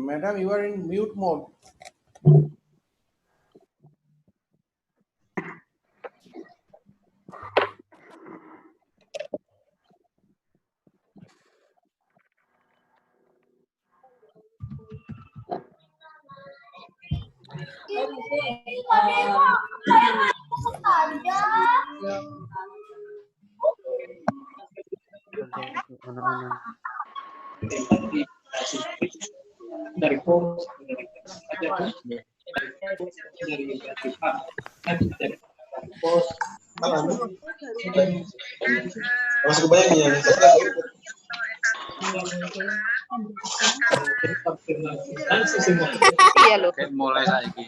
Madam, you are in mute mode. Dari pos masuk kebayang ya. Iya loh. Mulai lagi.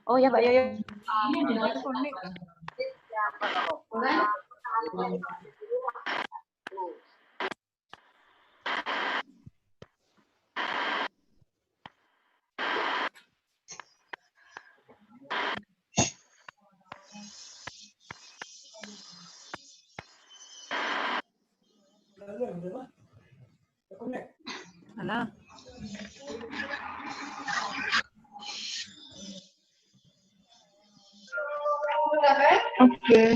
Oh ya, Mbak Yoyo. Mana? Oke.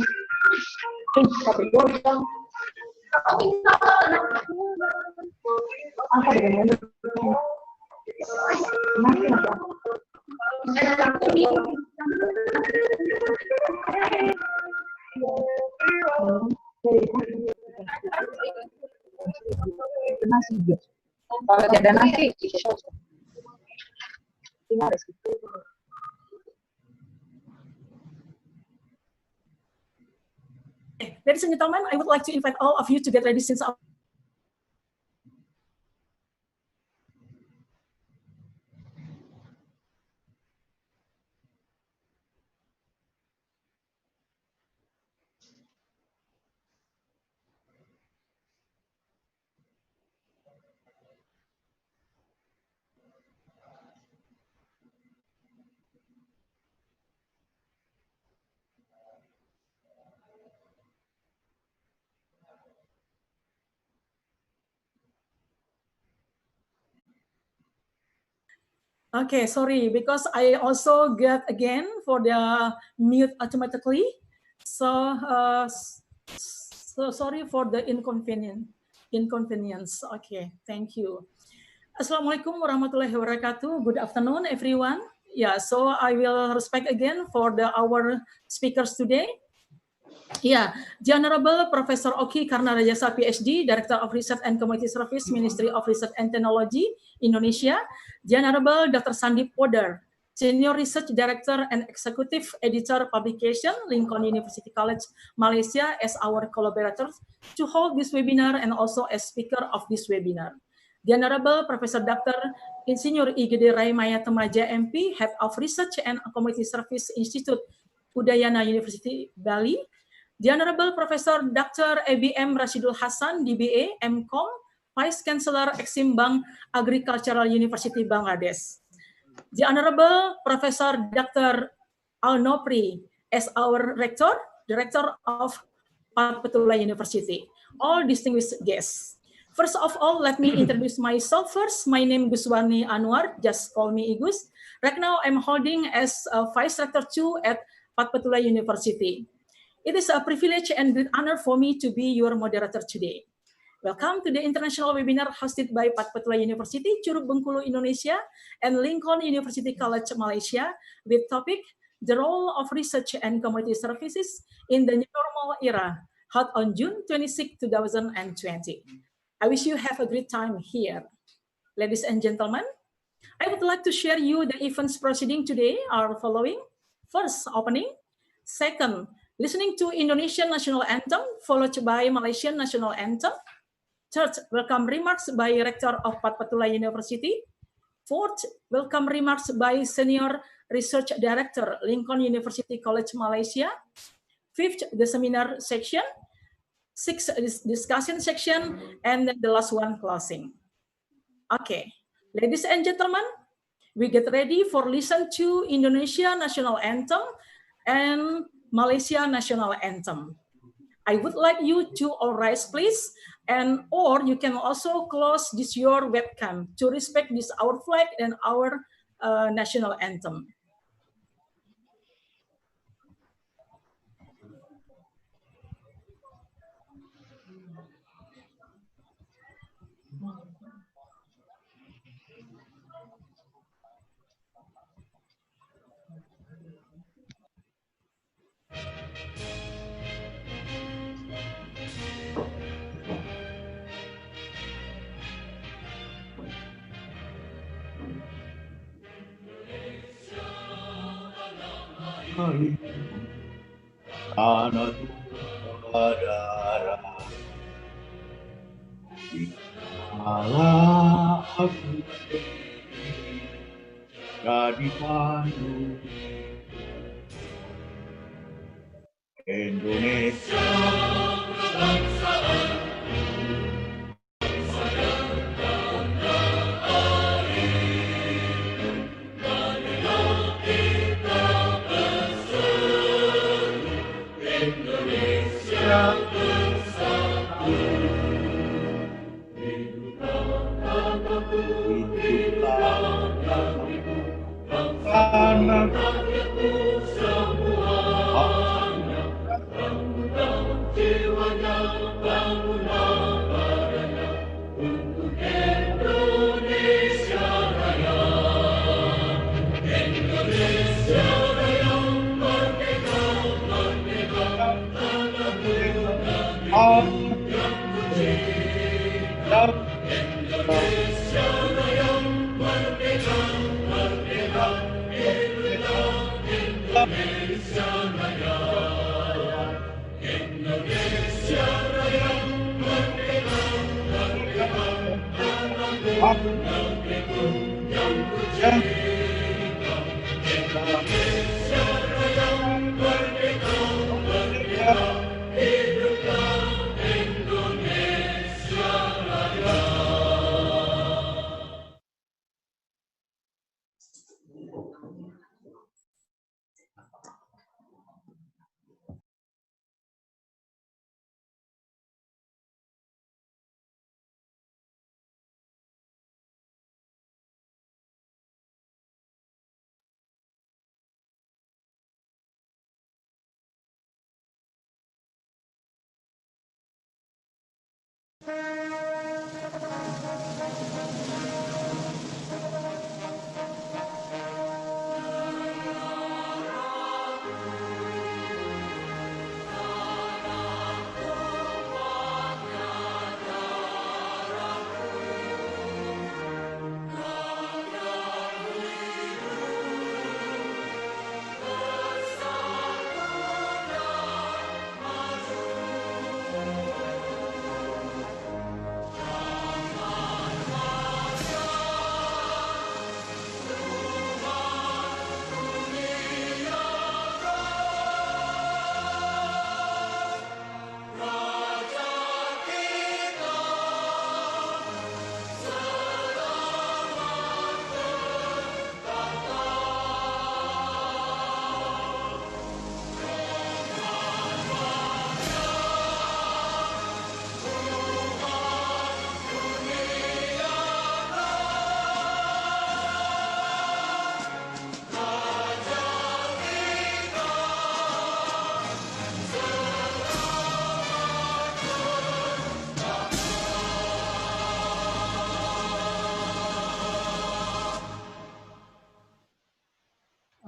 Kalau tidak nasi, Ladies and gentlemen, I would like to invite all of you to get ready since our Okay, sorry, because I also get again for the mute automatically. So, so sorry for the inconvenience. Okay, thank you. Assalamualaikum warahmatullahi wabarakatuh. Good afternoon, everyone. Yeah, so I will respect again for our speakers today. Yeah, the Honorable Professor Oki Karnarajasa, PhD, Director of Research and Community Service, Ministry of Research and Technology, Indonesia. The Honorable Dr. Sandip Poddar, Senior Research Director and Executive Editor Publication, Lincoln University College, Malaysia, as our collaborators to hold this webinar and also as speaker of this webinar. The Honorable Professor Dr. Insinyur IGD Raimaya Temaja, MP, Head of Research and Community Service Institute, Udayana University, Bali. The Honorable Professor Dr. ABM Rashidul Hasan, DBA, MCom, Vice Chancellor Exim Bank Agricultural University, Bangladesh. The Honorable Professor Dr. Al Nopri, as our Rector, Director of Patpetula University. All distinguished guests. First of all, let me introduce myself first. My name is Guswani Anwar, just call me Igus. Right now, I'm holding as a Vice Rector 2 at Patpetula University. It is a privilege and great honor for me to be your moderator today. Welcome to the international webinar hosted by Patpetula University, Curug Bengkulu, Indonesia, and Lincoln University College, Malaysia, with topic, the role of research and community services in the new normal era, held on June 26, 2020. I wish you have a great time here. Ladies and gentlemen, I would like to share you the events proceeding today are following. First, opening. Second, listening to Indonesian national anthem, followed by Malaysian national anthem. Third, welcome remarks by Rector of Patpatula University. Fourth, welcome remarks by Senior Research Director, Lincoln University College Malaysia. Fifth, the seminar section. Sixth, discussion section. And the last one, closing. Okay, ladies and gentlemen, we get ready for listen to Indonesia National Anthem and Malaysia National Anthem. I would like you to all rise, please, and or you can also close this your webcam to respect this our flag and our national anthem. Tanah darah malah aku jadi pandu Indonesia.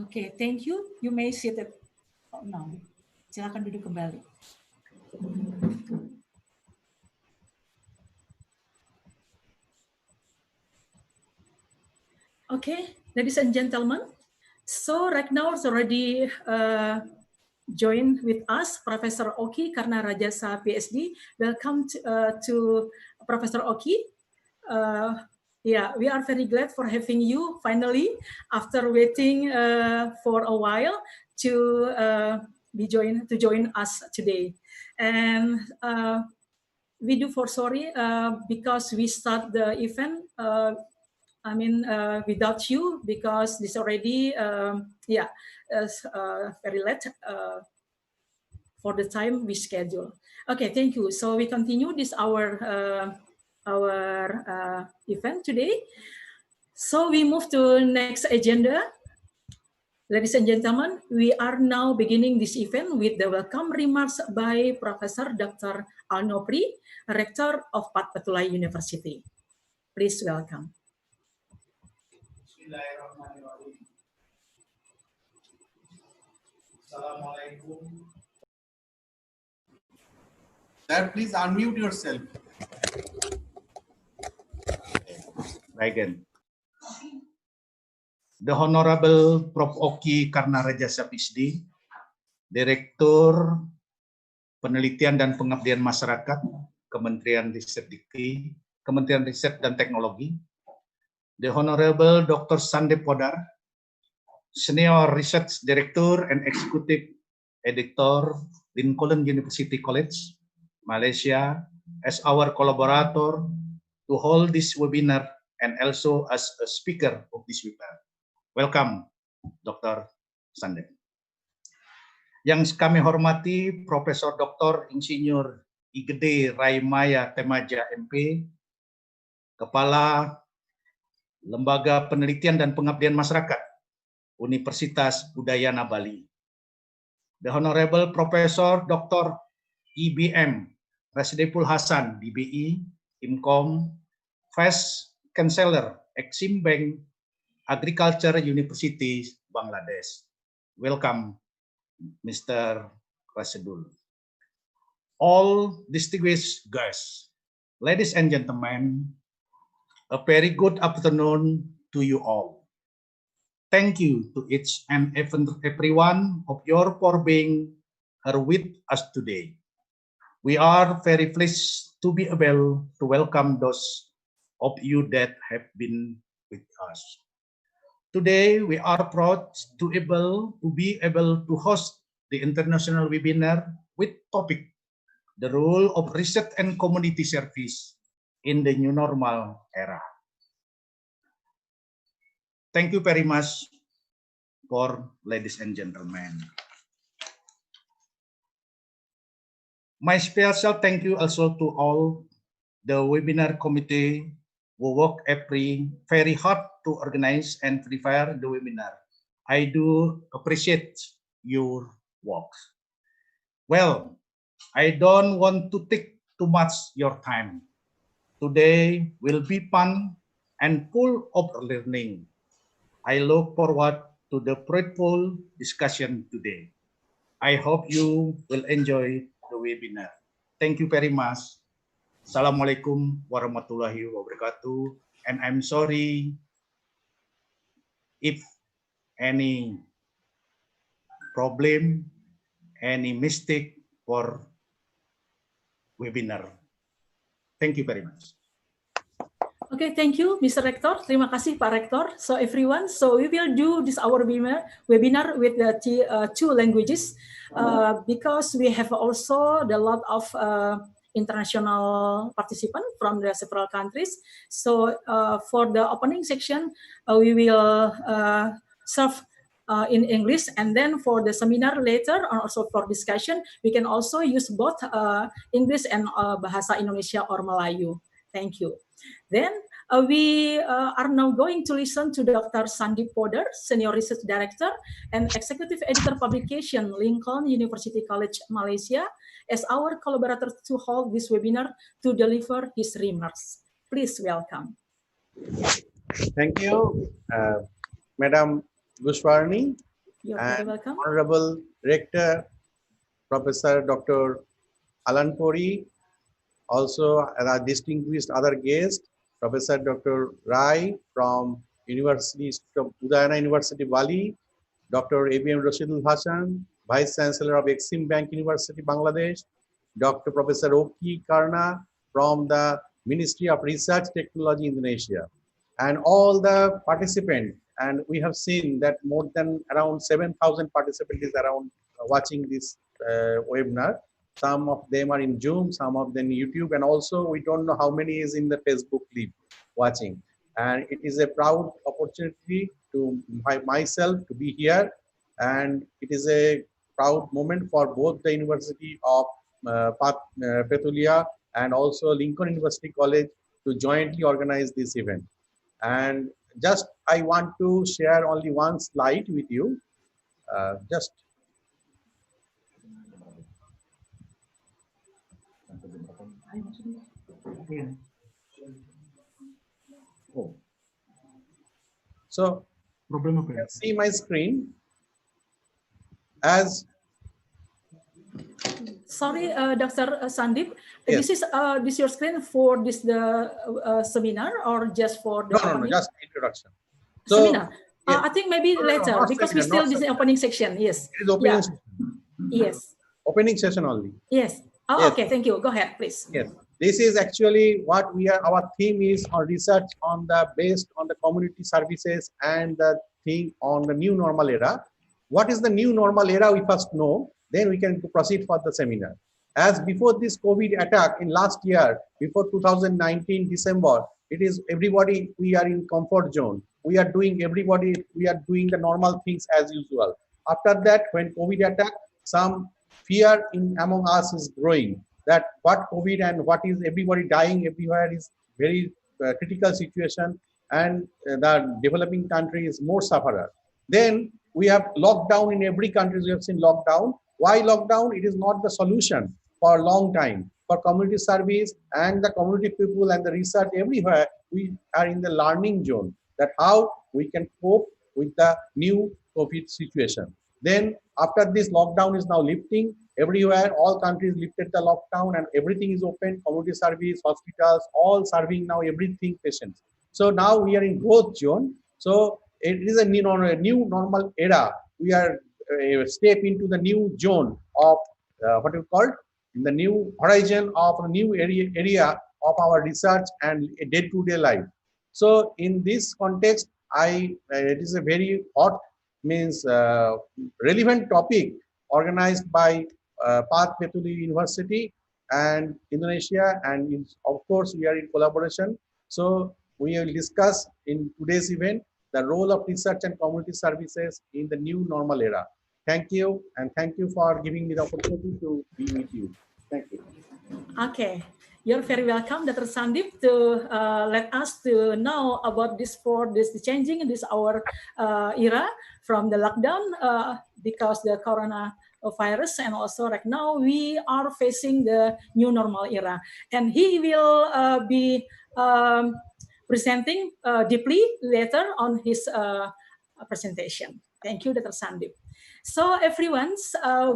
Okay, thank you. You may sit at now. Silakan duduk kembali. Okay, ladies and gentlemen. So right now it's already joined with us Professor Oki Karnarajasa PhD. Welcome to Professor Oki. Yeah, we are very glad for having you finally after waiting for a while to join us today. And we do for sorry because we start the event. Without you because this already very late for the time we schedule. Okay, thank you. So we continue this our event today. So we move to next agenda. Ladies and gentlemen, we are now beginning this event with the welcome remarks by Professor Dr. Al-Nopri, Rector of Patpetulai University. Please welcome. Bismillahirrahmanirrahim. Assalamualaikum. Sir, please unmute yourself. Again. The Honorable Prof. Oki Karnarajasa PhD, Direktur Penelitian dan Pengabdian Masyarakat, Kementerian Riset Dikti, Kementerian Riset dan Teknologi, the Honorable Dr. Sande Podar, Senior Research Director and Executive Editor, Lincoln University College, Malaysia, as our collaborator to hold this webinar and also as a speaker of this webinar. Welcome, Dr. Sande. Yang kami hormati Profesor Dr. Insinyur Igede Raimaya Temaja MP, Kepala Lembaga Penelitian dan Pengabdian Masyarakat, Universitas Udayana Bali. The Honorable Professor Dr. IBM Rasdepul Hasan, DBE, Imkom, Vice Chancellor, Exim Bank, Agriculture University, Bangladesh. Welcome, Mr. Rasidul. All distinguished guests, ladies and gentlemen, a very good afternoon to you all. Thank you to each and every one of you for being here with us today. We are very pleased to be able to welcome those of you that have been with us. Today, we are proud to be able to host the international webinar with topic, the role of research and community service in the new normal era. Thank you very much for ladies and gentlemen. My special thank you also to all the webinar committee who work very hard to organize and prepare the webinar. I do appreciate your work. Well, I don't want to take too much your time. Today will be fun and full of learning. I look forward to the fruitful discussion today. I hope you will enjoy the webinar. Thank you very much. Assalamualaikum warahmatullahi wabarakatuh. And I'm sorry if any problem, any mistake for webinar. Thank you very much. Okay, thank you, Mr. Rector. Terima kasih, Pak Rector. So everyone, we will do this our webinar with the two languages because we have also a lot of international participants from the several countries. So for the opening section, we will serve in English, and then for the seminar later, and also for discussion, we can also use both English and Bahasa Indonesia or Melayu. Thank you. Then we are now going to listen to Dr. Sandip Podar, Senior Research Director and Executive Editor Publication, Lincoln University College, Malaysia, as our collaborator to hold this webinar to deliver his remarks. Please welcome. Thank you, Madam Gushwarni. You're very welcome. Honorable Rector, Professor Dr. Alan Puri, also our distinguished other guest, Professor Dr. Rai from Udayana University, Bali, Dr. ABM Rashidul Hassan, Vice Chancellor of Exim Bank University, Bangladesh, Dr. Professor Oki Karna from the Ministry of Research Technology, Indonesia, and all the participants. And we have seen that more than around 7,000 participants is around watching this webinar. Some of them are in Zoom, some of them YouTube, and also we don't know how many is in the Facebook live watching. And it is a proud opportunity to myself to be here, and it is a proud moment for both the University of Petulia and also Lincoln University College to jointly organize this event. And just I want to share only one slide with you. Just so Problem you apa? can see my screen as Sorry, Dr. Sandip, yes. this your screen for this the seminar or just for the No, opening? just introduction. So Seminar. yes. I think maybe No, later not because we seminar, still not this seminar. opening section. Yes. It is opening Yeah. session. Yes. Opening session only. Yes. Oh, Yes. okay. Thank you. Go ahead, please. Yes, this is actually what we are. Our theme is on research on the based on the community services and the thing on the new normal era. What is the new normal era? We first know, then we can proceed for the seminar. As before this COVID attack in last year, before 2019 December, it is everybody. We are in comfort zone. We are doing everybody. We are doing the normal things as usual. After that, when COVID attack, some fear in among us is growing that what COVID and what is everybody dying everywhere is very critical situation, and the developing country is more sufferer. Then we have lockdown in every country. We have seen lockdown. Why lockdown? It is not the solution for a long time. For community service and the community people and the research everywhere, we are in the learning zone that how we can cope with the new COVID situation. Then after this lockdown is now lifting everywhere, all countries lifted the lockdown and everything is open, community service, hospitals, all serving now everything patients. So now we are in growth zone. So it is a new normal era. We are step into the new zone of what you call in the new horizon of a new area of our research and day-to-day life. So in this context, it is a very hot means relevant topic organized by Path Petuli University and Indonesia, and of course we are in collaboration. So we will discuss in today's event the role of research and community services in the new normal era. Thank you, and thank you for giving me the opportunity to be with you. Thank you. Okay. You're very welcome, Dr. Sandip, to let us to know about this for this changing in this our era from the lockdown because the coronavirus, and also right now we are facing the new normal era, and he will be presenting deeply later on his presentation. Thank you, Dr. Sandip. So everyone,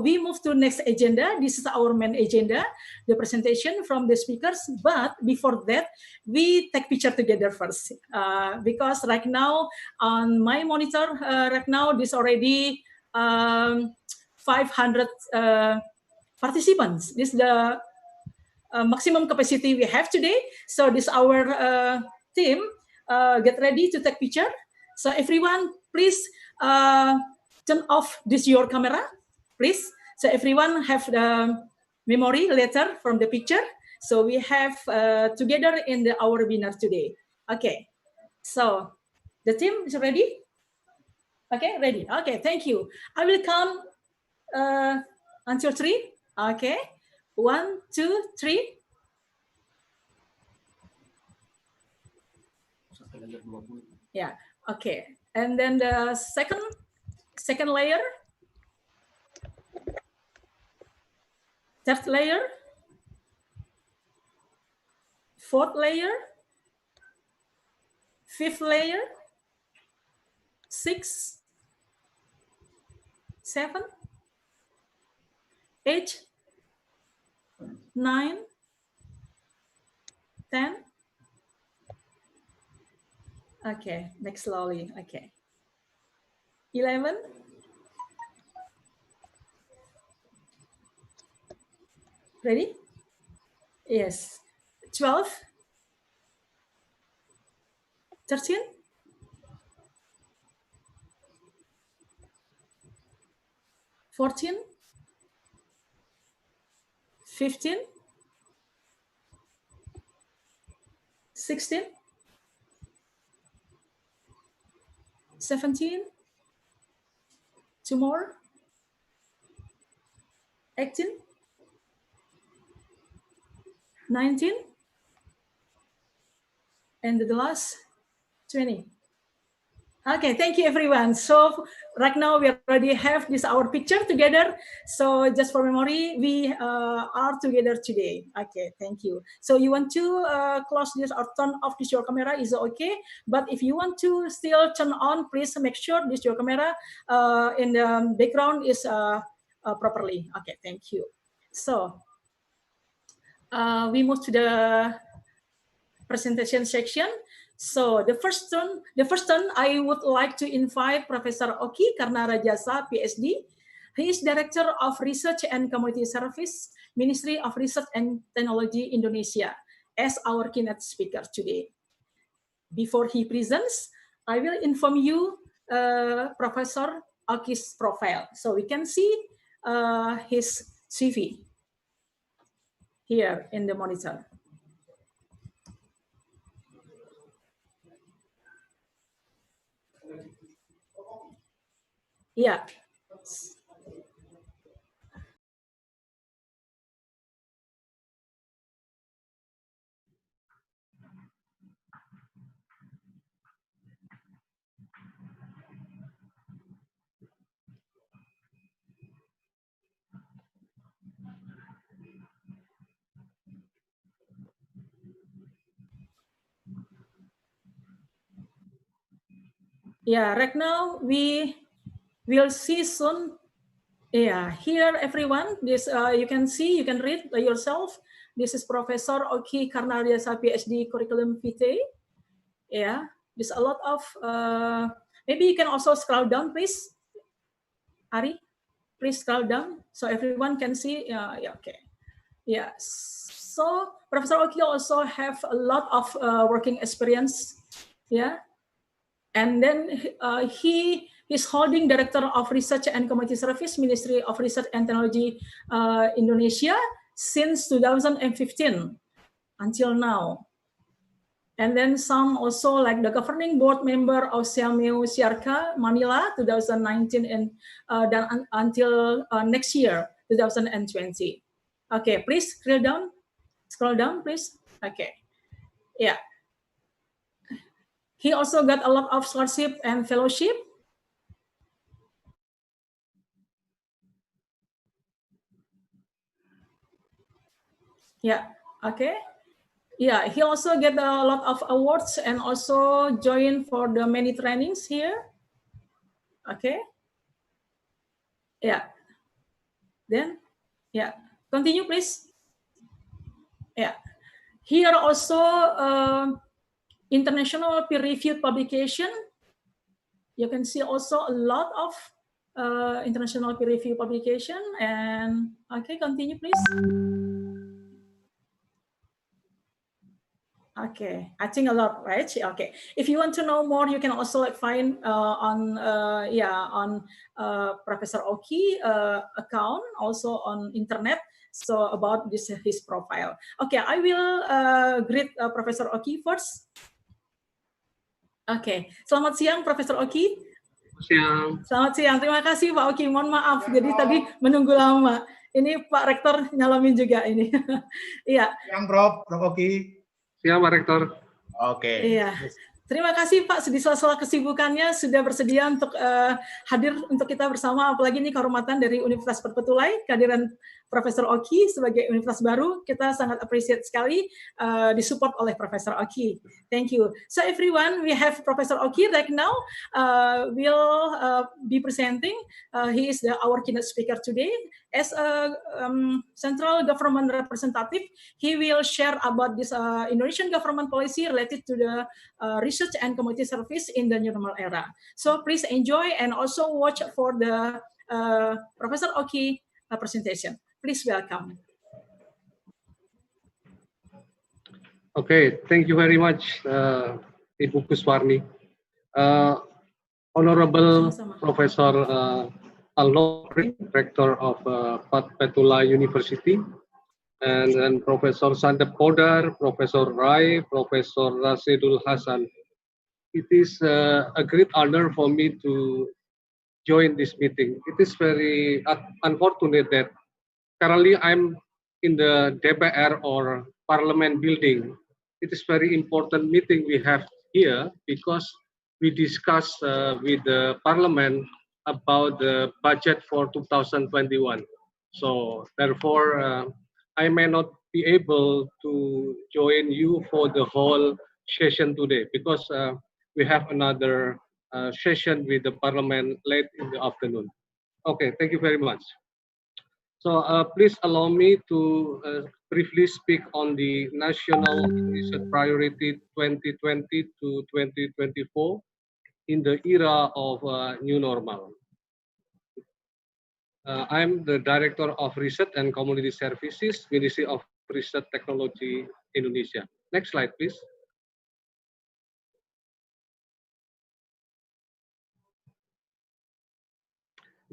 we move to next agenda. This is our main agenda, the presentation from the speakers. But before that, we take picture together first because right now on my monitor, right now this already 500 participants. This is the maximum capacity we have today. So this our team get ready to take picture. So everyone, please turn off this your camera, please. So everyone have the memory later from the picture. So we have together in our webinar today. Okay. So the team is ready. Okay, ready. Okay, thank you. I will count until 3. Okay, 1, 2, 3. Yeah. Okay. And then the second layer, third layer, fourth layer, fifth layer, 6, 7, 8, 9, 10. Okay, next slowly. Okay. 11. Ready? Yes. 12. 13. 14. 15. 16. 17. 2 more. 18. 19. And the last 20. Okay, thank you everyone. So right now we already have this our picture together. So just for memory, we are together today. Okay, thank you. So you want to close this or turn off this your camera is okay. But if you want to still turn on, please make sure this your camera in the background is properly. Okay, thank you. So we move to the presentation section. So the first turn, I would like to invite Professor Oki Karnarajasa, PhD. He is Director of Research and Community Service, Ministry of Research and Technology Indonesia, as our keynote speaker today. Before he presents, I will inform you Professor Oki's profile. So we can see his CV here in the monitor. Yeah. Yeah, right now we will see soon. Yeah, here everyone, this you can see, you can read yourself. This is Professor Oki Karnarajasa, PhD, curriculum vitae. Yeah, there's a lot of, maybe you can also scroll down, please. Ari, please scroll down so everyone can see. Yeah, okay. Yeah, so Professor Oki also have a lot of working experience. Yeah, and then he's holding Director of Research and Community Service, Ministry of Research and Technology Indonesia since 2015 until now. And then some also like the governing board member of Siameo Siarka Manila 2019 and then until next year 2020. Okay, please scroll down, please. Okay, yeah. He also got a lot of scholarship and fellowship. Yeah, okay. Yeah, he also get a lot of awards and also join for the many trainings here. Okay. Yeah. Then, yeah. Continue, please. Yeah. Here also international peer-reviewed publication. You can see also a lot of international peer-reviewed publication. And okay, continue, please. Okay, I think a lot, right? Okay, if you want to know more, you can also like find on Professor Oki account, also on internet. So about this his profile. Okay, I will greet Professor Oki first. Oke, selamat siang Profesor Oki. Siang. Selamat siang, terima kasih Pak Oki. Mohon maaf, jadi tadi menunggu lama. Ini Pak Rektor nyalamin juga ini. Iya. Siang Prof Oki. Siang Pak Rektor. Oke. Iya. Terima kasih Pak, di sela-sela kesibukannya sudah bersedia untuk hadir untuk kita bersama, apalagi ini kehormatan dari Universitas Perpetulai, kehadiran Profesor Oki sebagai universitas baru. Kita sangat appreciate sekali disupport oleh Profesor Oki. Thank you. So everyone, we have Professor Oki right now. Will be presenting. He is our keynote speaker today. As a central government representative, he will share about this Indonesian government policy related to the research and community service in the new normal era. So please enjoy and also watch for the Professor Oki presentation. Please welcome. Okay, thank you very much, Ibu Kuswarni. Honorable Sama-sama. Professor Al-Nofri, Rector of Fatullah University, and then Professor Sandep Podar, Professor Rai, Professor Rasidul Hasan. It is a great honor for me to join this meeting. It is very unfortunate that currently I'm in the DPR or Parliament building. It is very important meeting we have here because we discuss with the Parliament about the budget for 2021. So therefore, I may not be able to join you for the whole session today because we have another session with the Parliament late in the afternoon. Okay, thank you very much. So please allow me to briefly speak on the National Research Priority 2020 to 2024 in the era of new normal. I'm the Director of Research and Community Services, Ministry of Research Technology, Indonesia. Next slide, please.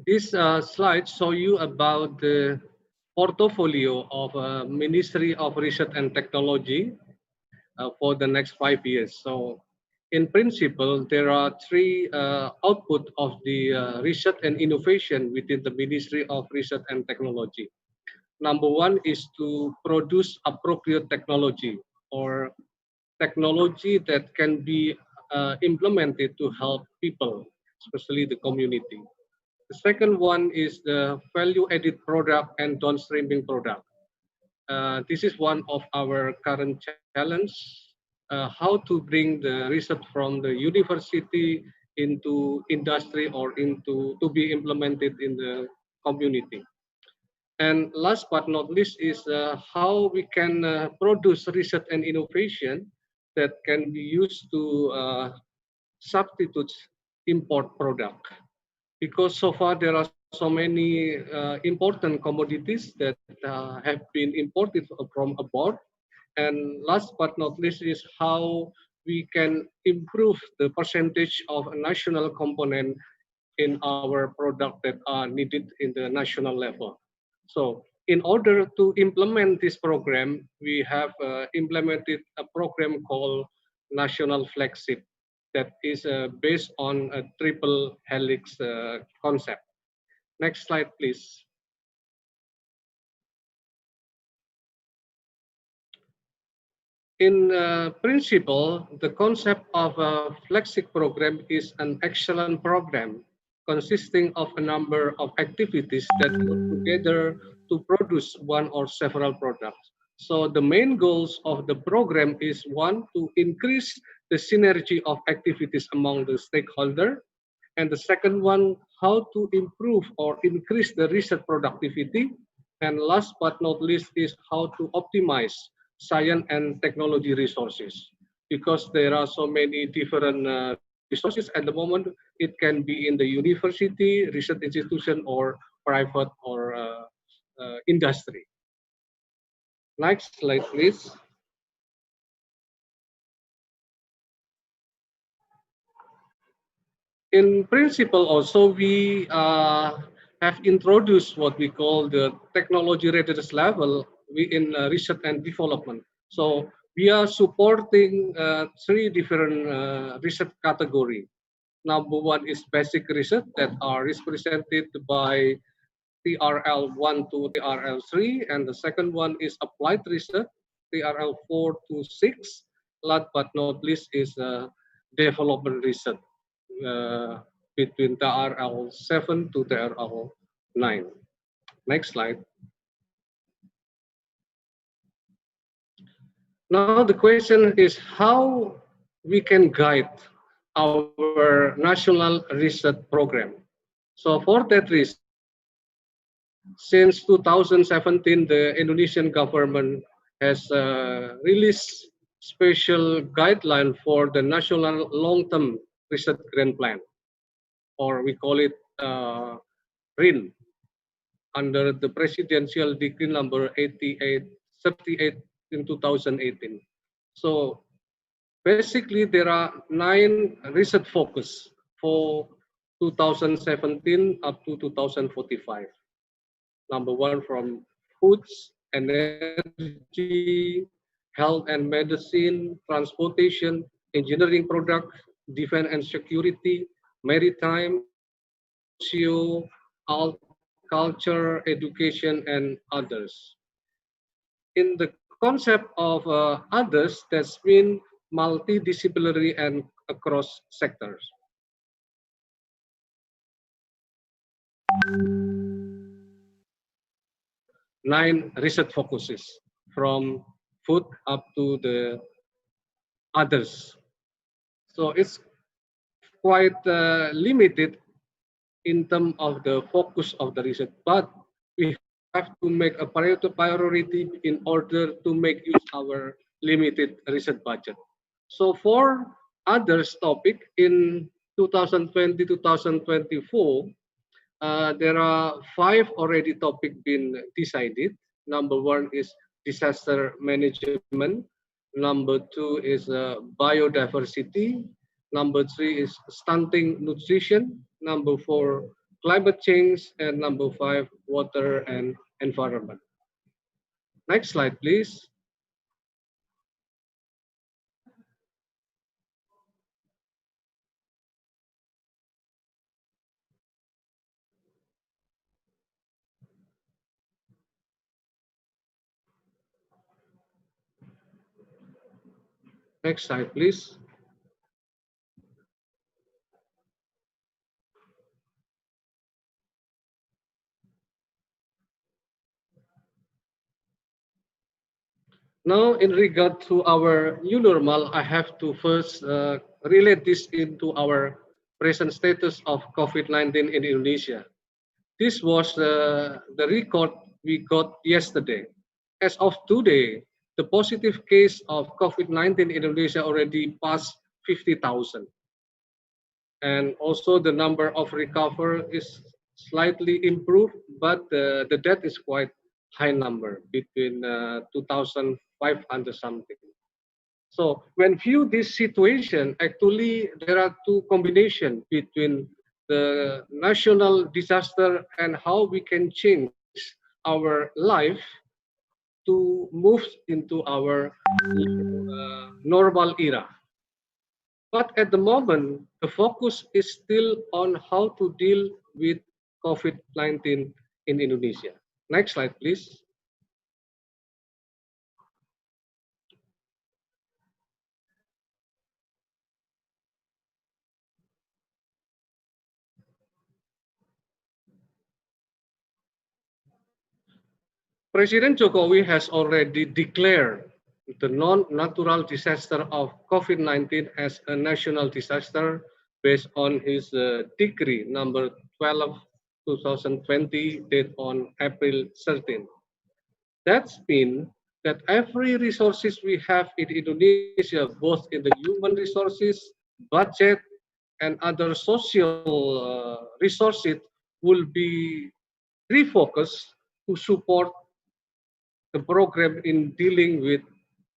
This slide shows you about the portfolio of Ministry of Research and Technology for the next 5 years. So in principle, there are three output of the research and innovation within the Ministry of Research and Technology. Number one is to produce appropriate technology or technology that can be implemented to help people, especially the community. The second one is the value-added product and downstreaming product. This is one of our current challenge, how to bring the research from the university into industry or into to be implemented in the community. And last but not least is how we can produce research and innovation that can be used to substitute import product. Because so far there are so many important commodities that have been imported from abroad. And last but not least is how we can improve the percentage of a national component in our product that are needed in the national level. So in order to implement this program, we have implemented a program called National Flagship that is based on a triple helix concept. Next slide, please. In principle, the concept of a flagship program is an excellent program consisting of a number of activities that work together to produce one or several products. So the main goals of the program is one, to increase the synergy of activities among the stakeholder. And the second one, how to improve or increase the research productivity. And last but not least is how to optimize science and technology resources. Because there are so many different resources at the moment, it can be in the university, research institution, or private or industry. Next slide, please. In principle, also, we have introduced what we call the technology readiness level in research and development. So we are supporting three different research categories. Number one is basic research that are represented by TRL 1 to TRL 3, and the second one is applied research, TRL 4 to 6. Last but not least is development research between TRL 7 to TRL 9. Next slide. Now the question is how we can guide our national research program. So for that reason, since 2017, the Indonesian government has released special guideline for the national long-term research grant plan, or we call it RIN, under the presidential decree number 3838 in 2018. So basically, there are 9 research focus for 2017 up to 2045. Number 1 from foods, energy, health and medicine, transportation, engineering product, defense and security, maritime, socio, culture, education, and others. In the concept of others, that's been multidisciplinary and across sectors. Nine research focuses from food up to the others. So it's quite limited in terms of the focus of the research, but we have to make a priority in order to make use our limited research budget. So for others topic in 2020-2024, there are 5 already topic been decided. Number 1 is disaster management. Number 2 is biodiversity. Number 3 is stunting nutrition. Number 4, climate change. And number 5, water and environment. Next slide, please. Next slide, please. Now, in regard to our new normal, I have to first relate this into our present status of COVID-19 in Indonesia. This was the record we got yesterday. As of today, the positive case of COVID-19 in Indonesia already passed 50,000. And also the number of recover is slightly improved, but the death is quite high number, between 2,500 something. So when view this situation, actually there are two combination between the national disaster and how we can change our life to move into our normal era. But at the moment, the focus is still on how to deal with COVID-19 in Indonesia. Next slide, please. President Jokowi has already declared the non-natural disaster of COVID-19 as a national disaster based on his decree number 12 2020 dated on April 13. That's mean that every resources we have in Indonesia, both in the human resources, budget, and other social resources will be refocused to support the program in dealing with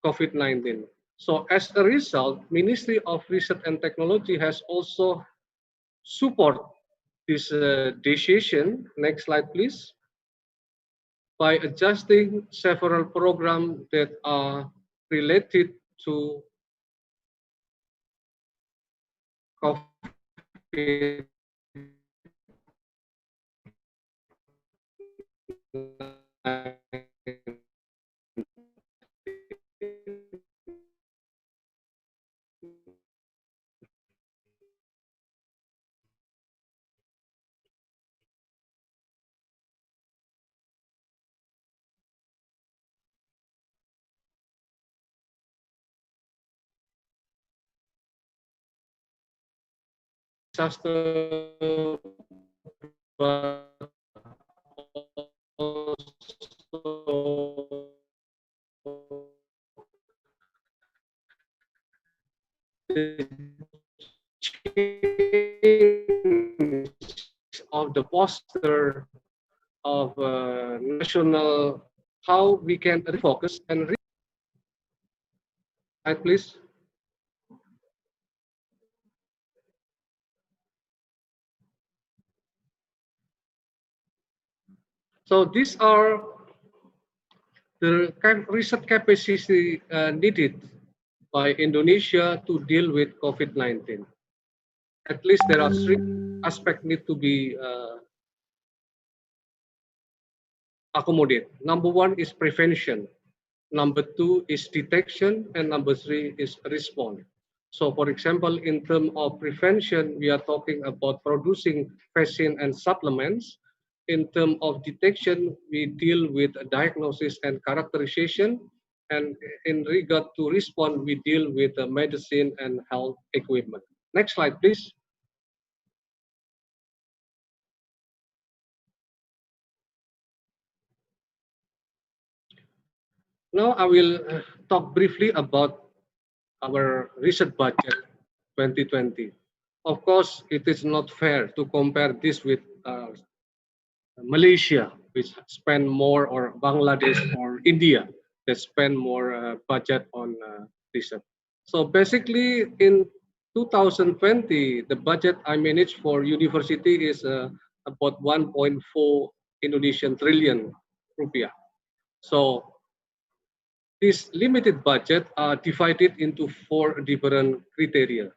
COVID-19. So as a result, Ministry of Research and Technology has also support this decision. Next slide, please. By adjusting several programs that are related to COVID-19. disaster, but also the change of the posture of national, how we can refocus and right, please. So these are the research capacity needed by Indonesia to deal with COVID-19. At least there are three aspects need to be accommodated. Number one is prevention. Number two is detection, and number three is response. So, for example, in terms of prevention, we are talking about producing vaccine and supplements. In terms of detection, we deal with diagnosis and characterization. And in regard to response, we deal with medicine and health equipment. Next slide, please. Now I will talk briefly about our research budget 2020. Of course, it is not fair to compare this with Malaysia, which spend more, or Bangladesh or India that spend more budget on research. So basically, in 2020, the budget I manage for university is about 1.4 Indonesian trillion rupiah. So this limited budget are divided into four different criteria.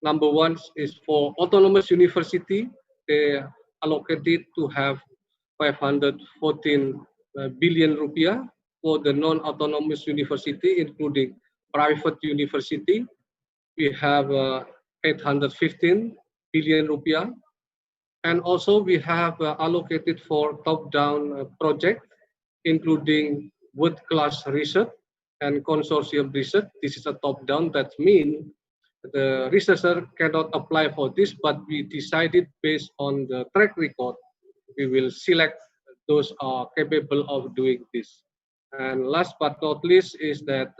Number one is for autonomous university. They allocated to have 514 billion rupiah. For the non-autonomous university, including private university, we have 815 billion rupiah. And also we have allocated for top-down project, including world-class research and consortium research. This is a top-down. That means the researcher cannot apply for this, but we decided based on the track record, we will select those are capable of doing this. And last but not least is that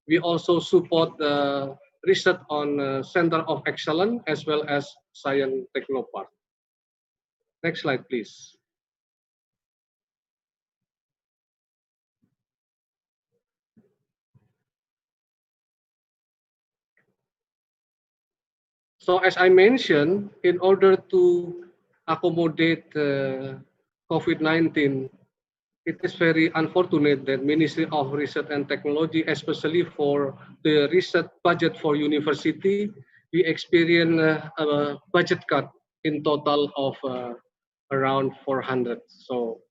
we also support the research on Center of Excellence as well as Science Technopark. Next slide, please. So as I mentioned, in order to accommodate COVID-19, it is very unfortunate that Ministry of Research and Technology, especially for the research budget for university, we experience a budget cut in total of around 400. So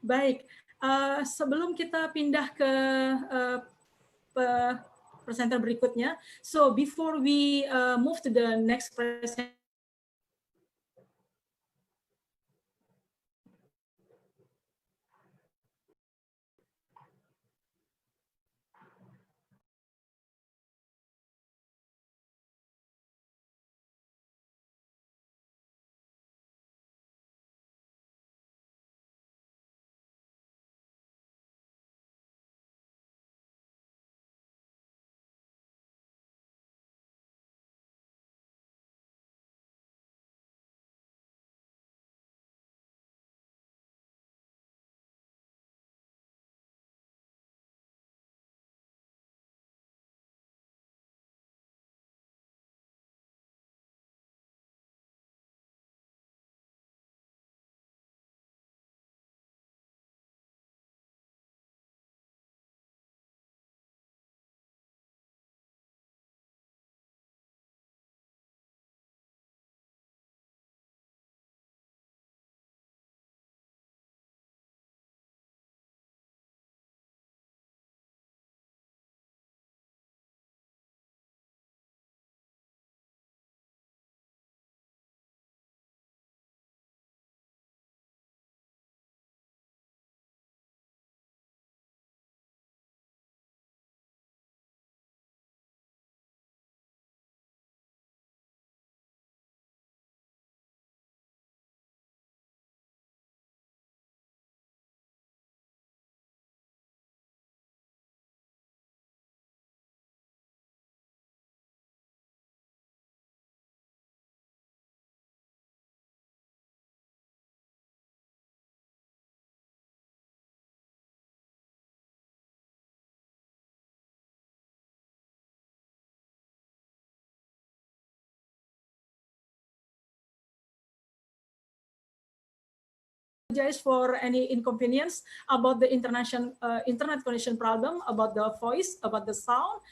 Baik, sebelum kita pindah ke presenter berikutnya, so before we move to the next presenter, apologize for any inconvenience about the international internet connection problem, about the voice, about the sound.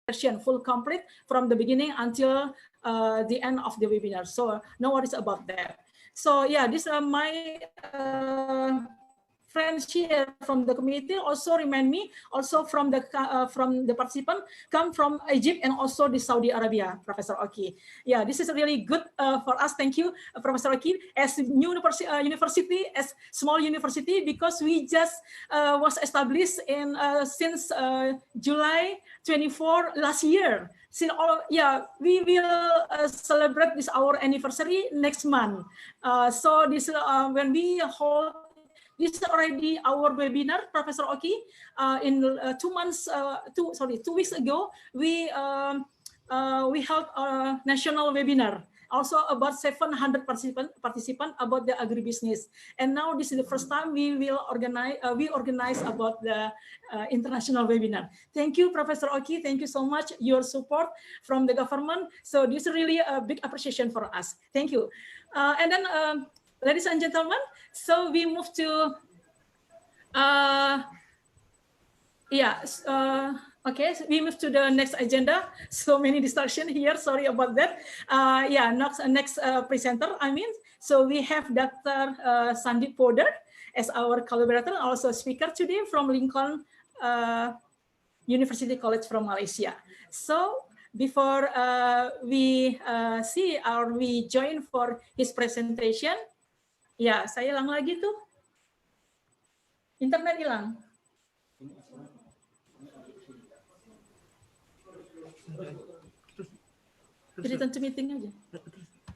Version full complete from the beginning until the end of the webinar. So no worries about that. So yeah, these are my friends here from the committee also remind me also from the participant come from Egypt and also the Saudi Arabia, Professor Oki. Yeah, this is really good for us. Thank you, Professor Oki. As new university, as small university, because we just was established in since July 24 last year. Since we will celebrate this our anniversary next month. So this when we hold. This is already our webinar, Professor Oki. In 2 weeks ago, we held a national webinar, also about 700 participants about the agribusiness. And now this is the first time we will organize about the international webinar. Thank you, Professor Oki. Thank you so much your support from the government. So this is really a big appreciation for us. Thank you. And then. Ladies and gentlemen, so we move to, okay, so we move to the next agenda. So many distractions here, sorry about that. Next presenter, So we have Dr. Sandeep Poddar as our collaborator, also speaker today from Lincoln University College from Malaysia. So before we join for his presentation, ya, saya hilang lagi tuh. Internet hilang. Return to meeting aja.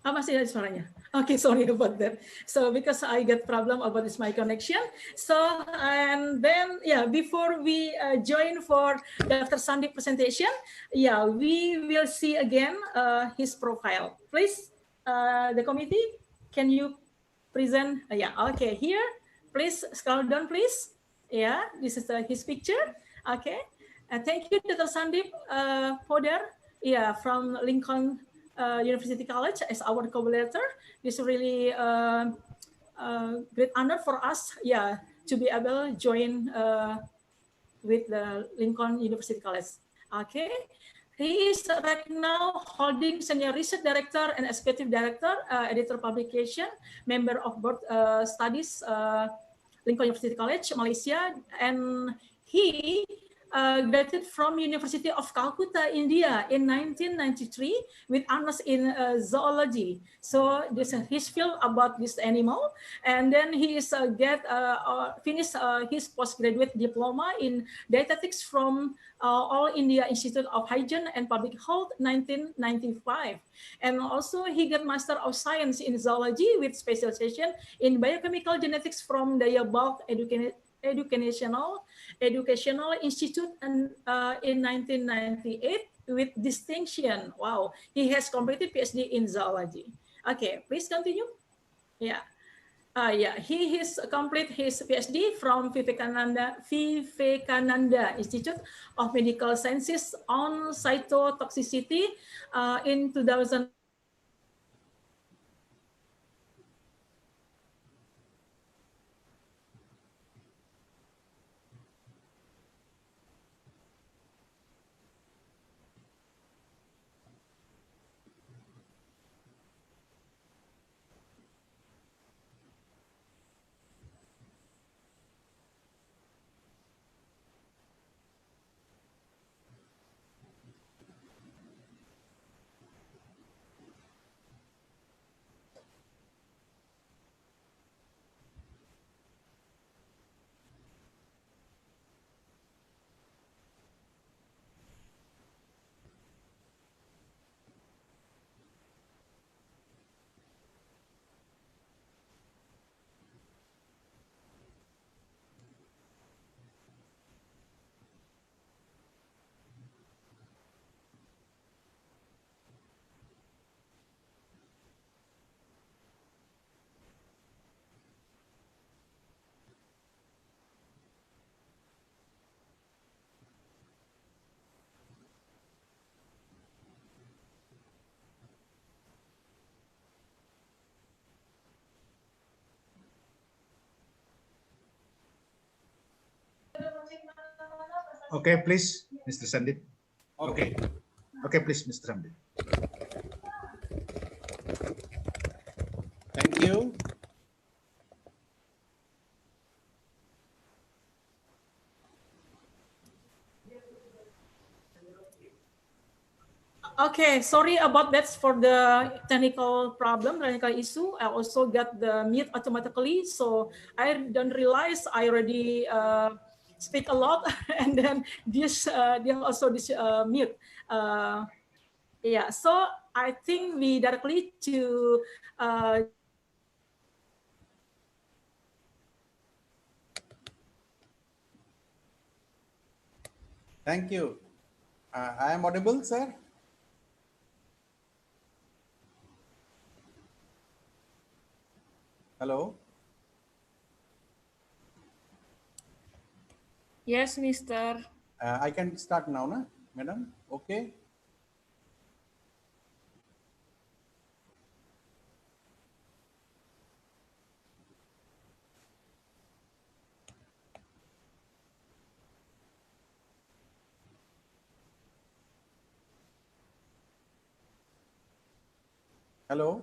Masih ada suaranya. Okay, sorry about that. So because I get problem about this my connection. So and then before we join for Dr. Sandeep presentation, we will see again his profile. Please, the committee, can you present? Okay, here, please scroll down, please. Yeah, this is his picture. Okay. Thank you, Dr. Sandip Poder. Yeah, from Lincoln University College as our collaborator. This is really great honor for us. Yeah, to be able to join with the Lincoln University College. Okay. He is right now holding senior research director and executive director, editor publication, member of board studies, Lincoln University College, Malaysia, and he graduated from University of Calcutta, India in 1993 with honors in zoology. So this is his field about this animal, and then he is finished his postgraduate diploma in dietetics from All India Institute of Hygiene and Public Health 1995, and also he got Master of Science in Zoology with specialization in biochemical genetics from the Bulk Educational Institute and, in 1998 with distinction. Wow, he has completed PhD in zoology. Okay, please continue. Yeah. Yeah, he has completed his PhD from Vivekananda Institute of Medical Sciences on cytotoxicity in 2000. Okay, please, Mr. Sandip. Okay. Okay, please, Mr. Sandip. Thank you. Okay, sorry about that for the technical problem, technical issue. I also got the mute automatically, so I don't realize I already speak a lot, and then this also this mute. Yeah, so I think we directly to Thank you. I am audible, sir? Hello? Yes, Mister. I can start now, na, madam? Okay. Hello?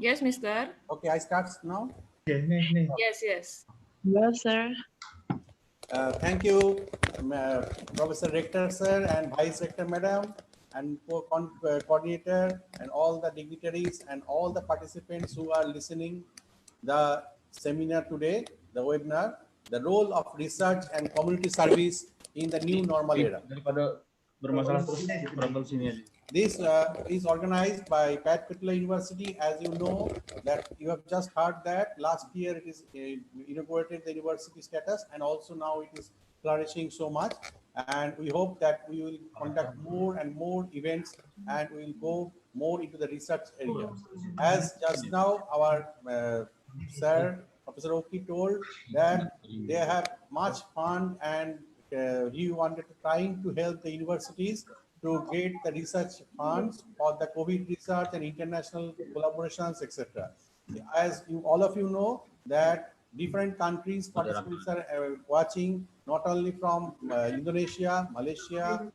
Yes, Mister. Okay, I start now. Yes, yes. Yes, sir. Thank you, Professor Rector, sir, and Vice Rector, madam, and coordinator, and all the dignitaries, and all the participants who are listening the seminar today, the webinar, the role of research and community service in the new normal era. This is organized by Pat Pitla University. As you know, that you have just heard that last year it is inaugurated the university status, and also now it is flourishing so much. And we hope that we will conduct more and more events, and we will go more into the research area. As just now our sir Professor Oki told that they have much fund and he wanted to trying to help the universities to get the research funds for the COVID research and international collaborations, etc. As you, all of you know, that different countries participants are watching, not only from Indonesia, Malaysia,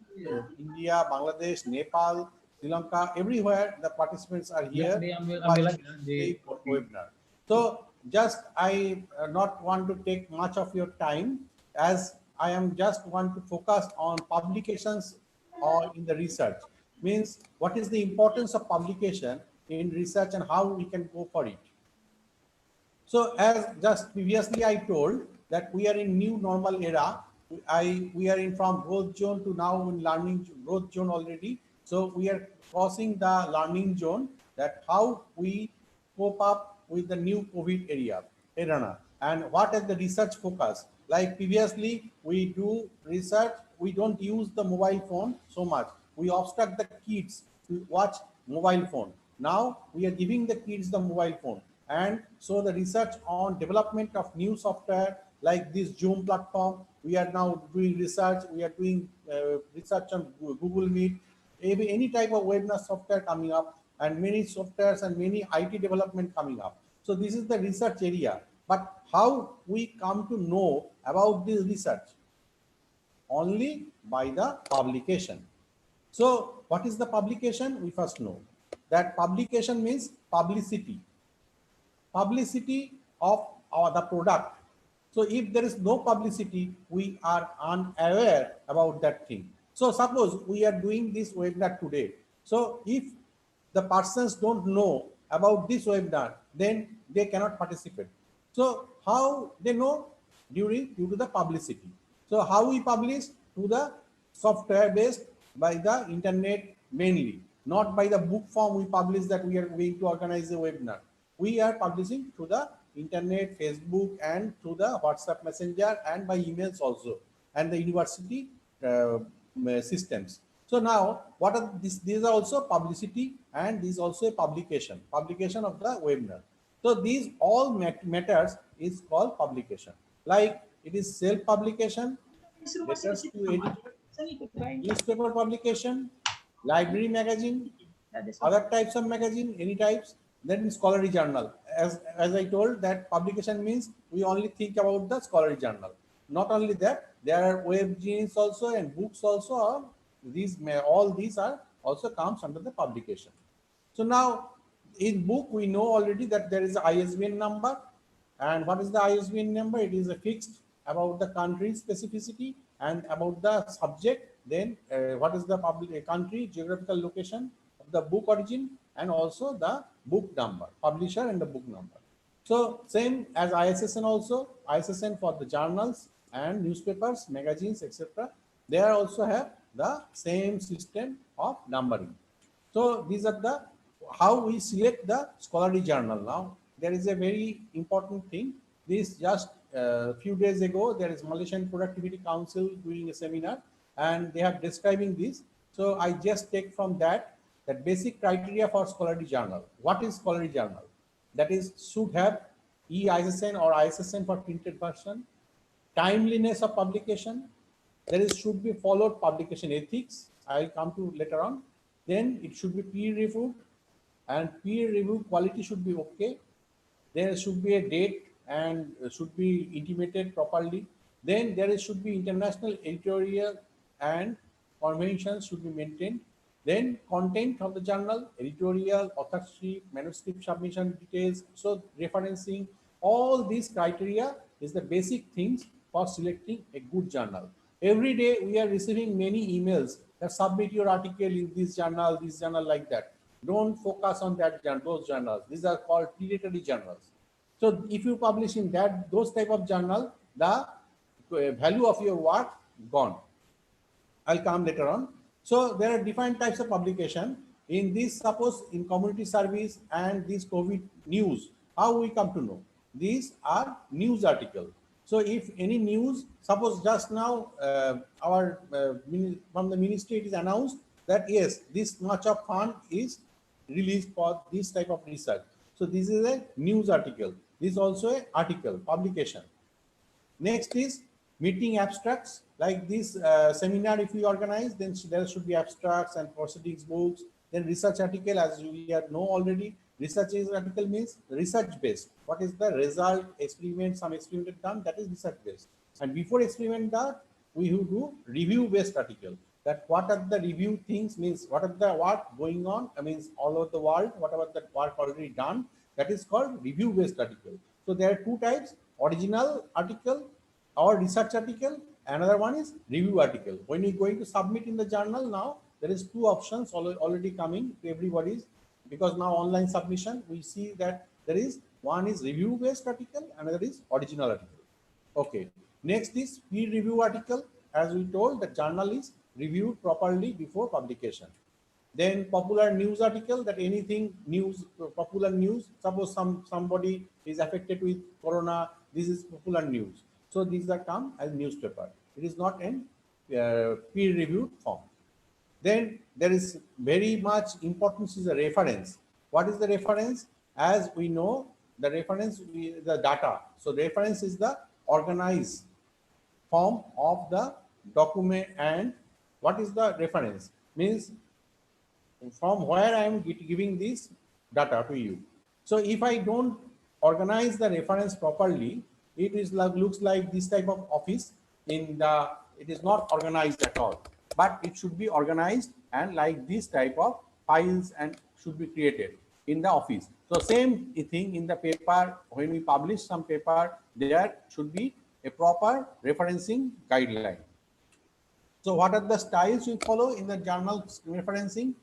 India, Bangladesh, Nepal, Sri Lanka, everywhere the participants are here watching the webinar. So just I not want to take much of your time, as I am just want to focus on publications or in the research. Means what is the importance of publication in research and how we can go for it. So as just previously I told that we are in new normal era. We are in from growth zone to now in learning growth zone already. So we are crossing the learning zone, that how we cope up with the new COVID era. And what is the research focus? Like previously we do research, we don't use the mobile phone so much. We obstruct the kids to watch mobile phone. Now we are giving the kids the mobile phone. And so the research on development of new software like this Zoom platform, we are now doing research. We are doing research on Google Meet, any type of webinar software coming up, and many softwares and many IT development coming up. So this is the research area. But how we come to know about this research? Only by the publication. So what is the publication? We first know that publication means publicity. Publicity of the product. So if there is no publicity, we are unaware about that thing. So suppose we are doing this webinar today. So if the persons don't know about this webinar, then they cannot participate. So how they know? Due to the publicity. So how we publish? To the software based by the internet mainly, not by the book form we publish that we are going to organize a webinar. We are publishing through the internet, Facebook, and through the WhatsApp Messenger, and by emails also, and the university systems. So now, what are these? These are also publicity, and this is also a publication of the webinar. So these all matters is called publication. Like it is self-publication, letters to editor, newspaper publication, library magazine, other types of magazine, any types, then scholarly journal. As I told, that publication means we only think about the scholarly journal. Not only that, there are web zines also and books also. All these are also comes under the publication. So now in book we know already that there is a ISBN number. And what is the ISBN number? It is a fixed about the country specificity and about the subject. Then what is the country, geographical location of the book origin, and also the book number, publisher and the book number. So same as ISSN also, ISSN for the journals and newspapers, magazines, etc. They also have the same system of numbering. So these are the how we select the scholarly journal. Now there is a very important thing. This just a few days ago, there is Malaysian Productivity Council doing a seminar, and they are describing this. So I just take from that basic criteria for scholarly journal. What is scholarly journal? That is should have e-ISSN or ISSN for printed version, timeliness of publication, there is should be followed publication ethics. I will come to later on. Then it should be peer reviewed, and peer review quality should be okay. There should be a date and should be intimated properly. Then there should be international editorial and conventions should be maintained. Then content of the journal, editorial, authorship, manuscript submission details, so referencing, all these criteria is the basic things for selecting a good journal. Every day we are receiving many emails that submit your article in this journal, like that. Don't focus on that those journals. These are called predatory journals. So if you publish in those type of journal, the value of your work gone. I'll come later on. So there are different types of publication. In this, suppose in community service and this COVID news, how we come to know? These are news articles. So if any news, suppose just now from the ministry it is announced that yes, this much of fund is released for this type of research. So this is a news article. This is also an article, publication. Next is meeting abstracts. Like this seminar, if we organize, then there should be abstracts and proceedings books. Then research article, as we know already, research article means research based. What is the result, experiment, some experiment done, that is research based. And before experiment done, we do review based article. That what are the review things, means what are the work going on, I mean all over the world, whatever the work already done, that is called review based article. So there are two types: original article or research article. Another one is review article. When you're going to submit in the journal, now there is two options already coming to everybody's, because now online submission, we see that there is one is review based article, another is original article. Okay. Next is peer review article. As we told, the journal is reviewed properly before publication. Then popular news article, that anything news, popular news, suppose somebody is affected with corona, this is popular news. So these are come as newspaper. It is not in peer reviewed form. Then there is very much importance is the reference. What is the reference? As we know, the reference is the data. So reference is the organized form of the document. And what is the reference? Means from where I am giving this data to you. So if I don't organize the reference properly, it is like, looks like this type of office in the, it is not organized at all, but it should be organized, and like this type of files and should be created in the office. So same thing in the paper, when we publish some paper, there should be a proper referencing guideline. So what are the styles we follow in the journal referencing?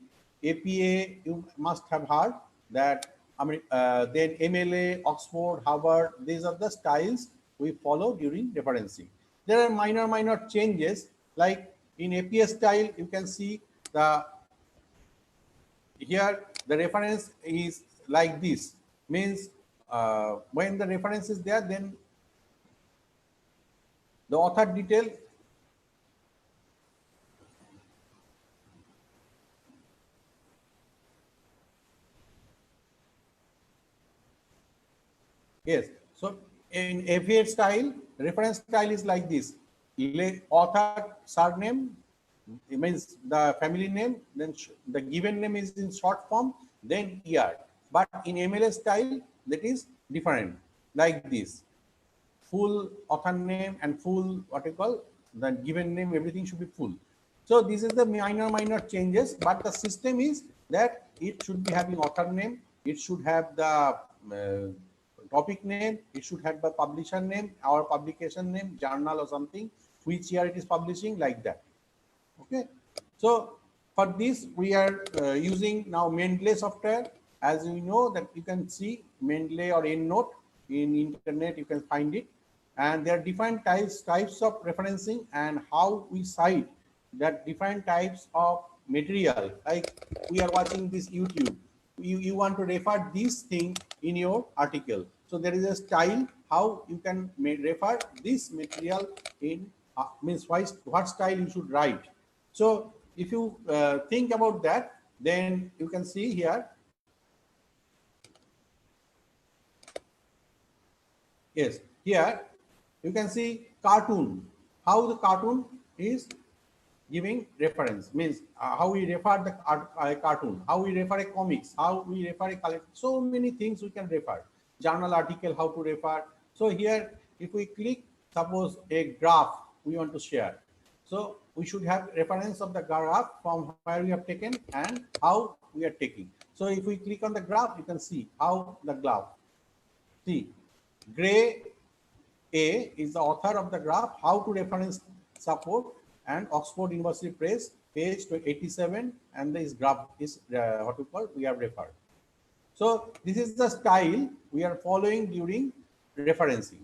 APA, you must have heard that. I mean, then MLA, Oxford, Harvard, these are the styles we follow during referencing. There are minor changes, like in APA style, you can see here the reference is like this, means when the reference is there, then the author detail yes. So in APA style, reference style is like this: author surname, it means the family name, then the given name is in short form, then year. But in MLA style, that is different, like this: full author name and full what you call the given name, everything should be full. So this is the minor changes, but the system is that it should be having author name, it should have the topic name, it should have the publisher name, our publication name, journal or something, which year it is publishing, like that. Okay. So for this, we are using now Mendeley software. As you know that you can see Mendeley or EndNote in internet, you can find it. And there are different types of referencing, and how we cite that different types of material. Like we are watching this YouTube, you want to refer this thing in your article. So there is a style how you can refer this material in means what style you should write. So if you think about that, then you can see here. Yes, here you can see cartoon, how the cartoon is giving reference, means how we refer the cartoon, how we refer a comics, how we refer a collect, so many things we can refer. Journal article, how to refer. So here, if we click, suppose a graph we want to share. So we should have reference of the graph from where we have taken and how we are taking. So if we click on the graph, you can see how the graph. See, Gray A is the author of the graph, how to reference support, and Oxford University Press, page 87, and this graph is what we call we have referred. So this is the style we are following during referencing.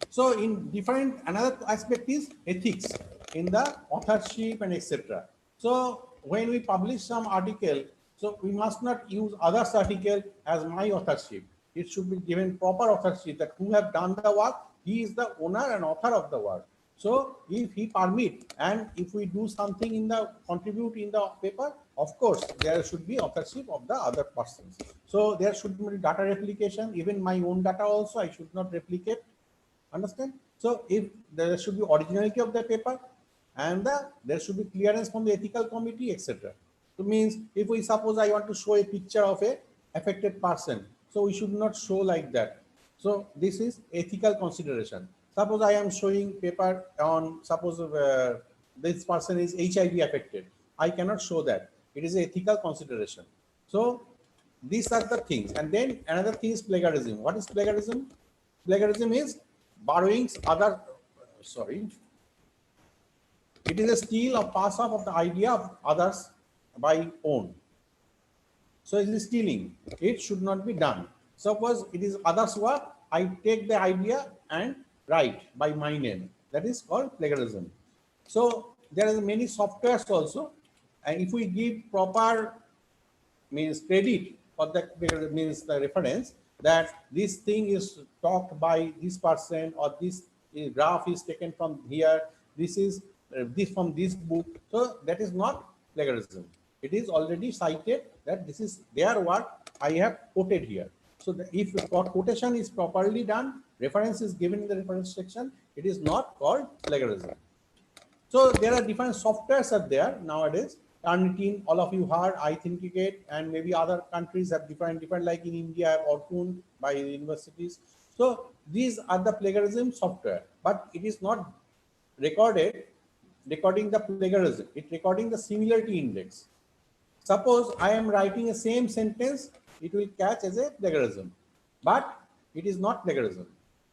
So in different, another aspect is ethics in the authorship and etc. So when we publish some article, so we must not use others' article as my authorship. It should be given proper authorship, that who have done the work, he is the owner and author of the work. So if he permit and if we do something in the contribute in the paper, of course there should be authorship of the other persons. So there should be data replication. Even my own data also I should not replicate. Understand? So if there should be originality of the paper and there should be clearance from the ethical committee, etc. So means if we suppose I want to show a picture of a affected person, so we should not show like that. So this is ethical consideration. Suppose I am showing paper on, suppose this person is HIV affected. I cannot show that. It is an ethical consideration. So these are the things. And then another thing is plagiarism. What is plagiarism? Plagiarism is borrowing other, sorry, it is a steal or pass off of the idea of others by own. So it is stealing. It should not be done. Suppose it is others' work, I take the idea and write by my name. That is called plagiarism. So there are many softwares also, and if we give proper means credit for that means the reference that this thing is talked by this person or this graph is taken from here, this is this from this book, so that is not plagiarism. It is already cited that this is their work, I have quoted here. So if quotation is properly done, reference is given in the reference section, it is not called plagiarism. So there are different softwares are there nowadays. Turnitin, all of you heard, iThinkicate, and maybe other countries have different, like in India, have Orkun by universities. So these are the plagiarism software, but it is not recording the plagiarism. It recording the similarity index. Suppose I am writing a same sentence, it will catch as a plagiarism, but it is not plagiarism.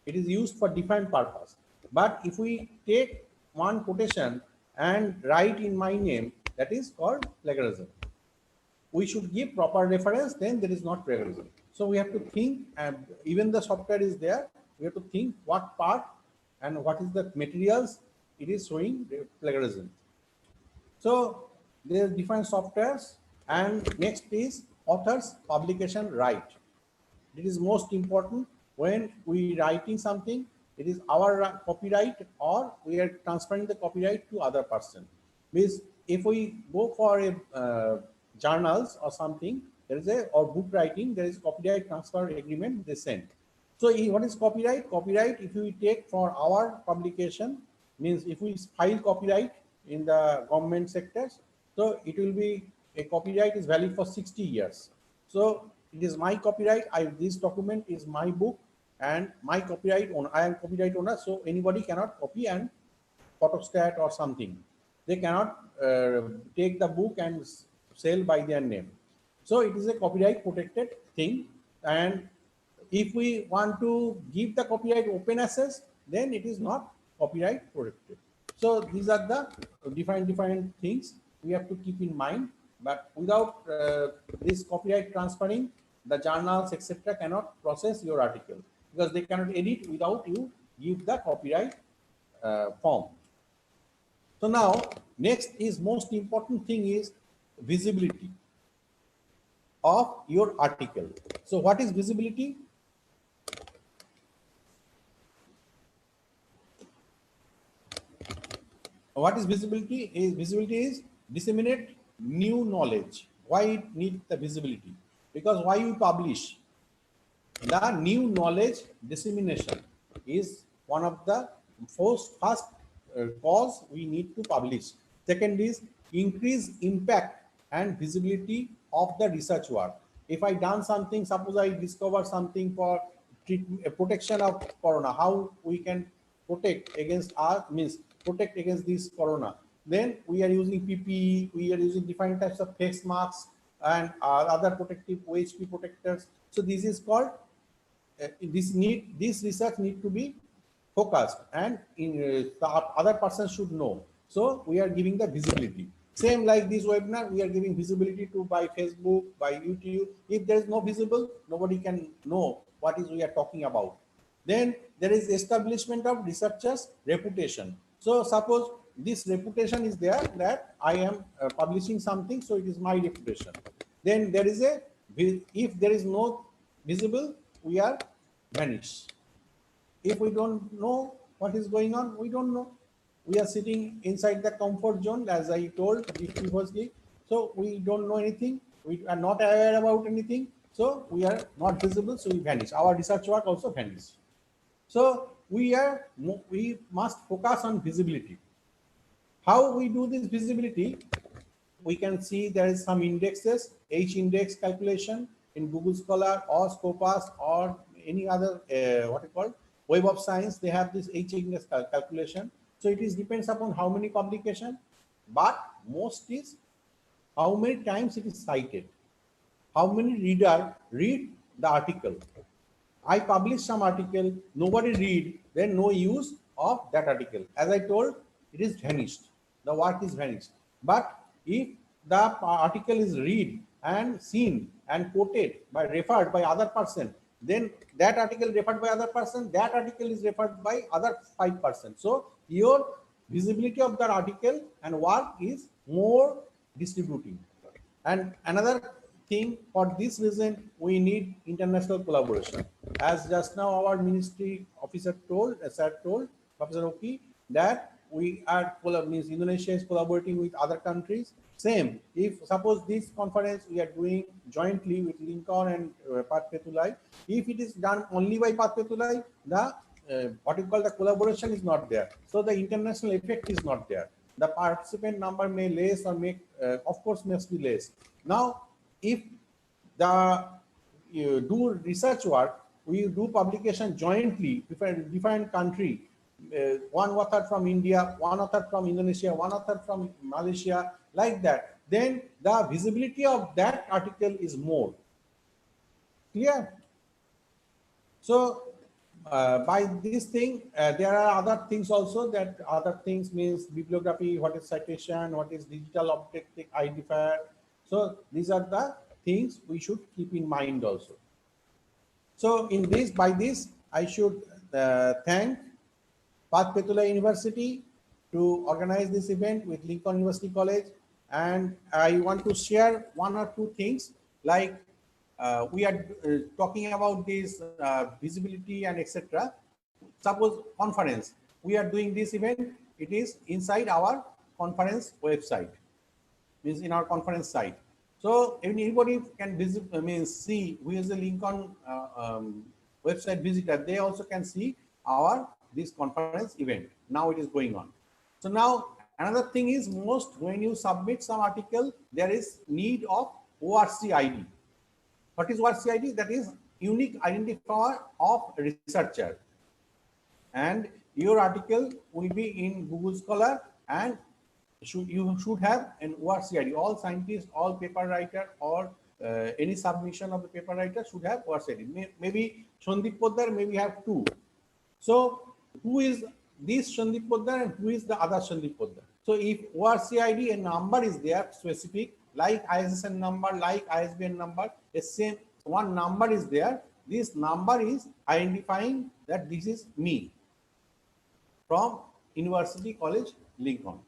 It is used for different purpose. But if we take one quotation and write in my name, that is called plagiarism. We should give proper reference, then there is not plagiarism. So we have to think, and even the software is there, we have to think what part and what is the materials it is showing plagiarism. So there are different softwares, and next is author's publication right. It is most important when we writing something. It is our copyright, or we are transferring the copyright to other person. Means if we go for a journals or something, there is a or book writing, there is copyright transfer agreement they send. So what is copyright? Copyright, if we take for our publication, means if we file copyright in the government sectors, so it will be a copyright is valid for 60 years. So it is my copyright. This document is my book and my copyright owner. I am copyright owner, so anybody cannot copy and photostat or something. They cannot take the book and sell by their name. So it is a copyright protected thing. And if we want to give the copyright open access, then it is not copyright protected. So these are the different things we have to keep in mind. But without this copyright transferring, the journals, etc., cannot process your article because they cannot edit without you give the copyright form. So now, next is most important thing is visibility of your article. So what is visibility? What is visibility? Visibility is disseminate new knowledge. Why it need the visibility? Because why we publish? The new knowledge dissemination is one of the first cause we need to publish. Second is increase impact and visibility of the research work. If I done something, suppose I discover something for protection of corona, how we can protect against protect against this corona. Then we are using PPE, we are using different types of face masks and other protective OHP protectors. So this is called this research need to be focused, and the other person should know. So we are giving the visibility. Same like this webinar, we are giving visibility to by Facebook, by YouTube. If there is no visible, nobody can know what is we are talking about. Then there is establishment of researchers' reputation. So suppose this reputation is there that I am publishing something, so it is my reputation. Then there is a, if there is no visible, we are vanished. If we don't know what is going on, we don't know. we are sitting inside the comfort zone, as I told previously. So we don't know anything. We are not aware about anything. So we are not visible. So we vanish. Our research work also vanishes. So we must focus on visibility. How we do this visibility? We can see there is some indexes, H index calculation in Google Scholar or Scopus or any other what you call Web of Science. They have this H index calculation. So it is depends upon how many publication, but most is how many times it is cited, how many reader read the article. I publish some article, nobody read, then no use of that article. As I told, it is vanished. The work is vanished. But if the article is read and seen and quoted by referred by other person, then that article referred by other person, that article is referred by other 5%. So your visibility of that article and work is more distributing. And another thing, for this reason, we need international collaboration. As just now our ministry officer told, sir told, Professor Oki, that we are, means Indonesia is collaborating with other countries. Same, if suppose this conference we are doing jointly with Lincoln and Path Petulai, if it is done only by Path Petulai, the what you call the collaboration is not there. So the international effect is not there. The participant number may less or make, of course, must be less. Now, if the you do research work, we do publication jointly, different country, one author from India, one author from Indonesia, one author from Malaysia, like that, then the visibility of that article is more clear. So by this thing, there are other things also. That other things means bibliography, what is citation, what is digital objective identifier. So these are the things we should keep in mind also. So in this, by this, I should thank Path Petula University to organize this event with Lincoln University College. And I want to share one or two things, like we are talking about this visibility and etc. Suppose conference, we are doing this event, it is inside our conference website, means in our conference site. So anybody can visit, means see who is the Lincoln website visitor, they also can see our this conference event. Now it is going on. So now another thing is, most when you submit some article, there is need of ORC ID. What is ORC ID? That is unique identifier of researcher. And your article will be in Google Scholar, and you should have an ORC ID. All scientists, all paper writer, or any submission of the paper writer should have ORC ID. Maybe Shandip Poddar maybe have two. So who is this Shandip Poddar and who is the other Shandip Poddar? So if ORC ID, a number is there specific, like ISSN number, like ISBN number, the same one number is there. This number is identifying that this is me from University College Lincoln.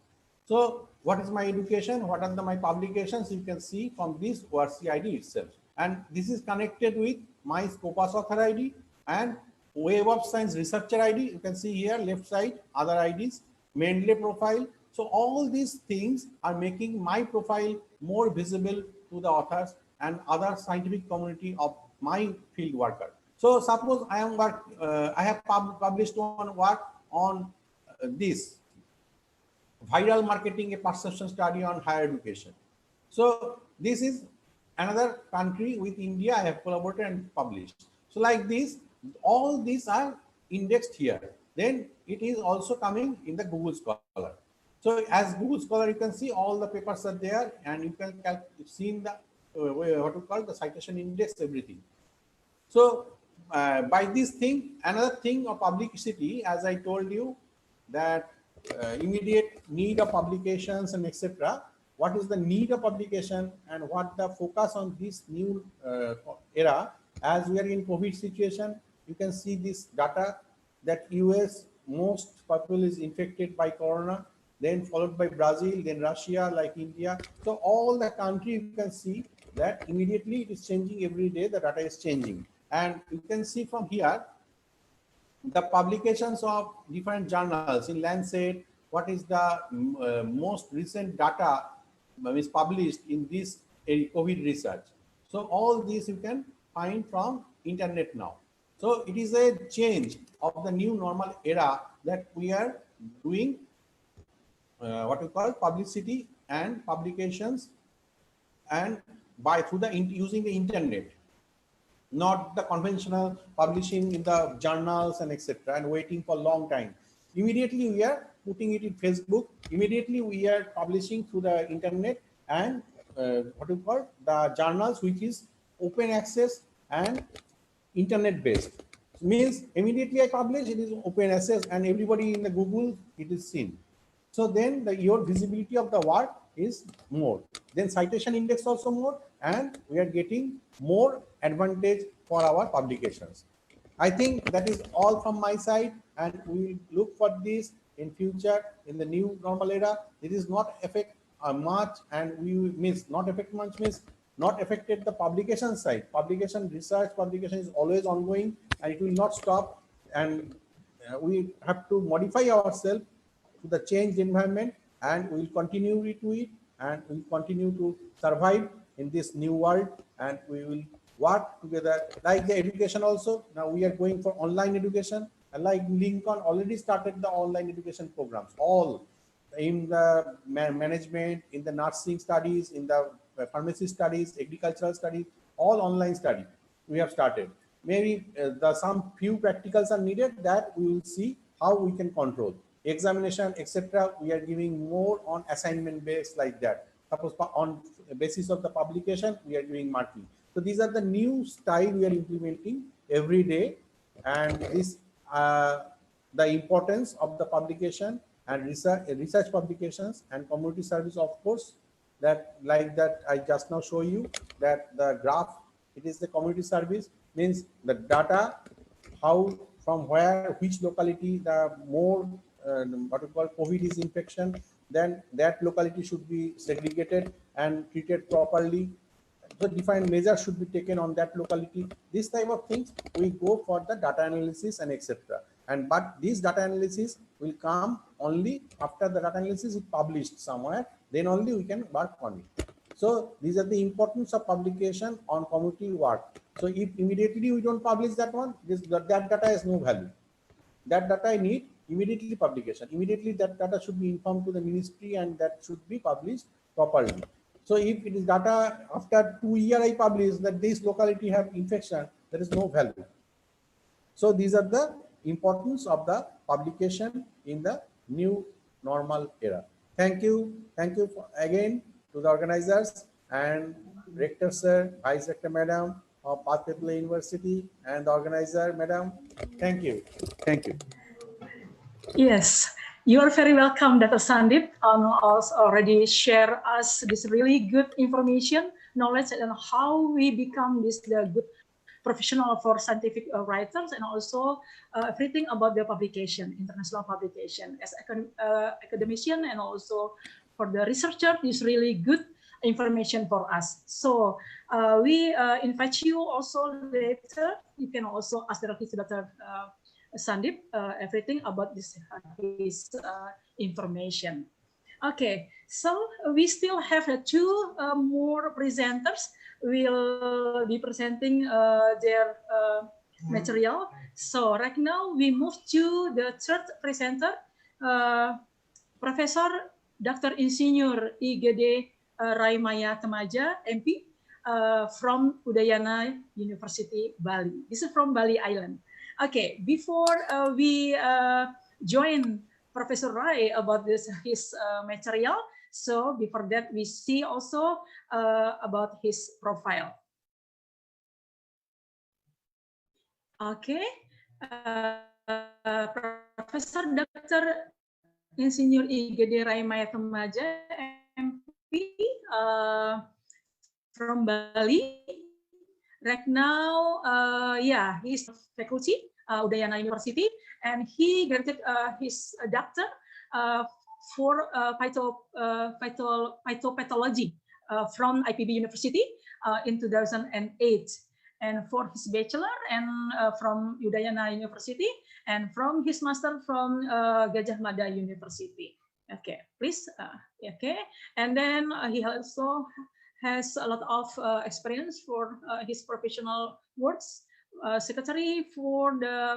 So what is my education? What are my publications? You can see from this ORC ID itself. And this is connected with my Scopus author ID and Web of Science researcher ID. You can see here left side, other IDs, Mendeley profile. So all these things are making my profile more visible to the authors and other scientific community of my field worker. So suppose I am I have published one work on this viral marketing, a perception study on higher education. So this is another country with India. I have collaborated and published. So like this, all these are indexed here. Then it is also coming in the Google Scholar. So as Google Scholar, you can see all the papers are there, and you can see in the what we call the citation index, everything. So by this thing, another thing of publicity, as I told you, that immediate need of publications and etc. What is the need of publication and what the focus on this new era? As we are in COVID situation, you can see this data that US most people is infected by corona, then followed by Brazil, then Russia, like India. So all the country, you can see that immediately it is changing every day. The data is changing, and you can see from here the publications of different journals in Lancet, what is the most recent data is published in this COVID research. So all these you can find from internet now. So it is a change of the new normal era that we are doing what we call publicity and publications, and by through the using the internet, not the conventional publishing in the journals and etc. and waiting for a long time. Immediately we are putting it in Facebook. Immediately we are publishing through the internet and what we call the journals, which is open access and internet based. Means immediately I publish, it is open access and everybody in the Google it is seen. So then your visibility of the work is more. Then citation index also more, and we are getting more advantage for our publications. I think that is all from my side, and we will look for this in future in the new normal era. It is not affect much, and we miss not affect much means not affected the publication side. Publication research publication is always ongoing, and it will not stop. And we have to modify ourselves to the changed environment, and we will continue to it, and we will continue to survive in this new world, and we will work together like the education also. Now we are going for online education, and like Lincoln already started the online education programs, all in the management, in the nursing studies, in the pharmacy studies, agricultural studies, all online study we have started. Maybe some few practicals are needed that we will see how we can control. Examination, etc. we are giving more on assignment based like that. Suppose on basis of the publication, we are doing marking. So these are the new style we are implementing every day, and this the importance of the publication and research publications and community service, of course, that like that I just now show you that the graph, it is the community service, means the data, how from where, which locality the more what we call COVID is infection, then that locality should be segregated and treated properly. The defined measures should be taken on that locality. This type of things we go for the data analysis and etc. And but this data analysis will come only after the data analysis is published somewhere, then only we can work on it. So these are the importance of publication on community work. So if immediately we don't publish that one, that data has no value. That data I need immediately publication. Immediately that data should be informed to the ministry, and that should be published properly. So if it is data after 2 years I publish that this locality have infection, there is no value. So these are the importance of the publication in the new normal era. Thank you again to the organizers and Rector Sir, Vice Rector Madam of Pathway University, and the organizer Madam. Thank you. Thank you. Yes, you are very welcome, Dr. Sandip, also already share us this really good information, knowledge, and how we become this good professional for scientific writers, and also everything about the publication, international publication. As academician and also for the researcher, is really good information for us. So we invite you also later. You can also ask directly to Dr. Sandip everything about this his information. Okay, so we still have two more presenters. Will be presenting their material. So right now we move to the third presenter, Professor Dr. Insinyur IGD Raimaya Temaja, MP, from Udayana University, Bali. This is from Bali Island. Okay, before we join Professor Rai about his material, so before that we see also about his profile. Okay, Professor Dr. Insinyur IGD Raimaya Temaja, MP, from Bali. Right now, yeah, he's faculty Udayana University, and he granted his doctor for phytopathology from UPP University in 2008, and for his bachelor and from Udayana University, and from his master from Gajah Mada University. Okay, please. Okay, and then he also has a lot of experience for his professional works. Secretary for the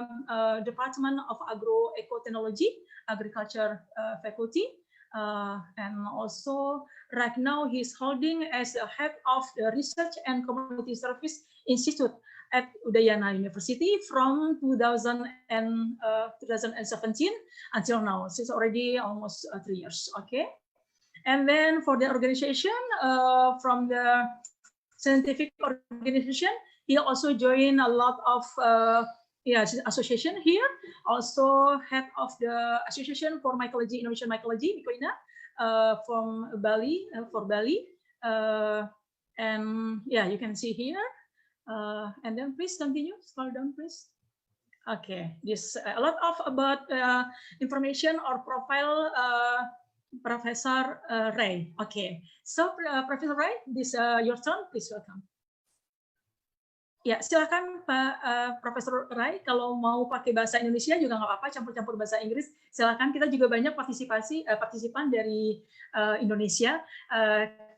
Department of Agroecotechnology, Agriculture Faculty, and also right now he's holding as a head of the Research and Community Service Institute at Udayana University from 2017 until now. So it's already almost 3 years. Okay, and then for the organization, from the scientific organization, he also joined a lot of association here. Also head of the Association for Mycology, Innovation Mycology, Mycolina, from Bali, for Bali. And yeah, you can see here. And then please continue, scroll down, please. Okay, this a lot of about information or profile Professor Ray. Okay, so Professor Ray, this your turn, please welcome. Ya, silakan Pak Profesor Ray, kalau mau pakai bahasa Indonesia juga nggak apa-apa, campur-campur bahasa Inggris. Silakan, kita juga banyak partisipan dari Indonesia.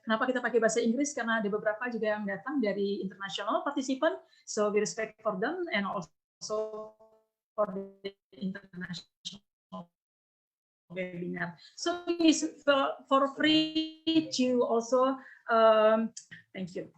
Kenapa kita pakai bahasa Inggris? Karena ada beberapa juga yang datang dari international participant, so we respect for them and also for the international webinar. So it's for free to also, thank you.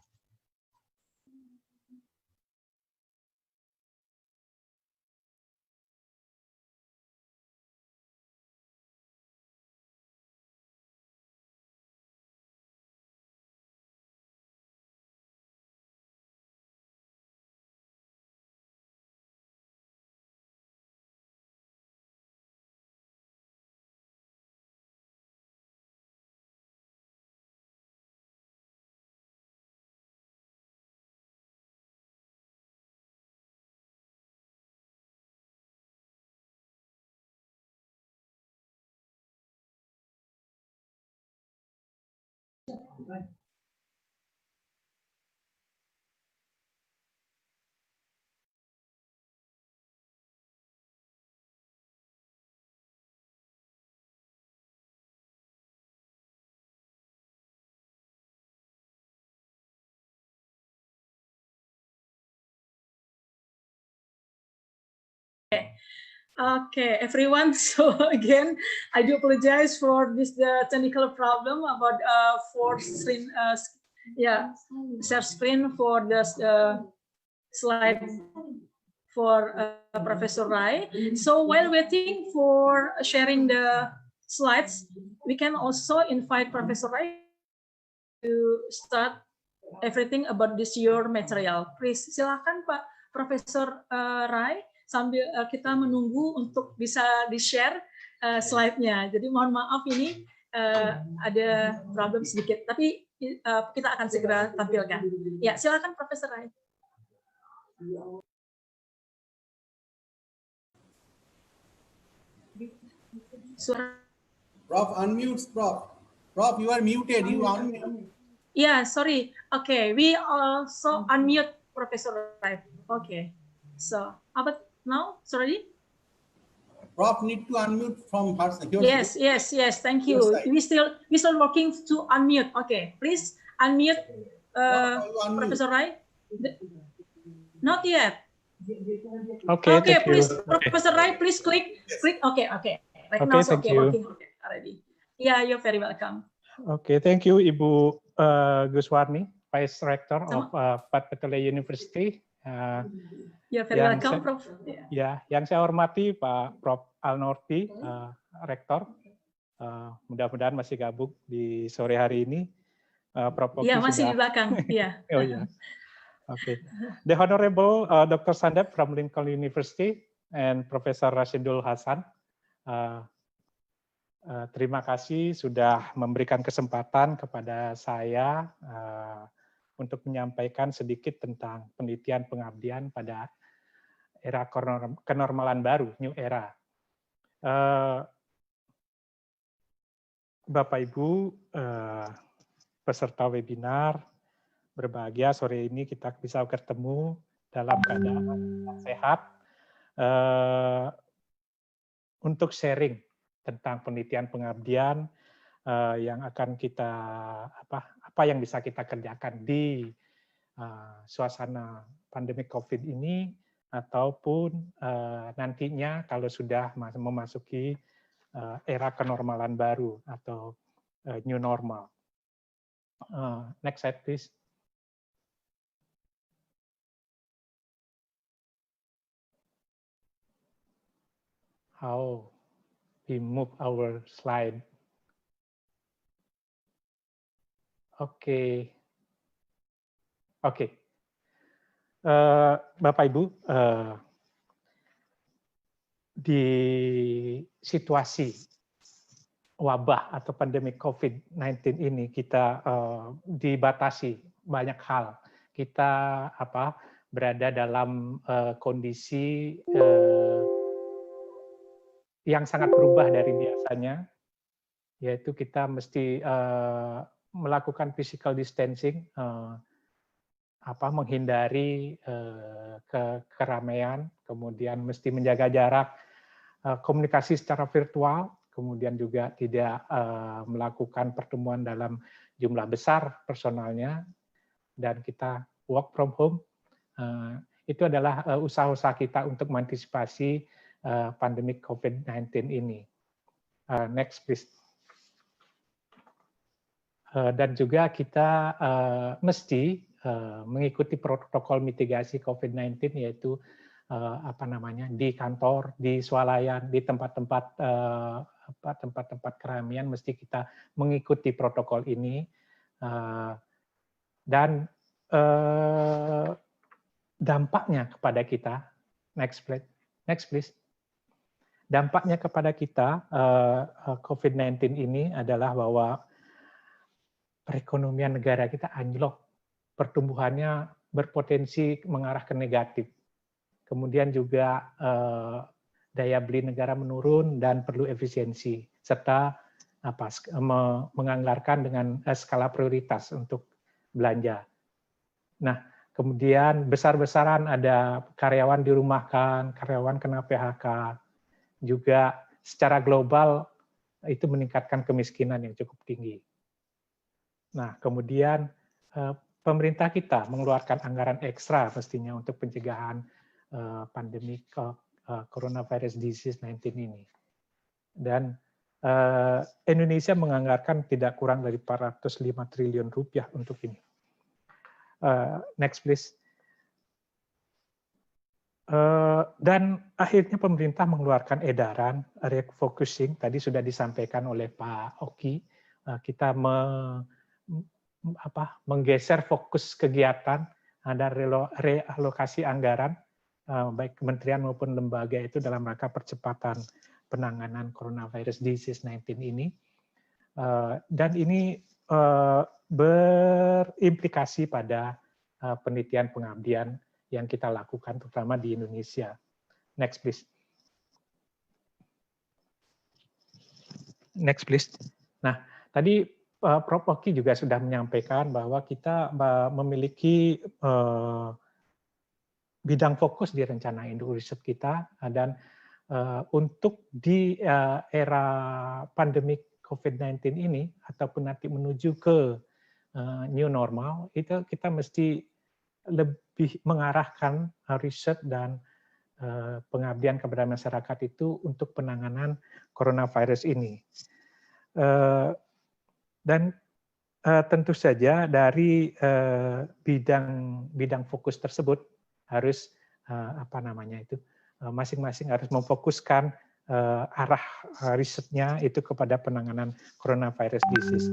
Okay, everyone. So again, I do apologize for this technical problem about for screen, share screen for the slide for Professor Rai. So while waiting for sharing the slides, we can also invite Professor Rai to start everything about this your material. Please, silakan Pak Profesor Rai, sambil kita menunggu untuk bisa di-share slide-nya. Jadi mohon maaf ini ada problem sedikit, tapi kita akan segera tampilkan. Ya, silakan Profesor Rai. Suara. Prof, unmute, Prof. Prof, you are muted. You unmute. Yeah, sorry. Okay, we also unmute Professor Rai. Okay, so how about now? Sorry. Prof need to unmute from her side. Yes. Thank you. We still working to unmute. Okay, please unmute Professor Rai. Not yet. Okay, please, Professor Rai, please click. Okay. Right now, okay, working already. Yeah, you're very welcome. Okay, thank you, Ibu Guswarni, Vice Rector of Pat Petele University. You're very welcome, Prof. Ya, yang saya hormati Pak Prof. Alnorti, Rektor. Mudah-mudahan masih gabung di sore hari ini. Prof. Oki masih sudah... di belakang. Yeah. Oh ya. Okay. The Honorable Dr. Sandep from Lincoln University and Professor Rashidul Hasan. Terima kasih sudah memberikan kesempatan kepada saya untuk menyampaikan sedikit tentang penelitian pengabdian pada era kenormalan baru, new era. Bapak Ibu, peserta webinar, berbahagia sore ini kita bisa bertemu dalam keadaan sehat untuk sharing tentang penelitian pengabdian yang akan kita apa yang bisa kita kerjakan di suasana pandemi COVID ini ataupun nantinya kalau sudah memasuki era kenormalan baru atau new normal. Next slide, please. How we move our slide. Oke. Bapak Ibu, di situasi wabah atau pandemi COVID-19 ini kita dibatasi banyak hal. Kita berada dalam kondisi yang sangat berubah dari biasanya, yaitu kita mesti melakukan physical distancing, menghindari keramaian, kemudian mesti menjaga jarak, komunikasi secara virtual, kemudian juga tidak melakukan pertemuan dalam jumlah besar personalnya, dan kita work from home. Itu adalah usaha-usaha kita untuk mengantisipasi pandemi COVID-19 ini. Next, please. Dan juga kita mesti mengikuti protokol mitigasi COVID-19, yaitu di kantor, di swalayan, di tempat-tempat keramaian mesti kita mengikuti protokol ini, dan dampaknya kepada kita. Next please. Dampaknya kepada kita COVID-19 ini adalah bahwa perekonomian negara kita anjlok, pertumbuhannya berpotensi mengarah ke negatif. Kemudian juga daya beli negara menurun dan perlu efisiensi, serta menganggarkan dengan skala prioritas untuk belanja. Nah, kemudian besar-besaran ada karyawan dirumahkan, karyawan kena PHK, juga secara global itu meningkatkan kemiskinan yang cukup tinggi. Nah, kemudian pemerintah kita mengeluarkan anggaran ekstra mestinya untuk pencegahan pandemi coronavirus disease 19 ini. Dan Indonesia menganggarkan tidak kurang dari 405 triliun rupiah untuk ini. Next please. Dan akhirnya pemerintah mengeluarkan edaran refocusing, tadi sudah disampaikan oleh Pak Oki, kita menggeser fokus kegiatan, ada realokasi anggaran, baik kementerian maupun lembaga itu dalam rangka percepatan penanganan coronavirus disease 19 ini. Dan ini berimplikasi pada penelitian pengabdian yang kita lakukan terutama di Indonesia. Next please. Next please. Nah, tadi Prof. Oki juga sudah menyampaikan bahwa kita memiliki bidang fokus di rencana induk riset kita, dan untuk di era pandemi COVID-19 ini ataupun nanti menuju ke new normal, itu kita mesti lebih mengarahkan riset dan pengabdian kepada masyarakat itu untuk penanganan coronavirus ini. Dan tentu saja dari bidang fokus tersebut harus masing-masing harus memfokuskan arah risetnya itu kepada penanganan coronavirus disease.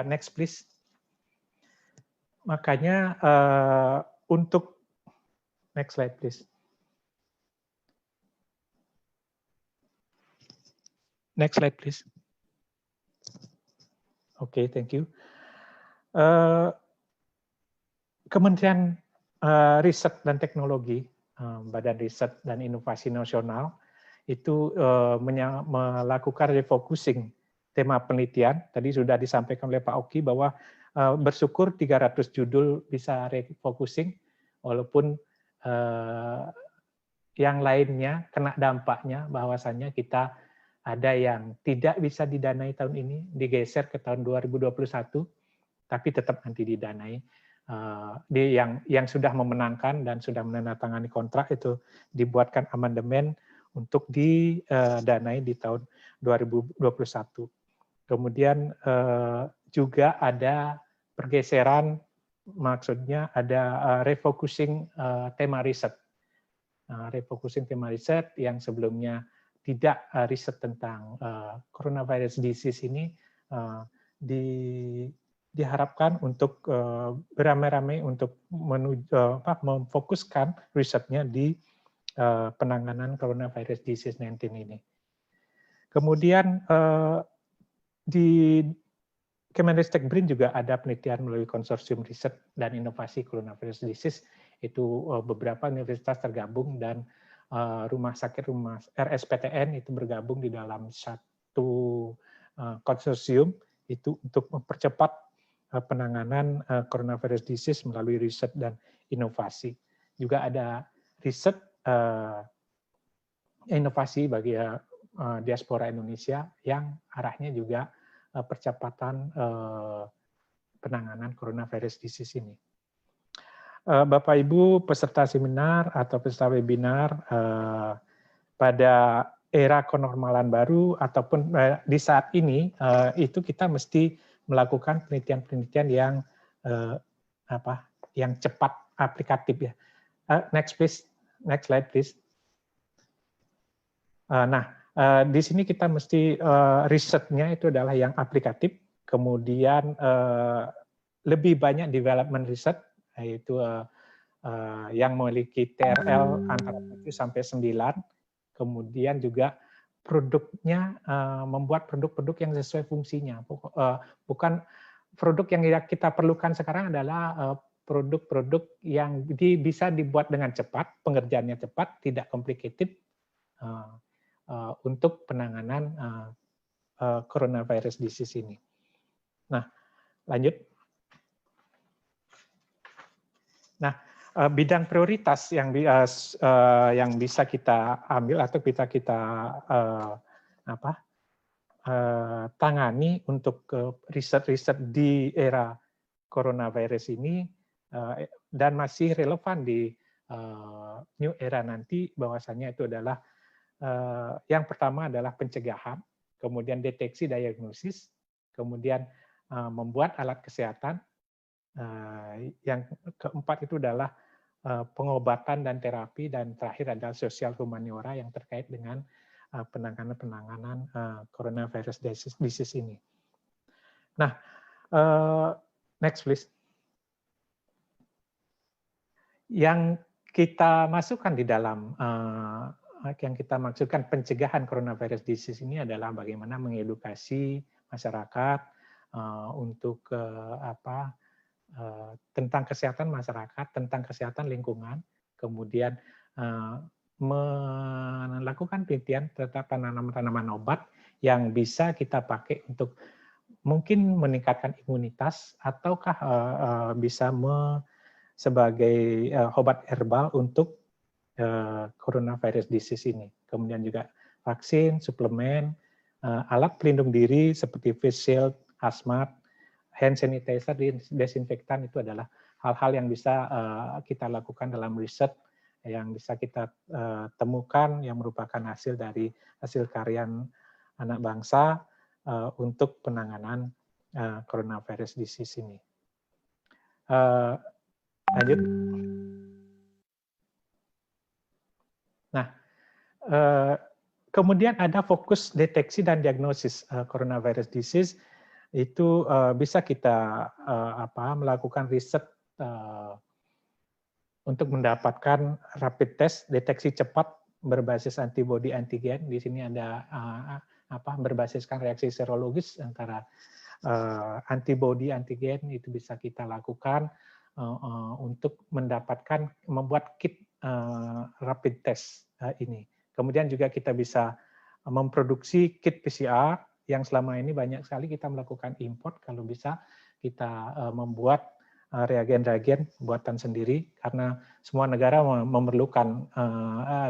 Next please. Makanya untuk next slide please. Next slide please. Oke, thank you. Kementerian Riset dan Teknologi, Badan Riset dan Inovasi Nasional itu melakukan refocusing tema penelitian. Tadi sudah disampaikan oleh Pak Oki bahwa bersyukur 300 judul bisa refocusing, walaupun yang lainnya kena dampaknya, bahwasannya kita ada yang tidak bisa didanai tahun ini, digeser ke tahun 2021, tapi tetap nanti didanai. Yang sudah memenangkan dan sudah menandatangani kontrak itu dibuatkan amandemen untuk didanai di tahun 2021. Kemudian juga ada pergeseran, maksudnya ada refocusing tema riset. Refocusing tema riset yang sebelumnya tidak riset tentang coronavirus disease ini diharapkan untuk beramai-ramai untuk memfokuskan risetnya di penanganan coronavirus disease 19 ini. Kemudian di Kemenristek BRIN juga ada penelitian melalui konsorsium riset dan inovasi coronavirus disease, itu beberapa universitas tergabung dan rumah sakit RSPTN itu bergabung di dalam satu konsorsium itu untuk mempercepat penanganan coronavirus disease melalui riset dan inovasi. Juga ada riset inovasi bagi diaspora Indonesia yang arahnya juga percepatan penanganan coronavirus disease ini. Bapak Ibu peserta seminar atau peserta webinar, pada era kenormalan baru ataupun di saat ini itu kita mesti melakukan penelitian-penelitian yang cepat, aplikatif ya. Next please, next slide please. Di sini kita mesti risetnya itu adalah yang aplikatif, kemudian lebih banyak development research, yaitu yang memiliki TRL antara 7 sampai 9, kemudian juga produknya membuat produk-produk yang sesuai fungsinya. Bukan produk yang kita perlukan sekarang adalah produk-produk yang bisa dibuat dengan cepat, pengerjaannya cepat, tidak complicated untuk penanganan coronavirus disease ini. Nah, lanjut. Nah, bidang prioritas yang bisa kita ambil atau kita tangani untuk riset-riset di era coronavirus ini dan masih relevan di new era nanti, bahwasanya itu adalah yang pertama adalah pencegahan, kemudian deteksi diagnosis, kemudian membuat alat kesehatan. Yang keempat itu adalah pengobatan dan terapi, dan terakhir adalah sosial humaniora yang terkait dengan penanganan coronavirus disease ini. Nah, next please. Yang kita masukkan di dalam pencegahan coronavirus disease ini adalah bagaimana mengedukasi masyarakat untuk tentang kesehatan masyarakat, tentang kesehatan lingkungan, kemudian melakukan penelitian terhadap tanaman-tanaman obat yang bisa kita pakai untuk mungkin meningkatkan imunitas, ataukah bisa sebagai obat herbal untuk coronavirus disease ini. Kemudian juga vaksin, suplemen, alat pelindung diri seperti face shield, hazmat, hand sanitizer, desinfektan, itu adalah hal-hal yang bisa kita lakukan dalam riset, yang bisa kita temukan, yang merupakan hasil dari hasil karya anak bangsa untuk penanganan coronavirus disease ini. Lanjut. Nah, kemudian ada fokus deteksi dan diagnosis coronavirus disease. Itu bisa kita melakukan riset untuk mendapatkan rapid test deteksi cepat berbasis antibodi antigen. Di sini ada berbasiskan reaksi serologis antara antibodi antigen, itu bisa kita lakukan untuk membuat kit rapid test ini. Kemudian juga kita bisa memproduksi kit PCR yang selama ini banyak sekali kita melakukan import. Kalau bisa kita membuat reagen-reagen buatan sendiri, karena semua negara memerlukan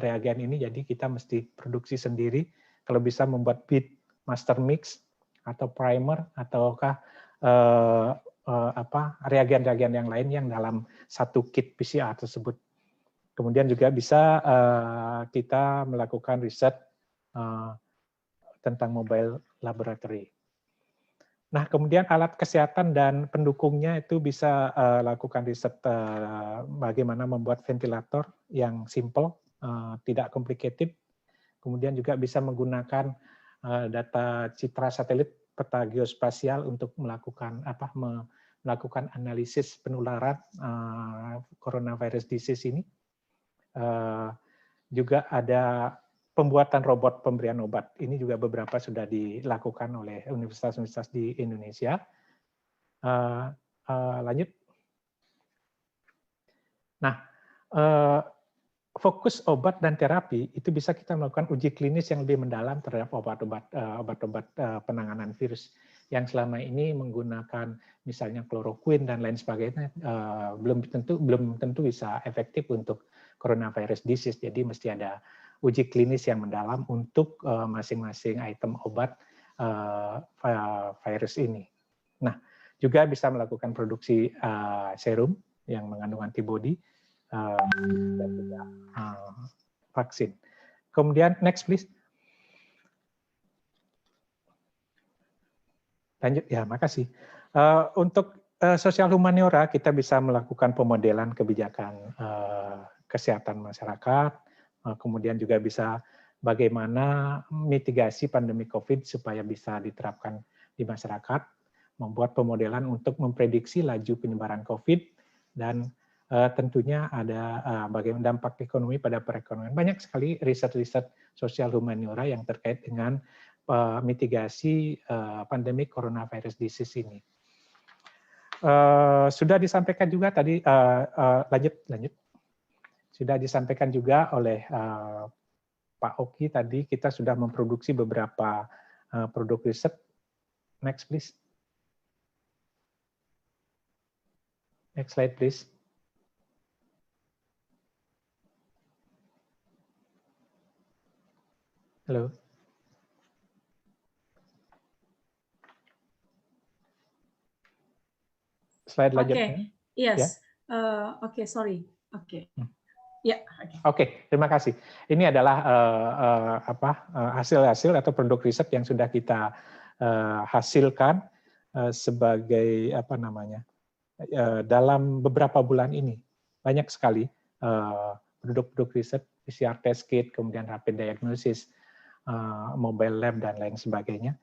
reagen ini, jadi kita mesti produksi sendiri kalau bisa membuat bit master mix atau primer ataukah reagen-reagen yang lain yang dalam satu kit PCR tersebut. Kemudian juga bisa kita melakukan riset tentang mobile laboratory. Nah, kemudian alat kesehatan dan pendukungnya itu bisa lakukan riset bagaimana membuat ventilator yang simple, tidak complicated. Kemudian juga bisa menggunakan data citra satelit peta geospasial untuk melakukan analisis penularan coronavirus disease ini. Juga ada pembuatan robot pemberian obat. Ini juga beberapa sudah dilakukan oleh universitas-universitas di Indonesia. Lanjut. Nah, fokus obat dan terapi itu bisa kita melakukan uji klinis yang lebih mendalam terhadap obat-obat penanganan virus yang selama ini menggunakan misalnya kloroquine dan lain sebagainya belum tentu bisa efektif untuk coronavirus disease. Jadi mesti ada uji klinis yang mendalam untuk masing-masing item obat virus ini. Nah, juga bisa melakukan produksi serum yang mengandung antibodi dan juga vaksin. Kemudian next please. Lanjut ya, makasih. Untuk sosial humaniora kita bisa melakukan pemodelan kebijakan kesehatan masyarakat, kemudian juga bisa bagaimana mitigasi pandemi COVID supaya bisa diterapkan di masyarakat, membuat pemodelan untuk memprediksi laju penyebaran COVID, dan tentunya ada bagaimana dampak ekonomi pada perekonomian. Banyak sekali riset-riset sosial humaniora yang terkait dengan mitigasi pandemi coronavirus disease ini. Sudah disampaikan juga tadi, lanjut. Sudah disampaikan juga oleh Pak Oki tadi, kita sudah memproduksi beberapa produk riset. Next please. Next slide please. Halo. Slide lanjutnya. Yes. Oke, sorry. Oke. Ya. Oke, terima kasih. Ini adalah hasil-hasil atau produk riset yang sudah kita hasilkan sebagai dalam beberapa bulan ini. Banyak sekali produk-produk riset, PCR test kit, kemudian rapid diagnosis, mobile lab dan lain sebagainya.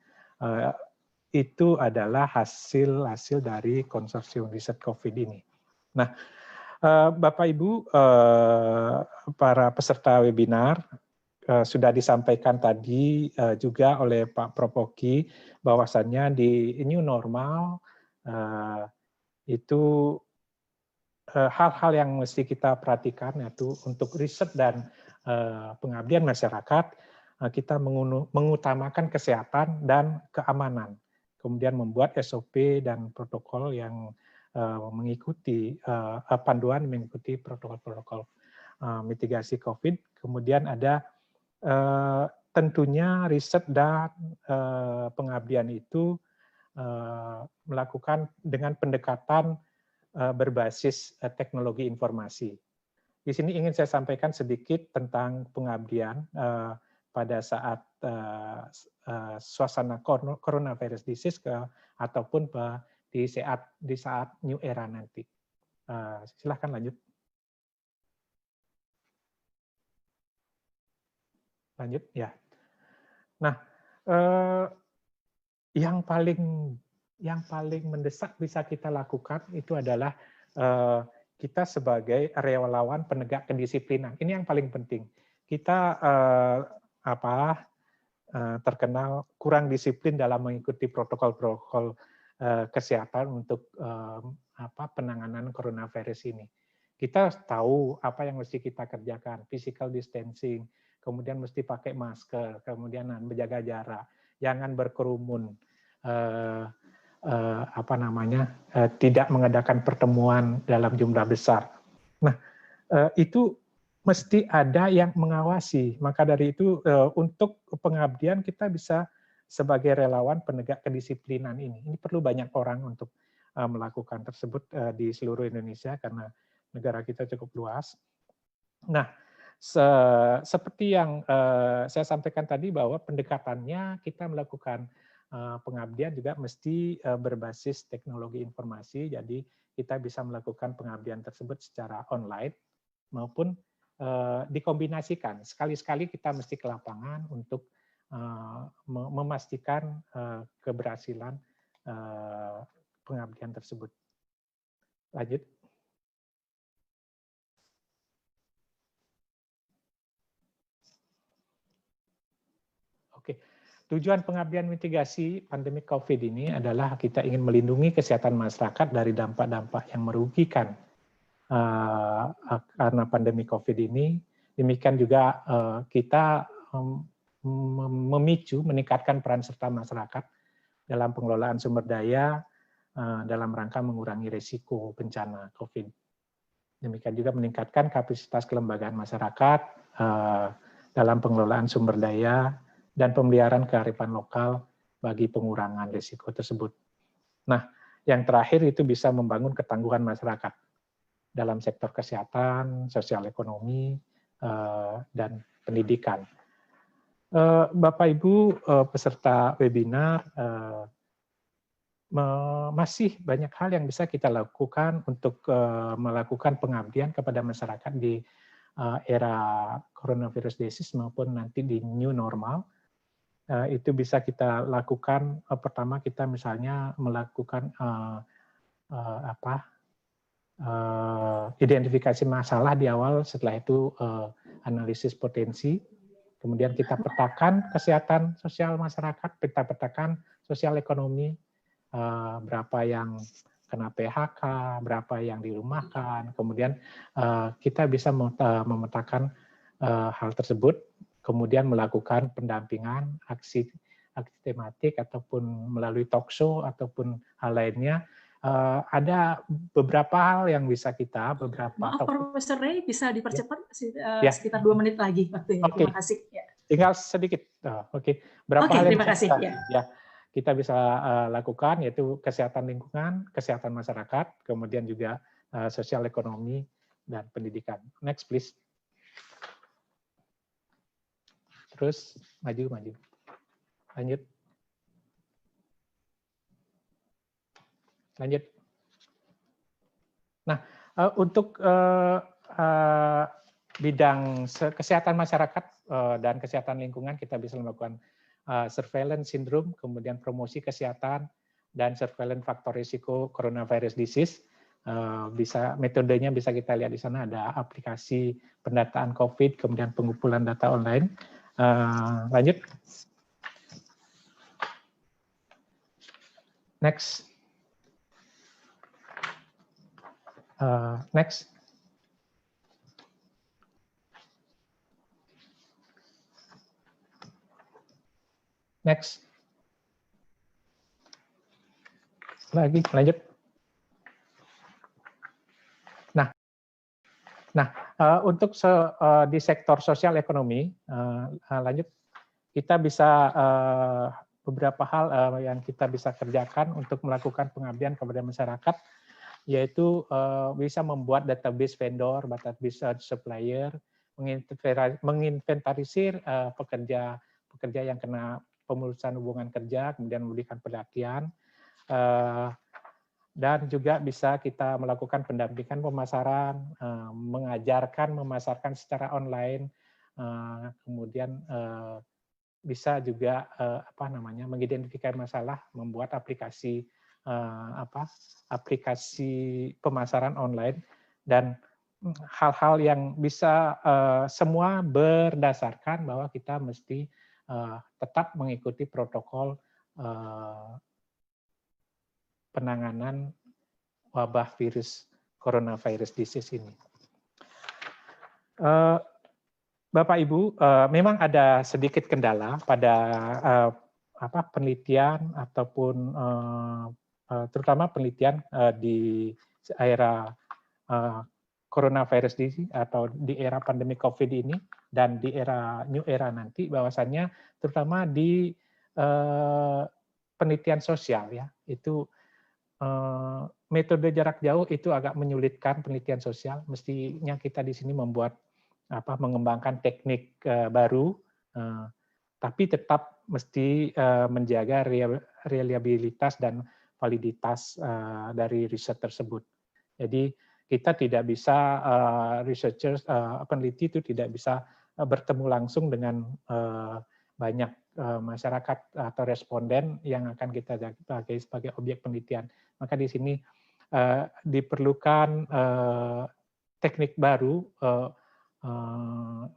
Itu adalah hasil dari konsorsium riset COVID ini. Nah, Bapak Ibu, para peserta webinar, sudah disampaikan tadi juga oleh Pak Prof. Oki bahwasannya di new normal itu hal-hal yang mesti kita perhatikan yaitu untuk riset dan pengabdian masyarakat, kita mengutamakan kesehatan dan keamanan, kemudian membuat SOP dan protokol yang mengikuti panduan mengikuti protokol-protokol mitigasi COVID. Kemudian ada tentunya riset dan pengabdian itu melakukan dengan pendekatan berbasis teknologi informasi. Di sini ingin saya sampaikan sedikit tentang pengabdian pada saat suasana coronavirus disease ataupun di saat new era nanti. Silahkan lanjut. Lanjut ya. Nah, yang paling mendesak bisa kita lakukan itu adalah kita sebagai relawan penegak kedisiplinan. Ini yang paling penting. Kita terkenal kurang disiplin dalam mengikuti protokol-protokol kesehatan untuk penanganan coronavirus ini. Kita tahu apa yang mesti kita kerjakan, physical distancing, kemudian mesti pakai masker, kemudian menjaga jarak, jangan berkerumun, tidak mengadakan pertemuan dalam jumlah besar. Nah, itu mesti ada yang mengawasi. Maka dari itu untuk pengabdian kita bisa sebagai relawan penegak kedisiplinan ini. Ini perlu banyak orang untuk melakukan tersebut di seluruh Indonesia karena negara kita cukup luas. Nah, seperti yang saya sampaikan tadi bahwa pendekatannya kita melakukan pengabdian juga mesti berbasis teknologi informasi. Jadi kita bisa melakukan pengabdian tersebut secara online maupun dikombinasikan. Sekali-sekali kita mesti ke lapangan untuk memastikan keberhasilan pengabdian tersebut. Lanjut. Oke. Tujuan pengabdian mitigasi pandemi COVID ini adalah kita ingin melindungi kesehatan masyarakat dari dampak-dampak yang merugikan karena pandemi COVID ini. Demikian juga kita meningkatkan peran serta masyarakat dalam pengelolaan sumber daya dalam rangka mengurangi risiko bencana COVID. Demikian juga meningkatkan kapasitas kelembagaan masyarakat dalam pengelolaan sumber daya dan pemeliharaan kearifan lokal bagi pengurangan risiko tersebut. Nah, yang terakhir itu bisa membangun ketangguhan masyarakat dalam sektor kesehatan, sosial ekonomi, dan pendidikan. Bapak Ibu peserta webinar, masih banyak hal yang bisa kita lakukan untuk melakukan pengabdian kepada masyarakat di era coronavirus disease maupun nanti di new normal. Itu bisa kita lakukan. Pertama kita misalnya melakukan identifikasi masalah di awal, setelah itu analisis potensi, kemudian kita petakan kesehatan sosial masyarakat, kita petakan sosial ekonomi, berapa yang kena PHK, berapa yang dirumahkan, kemudian kita bisa memetakan hal tersebut, kemudian melakukan pendampingan, aksi tematik, ataupun melalui talk show, ataupun hal lainnya. Ada beberapa hal yang bisa kita, Maaf, Profesor Ray, bisa dipercepat sekitar 2 menit lagi waktunya. Okay. Terima kasih. Ya. Tinggal sedikit. Oke. Berapa hal yang terima kasih. Kita bisa lakukan, yaitu kesehatan lingkungan, kesehatan masyarakat, kemudian juga sosial ekonomi, dan pendidikan. Next, please. Terus maju. Lanjut. Nah, untuk bidang kesehatan masyarakat dan kesehatan lingkungan, kita bisa melakukan surveillance syndrome, kemudian promosi kesehatan, dan surveillance faktor risiko coronavirus disease. Metodenya bisa kita lihat di sana, ada aplikasi pendataan COVID, kemudian pengumpulan data online. Lanjut. Next. Next. Next. Lagi, lanjut. Nah, untuk di sektor sosial ekonomi, lanjut, kita bisa beberapa hal yang kita bisa kerjakan untuk melakukan pengabdian kepada masyarakat, yaitu bisa membuat database vendor, database supplier, menginventarisir pekerja yang kena pemutusan hubungan kerja, kemudian memberikan pelatihan, dan juga bisa kita melakukan pendampingan pemasaran, mengajarkan memasarkan secara online, kemudian bisa juga mengidentifikasi masalah, membuat aplikasi aplikasi pemasaran online, dan hal-hal yang bisa semua berdasarkan bahwa kita mesti tetap mengikuti protokol penanganan wabah virus coronavirus disease ini. Bapak Ibu, memang ada sedikit kendala pada penelitian ataupun terutama penelitian di era coronavirus atau di era pandemi COVID ini dan di era new era nanti, bahwasannya terutama di penelitian sosial ya, itu metode jarak jauh itu agak menyulitkan penelitian sosial. Mestinya kita di sini mengembangkan teknik baru, tapi tetap mesti menjaga reliabilitas dan validitas dari riset tersebut. Jadi kita tidak bisa researchers, peneliti itu tidak bisa bertemu langsung dengan banyak masyarakat atau responden yang akan kita pakai sebagai objek penelitian. Maka di sini diperlukan teknik baru,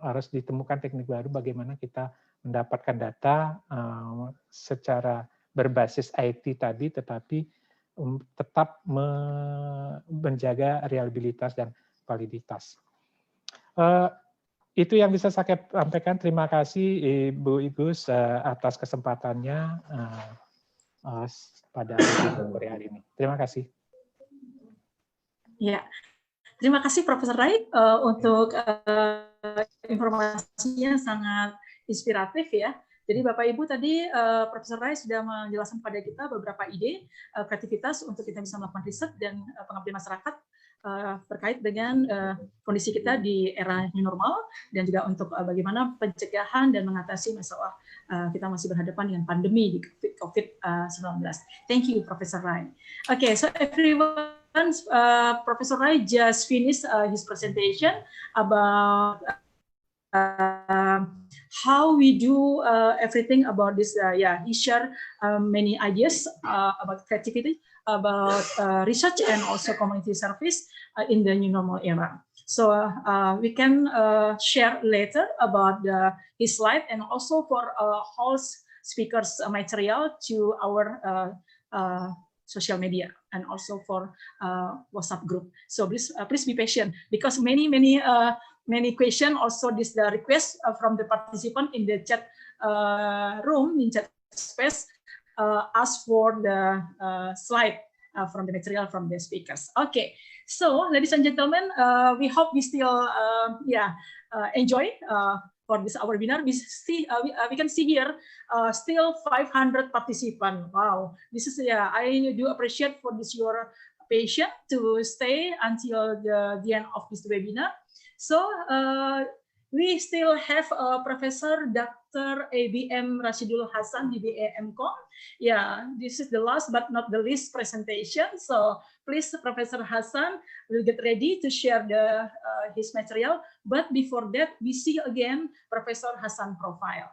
harus ditemukan teknik baru bagaimana kita mendapatkan data secara berbasis IT tadi, tetapi tetap menjaga reliabilitas dan validitas. Itu yang bisa saya sampaikan. Terima kasih Ibu Igus atas kesempatannya pada sore hari ini. Terima kasih. Ya, terima kasih Profesor Rai untuk informasinya sangat inspiratif ya. Jadi Bapak Ibu tadi Profesor Rai sudah menjelaskan kepada kita beberapa ide kreativitas untuk kita bisa melakukan riset dan pengabdian masyarakat terkait dengan kondisi kita di era new normal dan juga untuk bagaimana pencegahan dan mengatasi masalah kita masih berhadapan dengan pandemi di COVID-19. Thank you Profesor Rai. Okay, so everyone, Professor Rai just finished his presentation about how we do everything about this. He shared many ideas about creativity, about research, and also community service in the new normal era. So we can share later about his slide and also for whole speakers material to our social media and also for WhatsApp group. So please be patient because many questions also this the request from the participant in the chat room, in chat space, ask for the slide from the material from the speakers. Okay, so ladies and gentlemen, we hope we still enjoy for this our webinar. We can see here still 500 participants. Wow, this is I do appreciate for this your patience to stay until the end of this webinar. So we still have Professor Dr. ABM Rashidul Hasan, DBA-MCom. Yeah, this is the last but not the least presentation. So please, Professor Hasan will get ready to share his material. But before that, we see again Professor Hasan profile.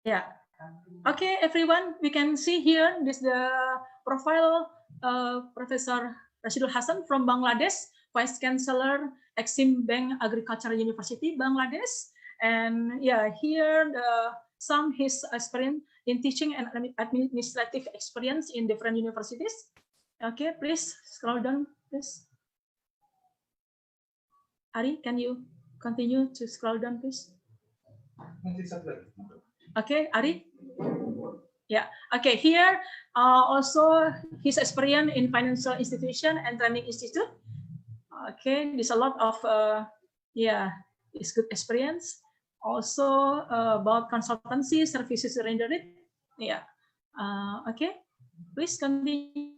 Yeah. Okay, everyone, we can see here this the profile Professor Rashidul Hasan from Bangladesh, Vice Chancellor Exim Bank Agricultural University, Bangladesh. And yeah, here some his experience in teaching and administrative experience in different universities. Okay, please scroll down, please. Ari, can you continue to scroll down, please? Okay, Ari? Yeah, okay, here also his experience in financial institution and training institute. Okay, there's a lot of, it's good experience. Also about consultancy services rendered. Yeah, okay, please continue.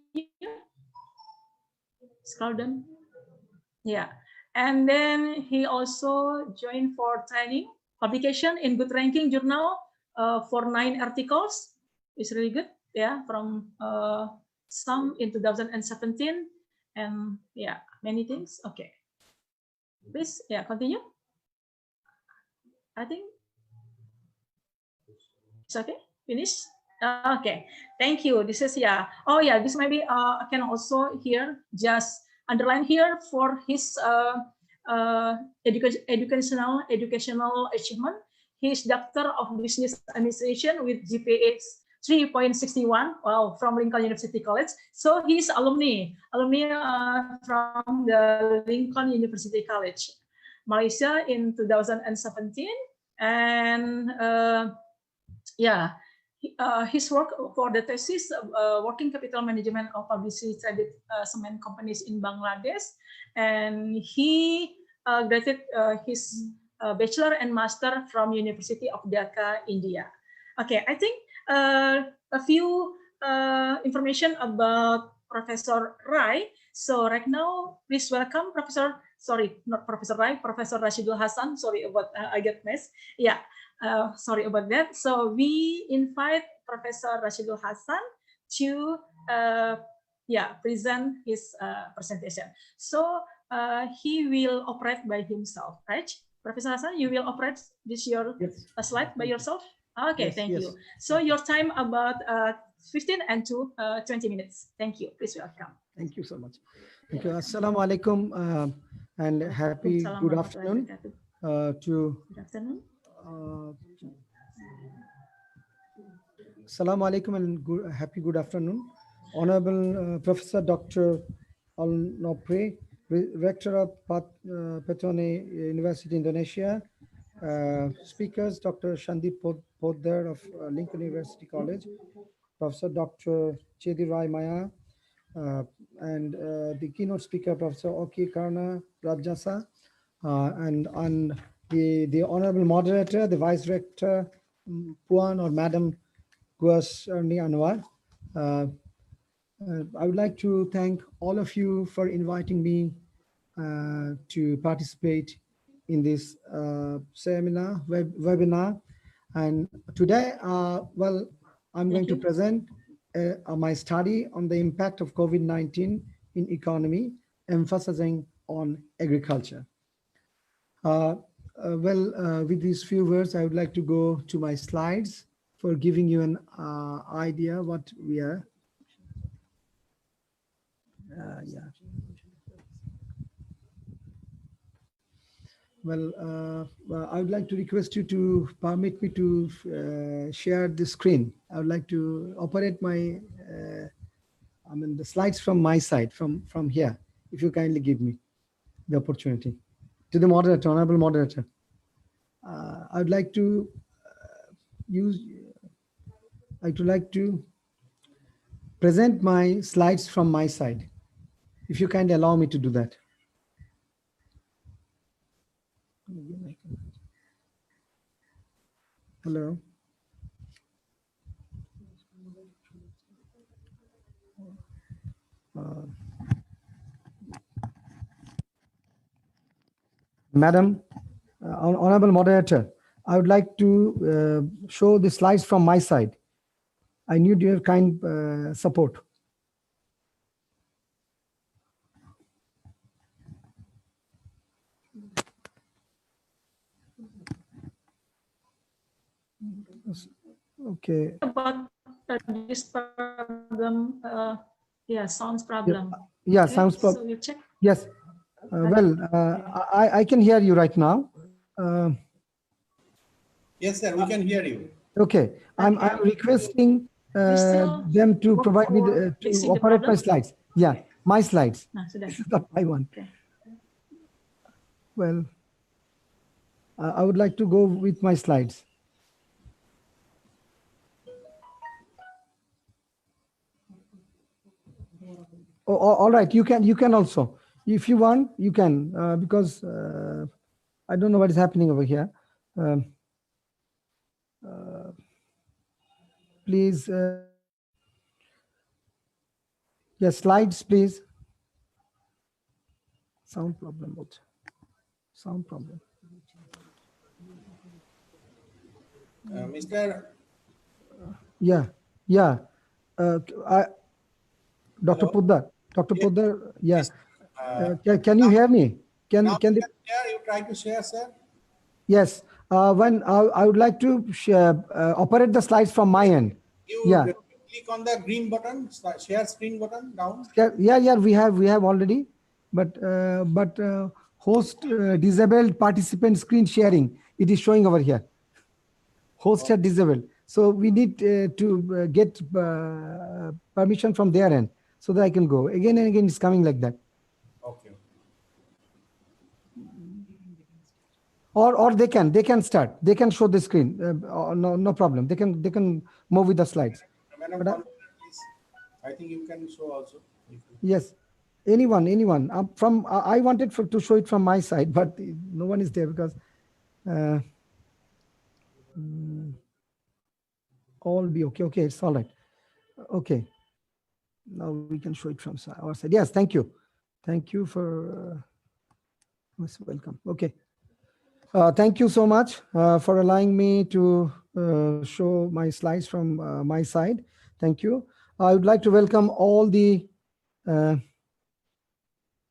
Scroll down. Yeah, and then he also joined for training, publication in good ranking journal for 9 articles. It's really good, yeah, from some in 2017, and yeah, many things. Okay, please, yeah, continue. I think it's okay. Finish. Okay, thank you. This is Oh yeah, this maybe I can also here just underline here for his educational achievement. He is Doctor of Business Administration with GPA 3.61. Wow, from Lincoln University College. So he's alumni from the Lincoln University College, Malaysia in 2017. And yeah, his work for the thesis, working capital management of publicly traded cement companies in Bangladesh, and he graduated his bachelor and master from University of Dhaka, India. Okay, I think a few information about Professor Rai. So right now, please welcome Professor. Sorry, not Professor Rai, Professor Rashidul Hasan. Sorry about I get messed. Yeah. Sorry about that. So we invite Professor Rashidul Hasan to present his presentation. So he will operate by himself, right? Professor Hasan, you will operate this slide by yourself? Okay, yes, thank yes. you. So your time about 15 and to 20 minutes. Thank you. Please welcome. Thank you so much. Thank you. Assalamu alaikum and happy good afternoon to. Good afternoon. Assalamu alaikum and happy good afternoon. Honorable Professor Dr. Al-Nopre, Rector of Petone University, Indonesia. Speakers, Dr. Shandip Poddar of Lincoln University College, Professor Dr. Chedi Rai Maya, and the keynote speaker, Professor Oki Karna Rajasa, and the honorable moderator, the Vice Rector, Puan or Madam Guas Erni Anwar. I would like to thank all of you for inviting me to participate in this seminar, webinar. And today, well, I'm going to present my study on the impact of COVID-19 in economy, emphasizing on agriculture. With these few words, I would like to go to my slides for giving you an idea what we are. I would like to request you to permit me to share the screen. I would like to operate my, the slides from my side, from here, if you kindly give me the opportunity. To the moderator, honorable moderator, I would like to present my slides from my side. If you kindly allow me to do that. Hello. Madam, honorable moderator, I would like to show the slides from my side. I need your kind support. Okay. About this problem, sounds problem. Yeah, okay. Sounds problem. So you check. Yes. I can hear you right now. Yes, sir, we can hear you. Okay. I'm requesting them to provide me to operate my slides. Yeah, my slides. This is not my one. Okay. Well, I would like to go with my slides. Oh, all right, you can also, if you want, you can, because I don't know what is happening over here. Please, yes, slides, please. Sound problem. Sound problem. Mr. Yeah. Dr. Poddar. Dr. Poddar, yeah. Can you hear me? Can you try to share, sir? Yes. When I would like to operate the slides from my end. Click on the green button, share screen button down. Yeah. We have already, but host disabled participant screen sharing. It is showing over here. Host are disabled. So we need to get permission from their end so that I can go. Again and again, it's coming like that. Okay. Or they can start. They can show the screen. No problem. They can move with the slides. Madam, please. I think you can show also. Yes, anyone. I wanted to show it from my side, but no one is there because all be okay. Okay, it's all right. Okay, now we can show it from our side. Yes, thank you. Thank you for most welcome. Okay. Thank you so much for allowing me to show my slides from my side. Thank you. I would like to welcome all the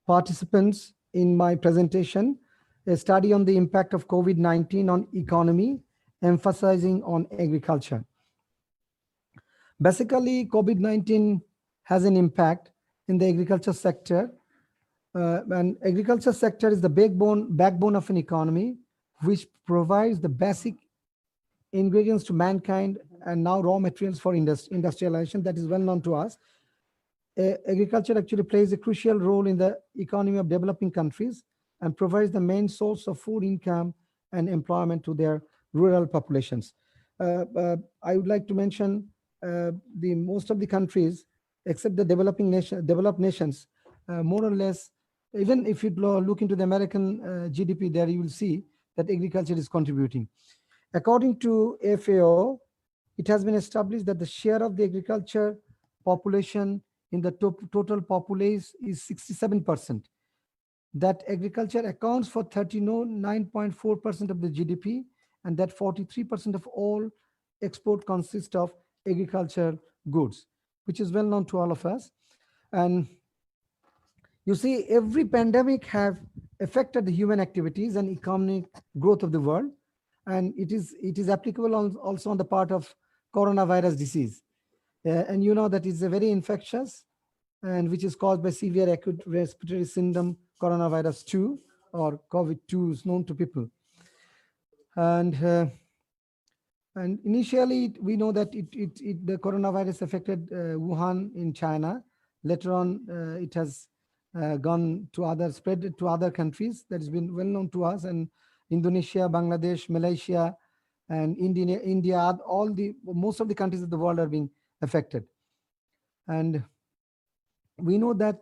participants in my presentation, a study on the impact of COVID-19 on economy, emphasizing on agriculture. Basically, COVID-19 has an impact in the agriculture sector, and agriculture sector is the backbone of an economy, which provides the basic ingredients to mankind and now raw materials for industrialization. That is well known to us. Agriculture actually plays a crucial role in the economy of developing countries and provides the main source of food income and employment to their rural populations. I would like to mention most of the countries, except the developed nations, more or less, even if you look into the American GDP, there you will see that agriculture is contributing. According to FAO, it has been established that the share of the agriculture population in the total populace is 67%. That agriculture accounts for 39.4% of the GDP, and that 43% of all export consists of agricultural goods, which is well known to all of us. And you see, every pandemic have affected the human activities and economic growth of the world. And it is applicable also on the part of coronavirus disease. And you know that it's a very infectious and which is caused by severe acute respiratory syndrome, coronavirus 2 or COVID-2 is known to people. And initially we know that the coronavirus affected Wuhan in China. Later on, it has spread to other countries. That has been well known to us, and Indonesia, Bangladesh, Malaysia, and India, most of the countries of the world are being affected. And we know that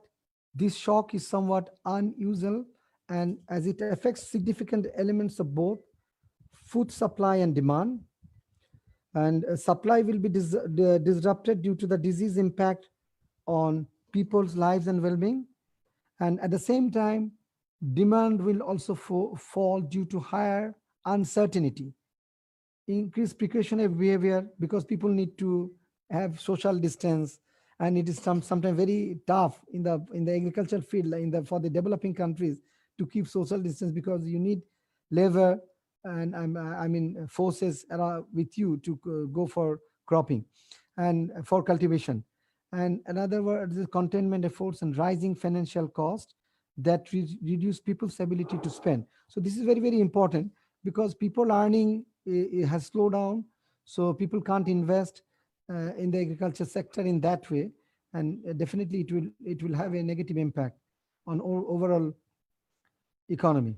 this shock is somewhat unusual, and as it affects significant elements of both food supply and demand. And supply will be disrupted due to the disease impact on people's lives and well-being. And at the same time, demand will also fall due to higher uncertainty, increased precautionary behavior, because people need to have social distance, and it is sometimes very tough in the agricultural field for the developing countries to keep social distance, because you need labor and I mean forces with you to go for cropping and for cultivation. And in other words, the containment efforts and rising financial cost that reduce people's ability to spend. So this is very, very important, because people earning has slowed down, so people can't invest in the agriculture sector in that way, and definitely it will have a negative impact on overall economy.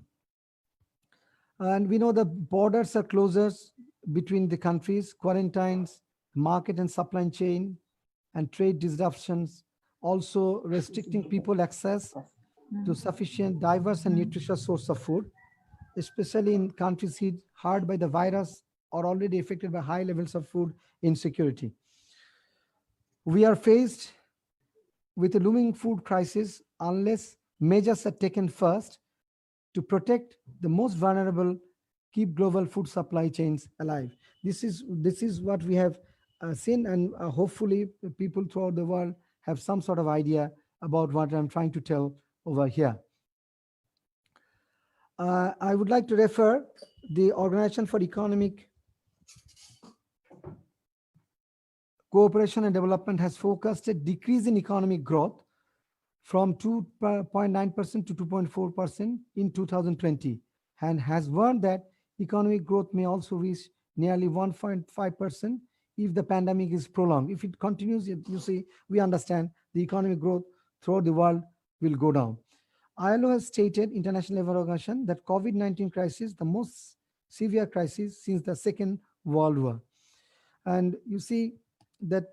And we know the borders are closures between the countries, quarantines, market and supply chain, and trade disruptions, also restricting people access to sufficient, diverse and nutritious source of food, especially in countries hit hard by the virus or already affected by high levels of food insecurity. We are faced with a looming food crisis unless measures are taken first to protect the most vulnerable, keep global food supply chains alive. This is what we have seen, and hopefully people throughout the world have some sort of idea about what I'm trying to tell over here. I would like to refer the Organization for Economic Cooperation and Development has focused a decrease in economic growth from 2.9% to 2.4% in 2020, and has warned that economic growth may also reach nearly 1.5% if the pandemic is prolonged. If it continues, you see, we understand the economic growth throughout the world will go down. ILO has stated, International Labour Organization, that COVID-19 crisis, the most severe crisis since the Second World War. And you see that,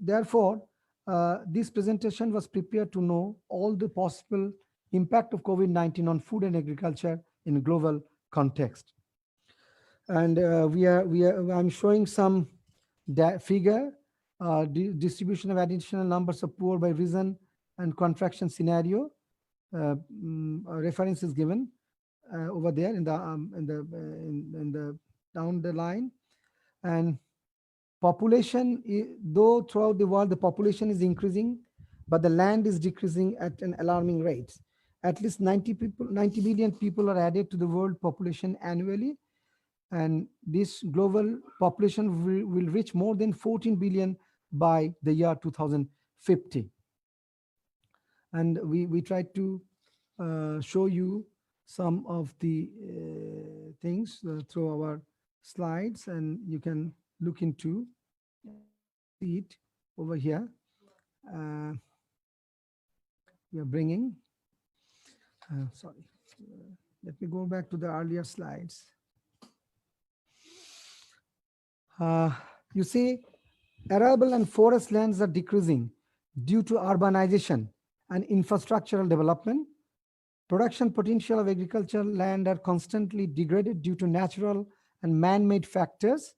therefore, this presentation was prepared to know all the possible impact of COVID-19 on food and agriculture in a global context. And I'm showing some figure, distribution of additional numbers of poor by region and contraction scenario. Reference is given over there in the down the line. And population, though throughout the world the population is increasing, but the land is decreasing at an alarming rate. At least 90 billion people are added to the world population annually, and this global population will reach more than 14 billion by the year 2050. And we tried to show you some of the things through our slides, and you can look into it over here. We are bringing, sorry, let me go back to the earlier slides. You see, arable and forest lands are decreasing due to urbanization and infrastructural development. Production potential of agricultural land are constantly degraded due to natural and man-made factors,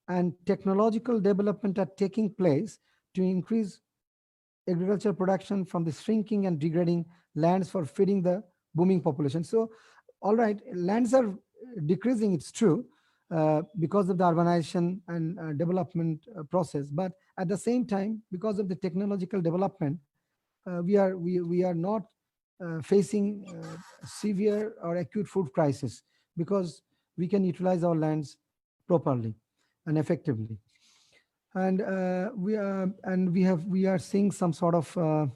and technological development are taking place to increase agricultural production from the shrinking and degrading lands for feeding the booming population. So, all right, lands are decreasing, it's true, because of the urbanization and development process, but at the same time, because of the technological development, we are not facing severe or acute food crisis, because we can utilize our lands properly and effectively. And we are seeing some sort of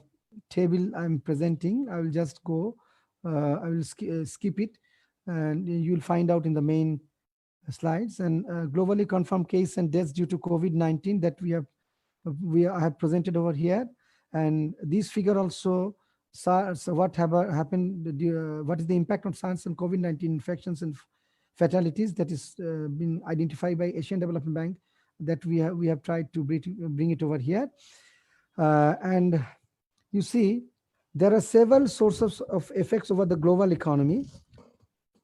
table I'm presenting. I will just go, I will skip it, and you'll find out in the main slides. And globally confirmed case and deaths due to COVID-19 that I have presented over here. And this figure also, so what happened, what is the impact on SARS and COVID-19 infections and fatalities that is been identified by Asian Development Bank, that we have tried to bring it over here. And you see, there are several sources of effects over the global economy.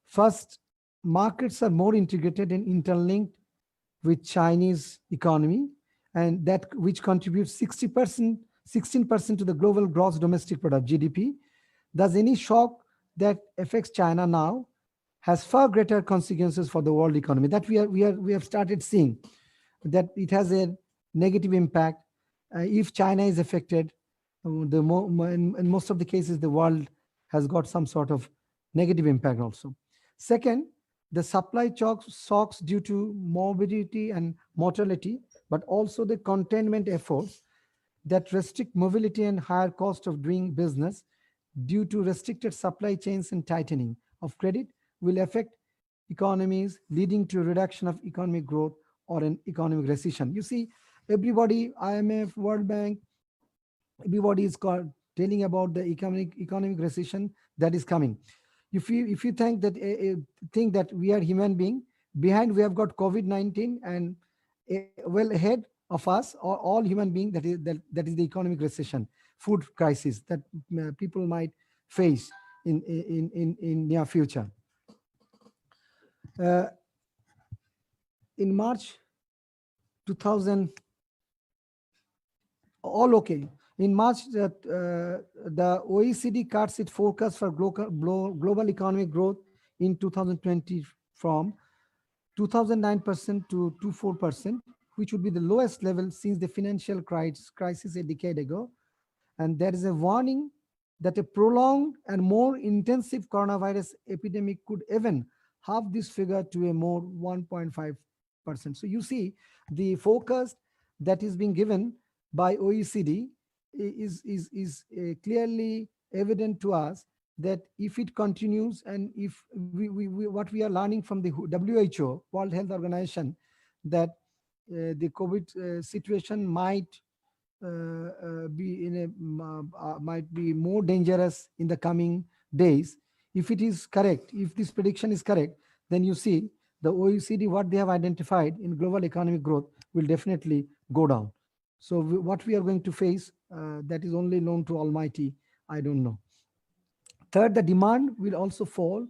First, markets are more integrated and interlinked with Chinese economy, and that which contributes 16% to the global gross domestic product, GDP. Thus, any shock that affects China now has far greater consequences for the world economy. That we have started seeing that it has a negative impact. If China is affected, in most of the cases, the world has got some sort of negative impact also. Second, the supply shocks due to morbidity and mortality, but also the containment efforts that restrict mobility and higher cost of doing business due to restricted supply chains and tightening of credit will affect economies, leading to a reduction of economic growth or an economic recession. You see, everybody, IMF, World Bank, everybody is telling about the economic recession that is coming. If you think that we are human being, behind we have got COVID-19, and well ahead of us are all human beings, that is the economic recession, food crisis that people might face in near future. In March 2000, all okay. In March, the OECD cuts its forecast for global economic growth in 2020 from 2009% to 24%, which would be the lowest level since the financial crisis a decade ago. And there is a warning that a prolonged and more intensive coronavirus epidemic could even halve this figure to a more 1.5%. So you see the focus that is being given by OECD is clearly evident to us that if it continues, and if what we are learning from the WHO, World Health Organization, that the COVID situation might be more dangerous in the coming days. If it is correct, if this prediction is correct, then you see the OECD, what they have identified in global economic growth will definitely go down. So what we are going to face, that is only known to Almighty. I don't know. Third, the demand will also fall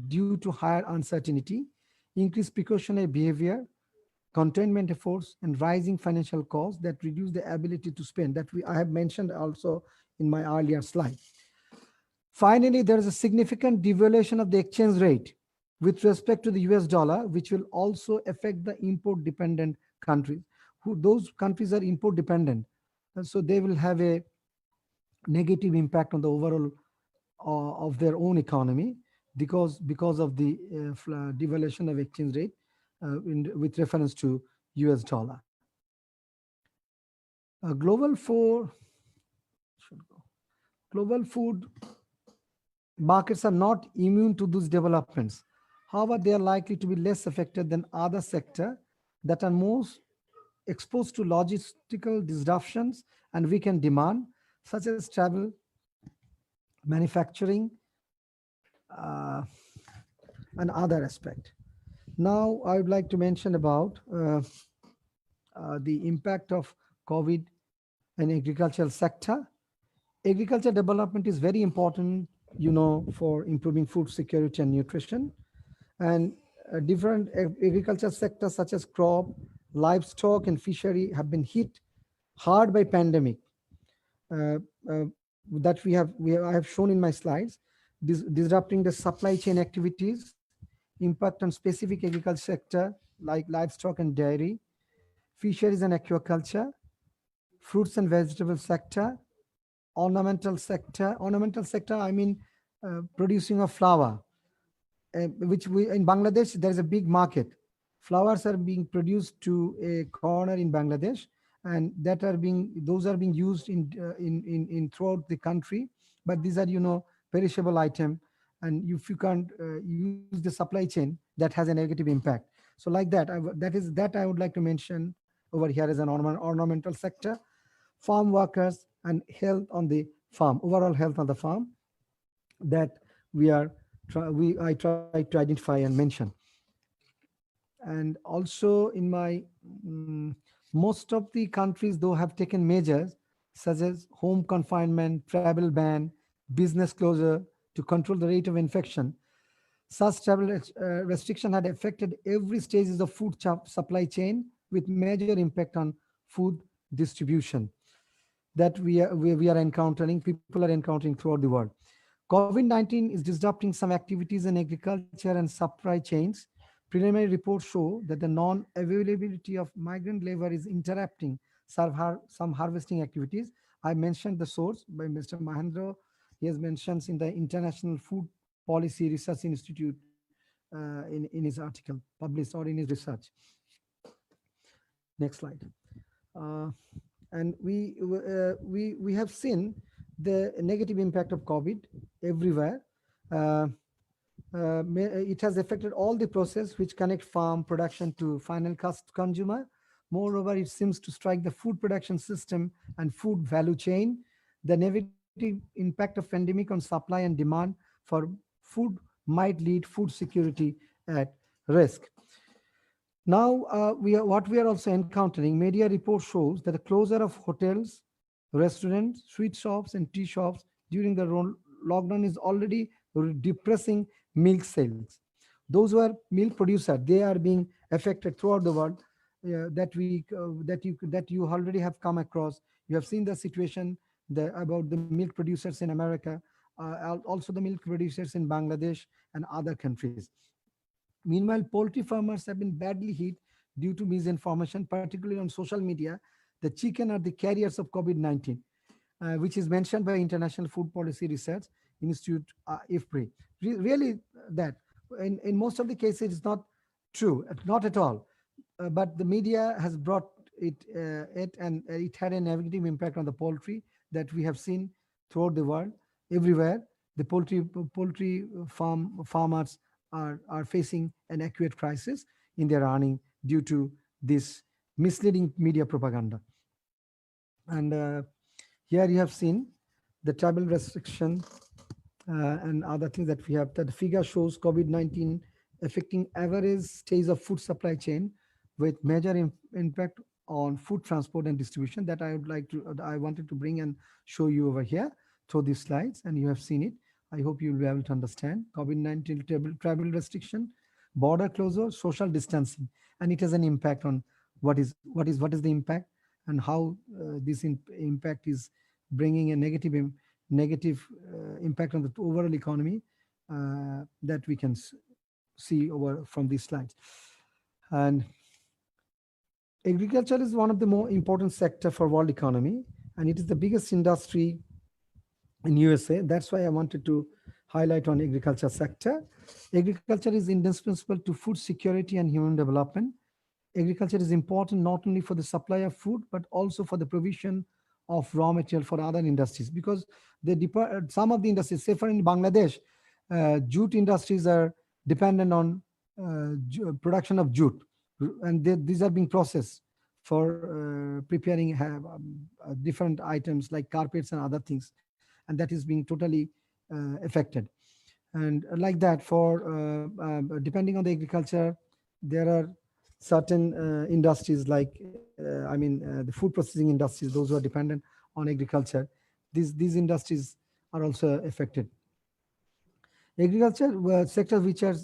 due to higher uncertainty, increased precautionary behavior, containment efforts, and rising financial costs that reduce the ability to spend, that I have mentioned also in my earlier slide. Finally, there is a significant devaluation of the exchange rate with respect to the US dollar, which will also affect the import dependent countries. Those countries are import dependent, and so they will have a negative impact on the overall of their own economy because of the devaluation of exchange rate with reference to US dollar. Global food markets are not immune to these developments. However, they are likely to be less affected than other sectors that are most exposed to logistical disruptions and weakened demand, such as travel, manufacturing, and other aspects. Now, I would like to mention about the impact of COVID in agricultural sector. Agriculture development is very important, for improving food security and nutrition. And different agriculture sectors such as crop, livestock, and fishery have been hit hard by pandemic. That I have shown in my slides, disrupting the supply chain activities, impact on specific agriculture sector like livestock and dairy, fisheries and aquaculture, fruits and vegetable sector, ornamental sector. Ornamental sector, I mean producing of flower, which in Bangladesh, there is a big market. Flowers are being produced to a corner in Bangladesh, and those are being used in throughout the country. But these are, perishable item, and if you can't use the supply chain, that has a negative impact. So like that, I would like to mention over here as an ornamental sector. Farm workers and health on the farm, overall health on the farm, that I try to identify and mention. And also in my most of the countries though have taken measures such as home confinement, travel ban, business closure to control the rate of infection. Such travel restriction had affected every stages of food supply chain with major impact on food distribution that we are encountering, people are encountering throughout the world. COVID-19 is disrupting some activities in agriculture and supply chains. Preliminary reports show that the non-availability of migrant labor is interrupting some harvesting activities. I mentioned the source by Mr. Mahendra. He has mentioned in the International Food Policy Research Institute in his article published or in his research. Next slide. And we have seen the negative impact of COVID everywhere. It has affected all the process which connect farm production to final consumer. Moreover, it seems to strike the food production system and food value chain. The negative impact of pandemic on supply and demand for food might lead food security at risk. Now, what we are also encountering, media report shows that the closure of hotels, restaurants, sweet shops, and tea shops during the lockdown is already depressing milk sales. Those who are milk producers, they are being affected throughout the world. That you already have come across. You have seen the situation about the milk producers in America, also the milk producers in Bangladesh and other countries. Meanwhile, poultry farmers have been badly hit due to misinformation, particularly on social media. The chicken are the carriers of COVID-19, which is mentioned by International Food Policy Research Institute, IFPRI. Really, that in most of the cases, it's not true, not at all. But the media has brought it and it had a negative impact on the poultry. that we have seen throughout the world, everywhere. The poultry farmers are facing an acute crisis in their earning due to this misleading media propaganda. And here you have seen the travel restriction and other things that we have. That the figure shows COVID-19 affecting average stage of food supply chain with major impact on food transport and distribution. That I wanted to bring and show you over here through these slides, and you have seen it. I hope you will be able to understand. COVID-19 travel restriction, border closure, social distancing, and it has an impact on what is the impact, and how this impact is bringing a negative impact on the overall economy that we can see over from these slides. And agriculture is one of the more important sector for world economy, and it is the biggest industry in USA. That's why I wanted to highlight on agriculture sector. Agriculture is indispensable to food security and human development. Agriculture is important not only for the supply of food, but also for the provision of raw material for other industries, because some of the industries, say for in Bangladesh, jute industries are dependent on production of jute, and these are being processed for preparing different items like carpets and other things, and that is being totally affected. And like that, for depending on the agriculture, there are certain industries like the food processing industries, those who are dependent on agriculture. These industries are also affected. Agriculture sectors which are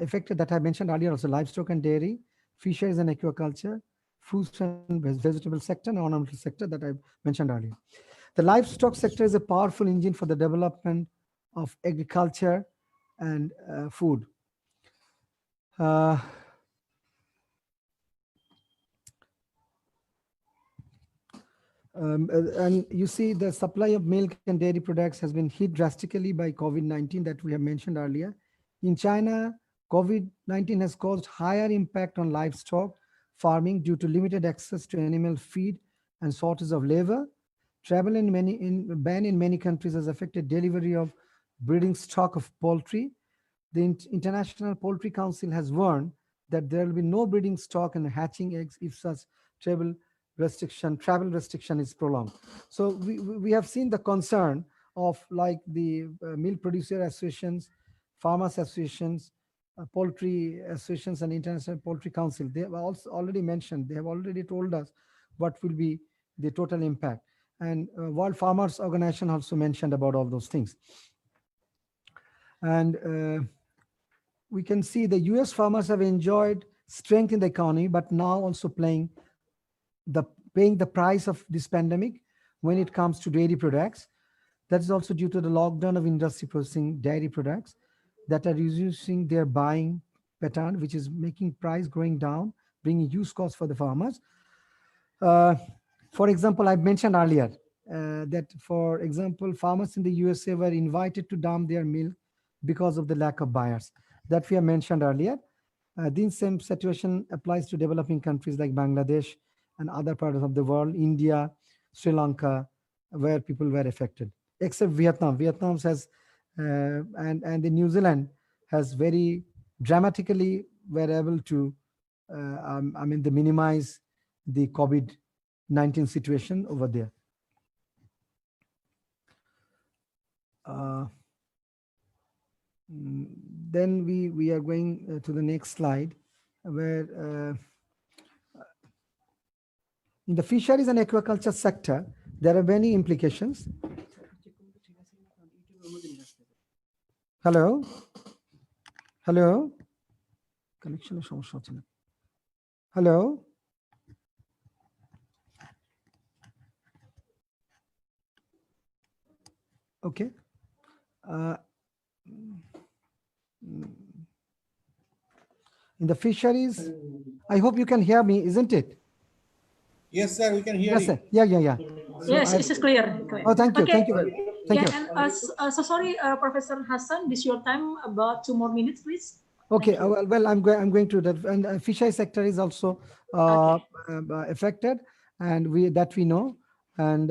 affected that I mentioned earlier, also livestock and dairy, fisheries and aquaculture, fruits and vegetable sector, and ornamental sector that I mentioned earlier. The livestock sector is a powerful engine for the development of agriculture and food. And you see the supply of milk and dairy products has been hit drastically by COVID-19 that we have mentioned earlier. In China, COVID-19 has caused higher impact on livestock farming due to limited access to animal feed and shortage of labor. Travel ban in many countries has affected delivery of breeding stock of poultry. The International Poultry Council has warned that there will be no breeding stock and hatching eggs if such travel restriction is prolonged. So we have seen the concern of like the milk producer associations, farmers associations, poultry associations, and International Poultry Council. They have also already mentioned, they have already told us what will be the total impact. And World Farmers Organization also mentioned about all those things. And we can see the US farmers have enjoyed strength in the economy, but now also paying the price of this pandemic when it comes to dairy products. That is also due to the lockdown of industry processing dairy products that are reducing their buying pattern, which is making price going down, bringing huge costs for the farmers. For example, I mentioned earlier that, for example, farmers in the USA were invited to dump their milk because of the lack of buyers that we have mentioned earlier. This same situation applies to developing countries like Bangladesh and other parts of the world, India, Sri Lanka, where people were affected, except Vietnam. Vietnam has, and the New Zealand has very dramatically were able to, minimize the COVID-19 situation over there. Then we are going to the next slide, where in the fisheries and aquaculture sector, there are many implications. Hello? Hello? Connection is so short. Hello? Okay. In the fisheries, I hope you can hear me, isn't it? Yes, sir, we can hear Yes, you. sir. Yeah. So Yes, this is clear. Oh, thank you. Okay. Thank you. Thank you. And so sorry, Professor Hassan, this is your time, about 2 more minutes, please. Okay, well, I'm going to that, and fishery sector is also affected, and we know, and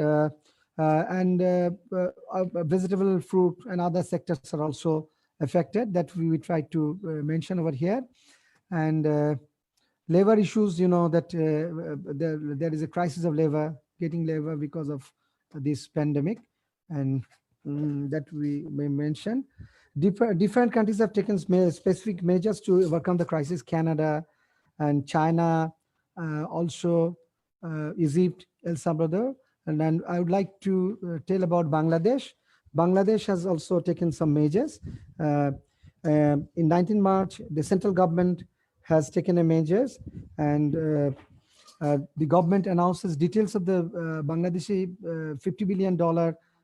Vegetable, fruit, and other sectors are also affected that we try to mention over here. And labor issues, you know, that there is a crisis of getting labor because of this pandemic, and that we may mention. Different countries have taken specific measures to overcome the crisis. Canada and China, also Egypt, El Salvador. And then I would like to tell about Bangladesh. Bangladesh has also taken some measures. In 19 March, the central government has taken a measures, and the government announces details of the Bangladeshi $50 billion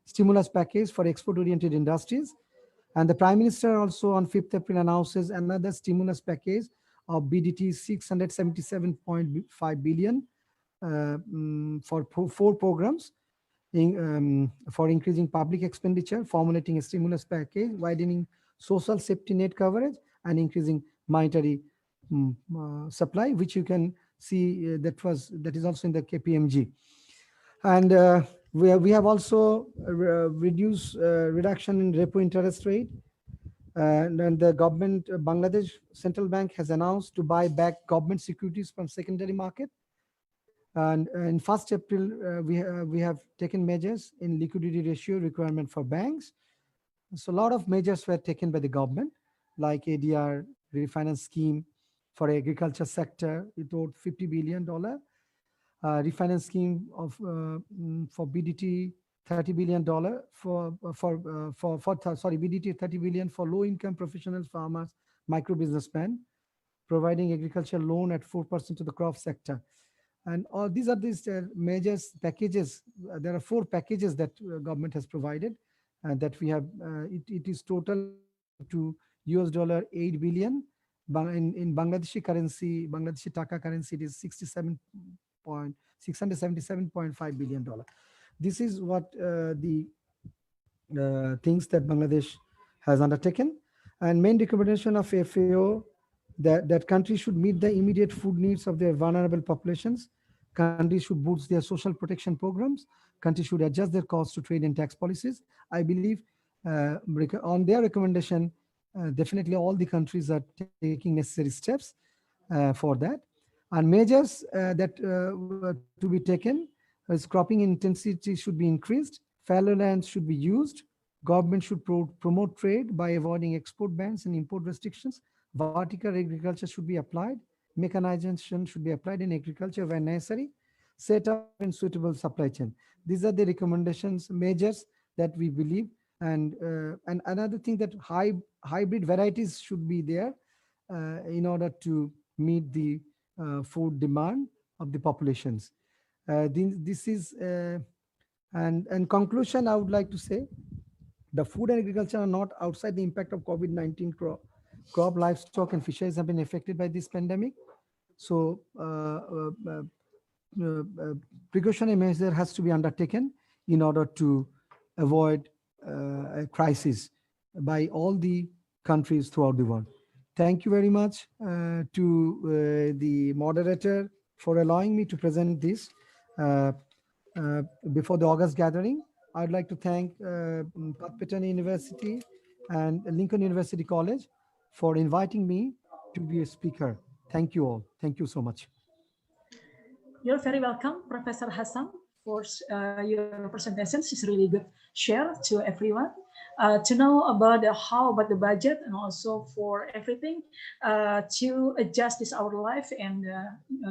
stimulus package for export-oriented industries. And the Prime Minister also on 5th April announces another stimulus package of BDT 677.5 billion for 4 programs for increasing public expenditure, formulating a stimulus package, widening social safety net coverage, and increasing monetary supply, which you can see that is also in the KPMG. And we have also reduction in repo interest rate. And then the government, Bangladesh Central Bank has announced to buy back government securities from secondary market. And in 1st April, we have taken measures in liquidity ratio requirement for banks. So a lot of measures were taken by the government, like ADR refinance scheme for agriculture sector, it owed $50 billion. Refinance scheme of for BDT $30 billion BDT $30 billion for low-income professionals, farmers, micro businessmen, providing agricultural loan at 4% to the crop sector. And all these are measures, packages. There are 4 packages that government has provided, and that we have. It is total to $8 billion. In Bangladeshi currency, Bangladeshi taka currency, it is $677.5 billion. This is what the things that Bangladesh has undertaken. And main recommendation of FAO that countries should meet the immediate food needs of their vulnerable populations. Countries should boost their social protection programs. Countries should adjust their costs to trade and tax policies. I believe on their recommendation, definitely all the countries are taking necessary steps for that. And measures that to be taken is cropping intensity should be increased, fallow lands should be used, government should promote trade by avoiding export bans and import restrictions, vertical agriculture should be applied, mechanization should be applied in agriculture where necessary, set up and suitable supply chain. These are the recommendations, measures that we believe. And another thing, that hybrid varieties should be there in order to meet the food demand of the populations. This is, and conclusion, I would like to say, the food and agriculture are not outside the impact of COVID-19. Crop, livestock, and fisheries have been affected by this pandemic. So precautionary measure has to be undertaken in order to avoid a crisis by all the countries throughout the world. Thank you very much to the moderator for allowing me to present this before the August gathering. I'd like to thank Patpetani University and Lincoln University College for inviting me to be a speaker. Thank you all. Thank you so much. You're very welcome, Professor Hassan, for your presentation. It's really good share to everyone to know about how about the budget, and also for everything to adjust this our life and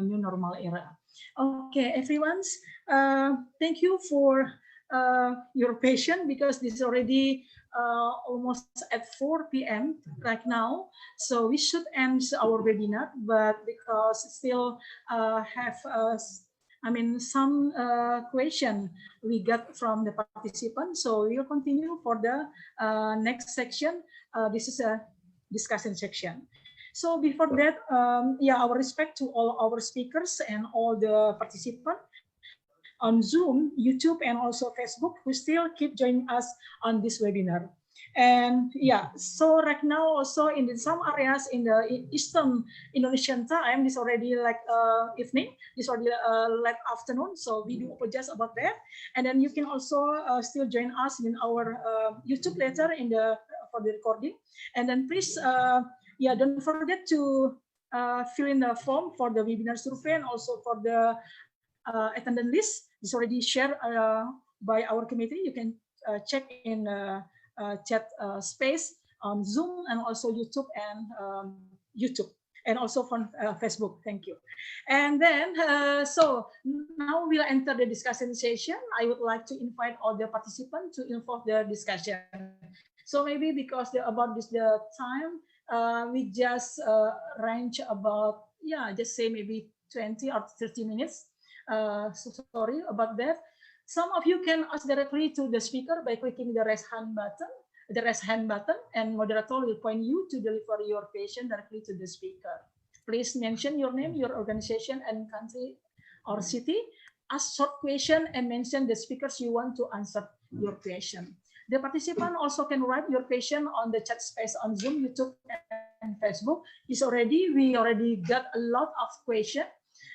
new normal era. Okay, everyone, thank you for your patience, because this is already almost at 4 p.m. right now, so we should end our webinar, but because still have some question we got from the participants, so we'll continue for the next section. This is a discussion section. So before that, our respect to all our speakers and all the participants on Zoom, YouTube, and also Facebook, who still keep joining us on this webinar. And yeah, so right now also in some areas in the Eastern Indonesian time, this already like evening, this already like afternoon. So we do apologize about that. And then you can also still join us in our YouTube later in the for the recording. And then please, yeah, don't forget to fill in the form for the webinar survey and also for the attendance list. It's already shared by our committee. You can check in chat space on Zoom and also YouTube and also from Facebook. Thank you. And then, so now we'll enter the discussion session. I would like to invite all the participants to involve the discussion. So maybe because about the time, we just range about, yeah, just say maybe 20 or 30 minutes. So sorry about that. Some of you can ask directly to the speaker by clicking the raise hand button, and moderator will point you to deliver your question directly to the speaker. Please mention your name, your organization, and country or city. Ask short question and mention the speakers you want to answer your question. The participant also can write your question on the chat space on Zoom, YouTube, and Facebook. We already got a lot of questions.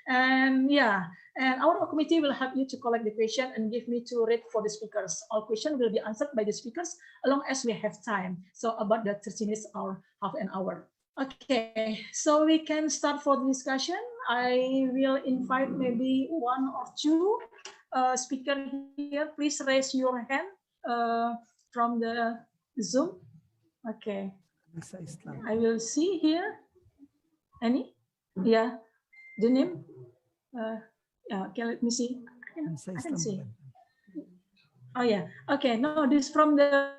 And yeah, and our committee will help you to collect the question and give me to read for the speakers. All questions will be answered by the speakers as long as we have time. So about the 30 minutes or half an hour. Okay, so we can start for the discussion. I will invite maybe one or two speakers here. Please raise your hand from the Zoom. Okay, I will see here. Any? Yeah, the name. Yeah, okay, let me see. I can see. Oh yeah, okay. No, this from the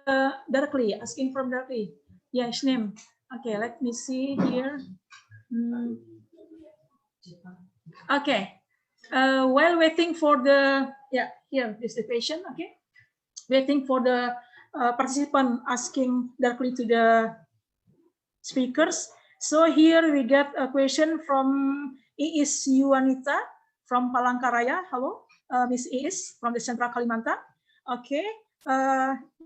directly asking from directly. Yes, name. Okay, let me see here. Okay. While waiting for the here is the question. Okay, waiting for the participant asking directly to the speakers. So here we get a question from Iis Yuanita from Palangkaraya. Hello, Miss Iis from the Central Kalimantan. Okay.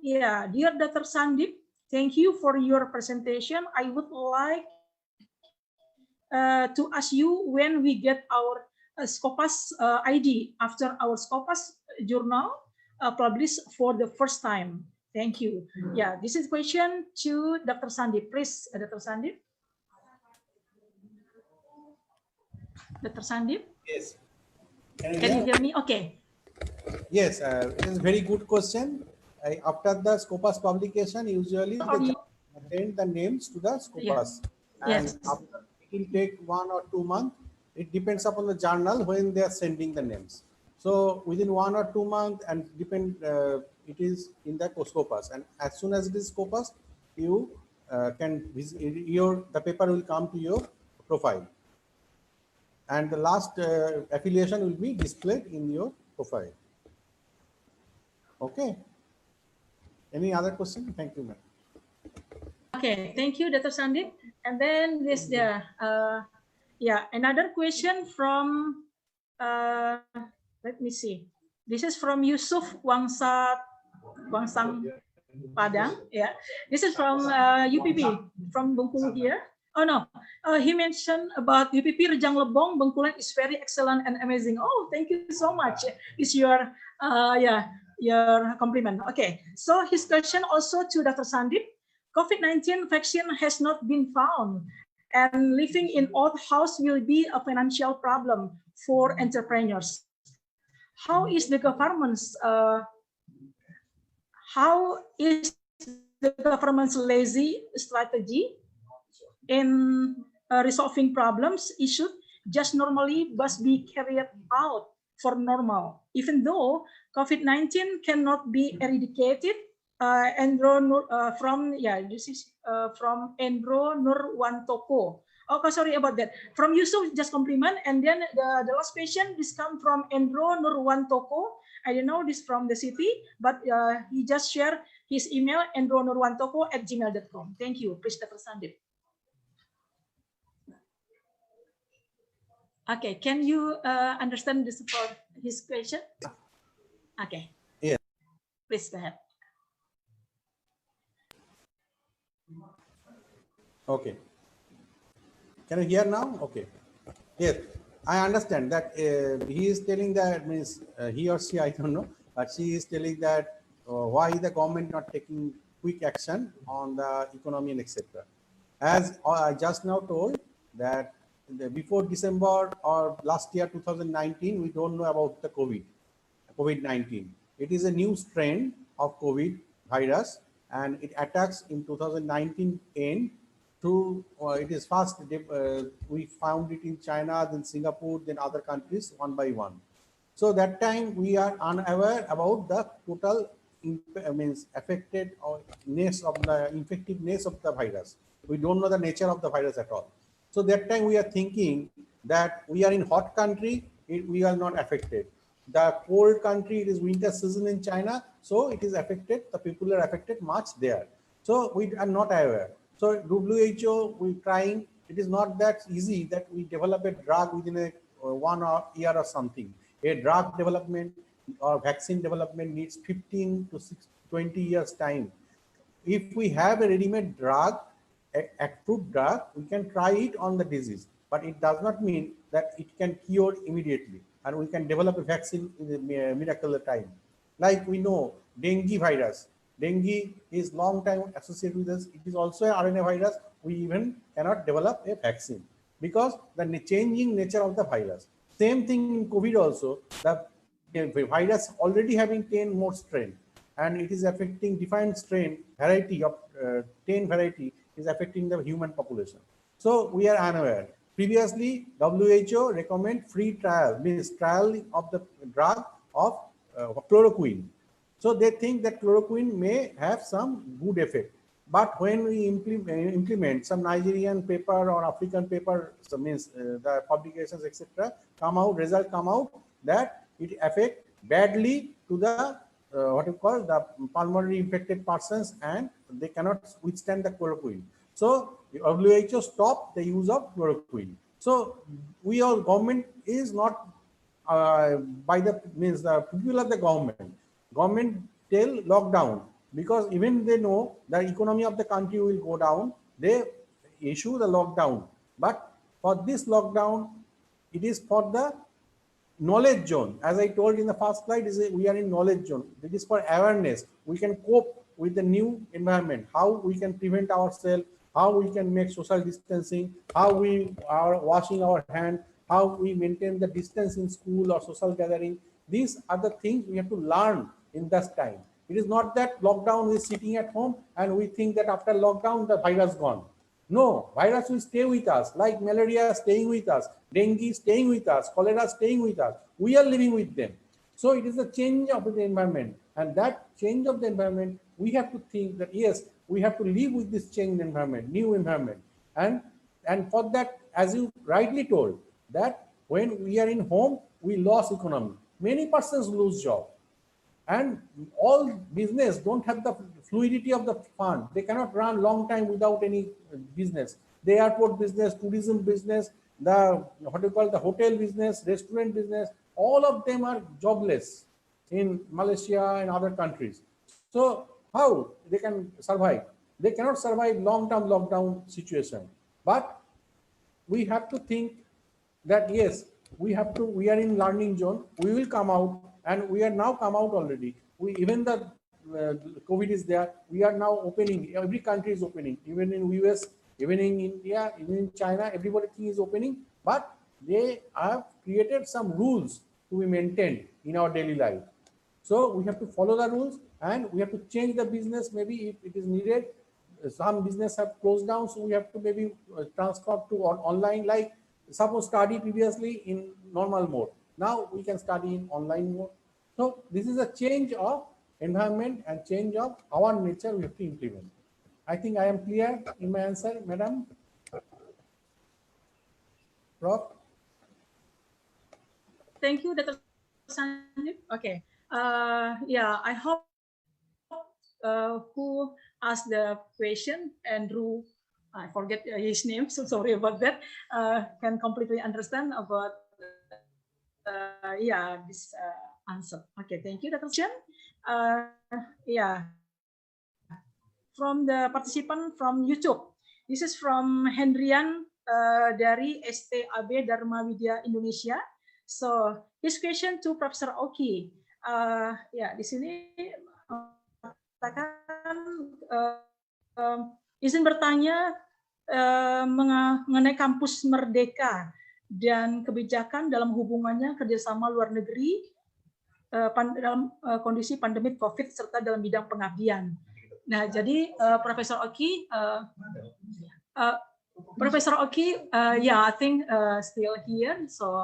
Yeah, dear Dr. Sandip, thank you for your presentation. I would like to ask you when we get our Scopus ID after our Scopus journal published for the first time. Thank you. Yeah, this is question to Dr. Sandip. Please, Dr. Sandip. Dr. Sandip? Yes. Can you hear me? Okay. Yes, it is a very good question. After the Scopus publication, usually they send the names to the Scopus. Yeah. And Yes. after it will take 1 or 2 months. It depends upon the journal when they are sending the names. So within 1 or 2 months, and it is in the Scopus. And as soon as it is Scopus, you can visit the paper will come to your profile. And the last affiliation will be displayed in your profile. Okay. Any other question? Thank you, ma'am. Okay, thank you, Dr. Sandip. And then this another question from let me see. This is from Yusuf Wangsang Padang. Yeah, this is from UPP from Bengkulu here. Oh no, he mentioned about UPP Rejang Lebong Bengkulu is very excellent and amazing. Oh, thank you so much. It's your your compliment. Okay, so his question also to Dr. Sandip. COVID-19 vaccine has not been found, and living in old house will be a financial problem for entrepreneurs. How is the government's lazy strategy in resolving problems issued just normally must be carried out for normal, even though COVID-19 cannot be eradicated? Endro from Endro Nurwantoko. Oh, sorry about that. From Yusuf, just compliment, and then the last patient this come from Endro Nurwantoko. I don't know this from the city, but he just shared his email endronurwantoko@gmail.com. Thank you, please, Dr. Sandip. Okay, can you understand this for his question? Okay. Yeah. Please go ahead. Okay. Can you hear now? Okay. Yes, I understand that he is telling that means he or she, I don't know, but she is telling that why the government not taking quick action on the economy and etc. As I just now told that before December or last year 2019, we don't know about the COVID-19. It is a new strain of COVID virus and it attacks in 2019 end to it is fast. We found it in China, then Singapore, then other countries one by one. So that time we are unaware about the total means affected or ness of the infectiveness of the virus. We don't know the nature of the virus at all. So that time we are thinking that we are in hot country, we are not affected. The cold country, it is winter season in China, so it is affected. The people are affected much there. So we are not aware. So WHO, we trying. It is not that easy that we develop a drug within a 1 year or something. A drug development or vaccine development needs 15 to 20 years time. If we have a ready-made drug, approved drug, we can try it on the disease, but it does not mean that it can cure immediately and we can develop a vaccine in a miracle time. Like we know dengue virus. Dengue is long time associated with us. It is also an RNA virus. We even cannot develop a vaccine because the changing nature of the virus. Same thing in COVID also. The virus already having 10 more strain and it is affecting defined strain variety of 10 variety is affecting the human population. So we are unaware. Previously, WHO recommend free trial, means trial of the drug of chloroquine. So they think that chloroquine may have some good effect. But when we implement some Nigerian paper or African paper, so means the publications, etc., result come out that it affect badly to the what you call the pulmonary infected persons and they cannot withstand the chloroquine. So the WHO stopped the use of chloroquine. So we all government is not by the means the people of the government. Government tell lockdown because even they know the economy of the country will go down, they issue the lockdown. But for this lockdown, it is for the knowledge zone. As I told in the first slide, is we are in knowledge zone. It is for awareness. We can cope with the new environment, how we can prevent ourselves, how we can make social distancing, how we are washing our hand, how we maintain the distance in school or social gathering. These are the things we have to learn in this time. It is not that lockdown is sitting at home and we think that after lockdown the virus gone. No, virus will stay with us, like malaria staying with us, dengue staying with us, cholera staying with us. We are living with them. So it is a change of the environment. And that change of the environment, we have to think that, yes, we have to live with this changed environment, new environment. And for that, as you rightly told, that when we are in home, we lost economy. Many persons lose job. And all business don't have the fluidity of the fund. They cannot run long time without any business. The airport business, tourism business, the what you call the hotel business, restaurant business, all of them are jobless in Malaysia and other countries. So how they can survive? They cannot survive long-term lockdown situation. But we have to think that yes, we are in learning zone. We will come out, and we are now come out already. Even the COVID is there. We are now opening. Every country is opening. Even in US, even in India, even in China, everybody is opening. But they have created some rules to be maintained in our daily life. So we have to follow the rules, and we have to change the business. Maybe if it is needed, some business have closed down, so we have to maybe transfer to online. Like suppose study previously in normal mode, now we can study in online mode. So this is a change of environment and change of our nature we have to implement. I think I am clear in my answer, madam. Prof. Thank you, Dr. Sandeep. Okay. Yeah, I hope who asked the question, Andrew, I forget his name, so sorry about that, can completely understand about yeah, this answer. Okay, thank you, Dr. Chen. Yeah, from the participant from YouTube, This is from Hendrian dari STAB Dharma Widya Indonesia. So his question to Professor Oki. Ya, di sini katakan izin bertanya mengenai kampus Merdeka dan kebijakan dalam hubungannya kerjasama luar negeri dalam kondisi pandemi COVID serta dalam bidang pengabdian. Nah, jadi Profesor Oki, yeah, I think still here. So,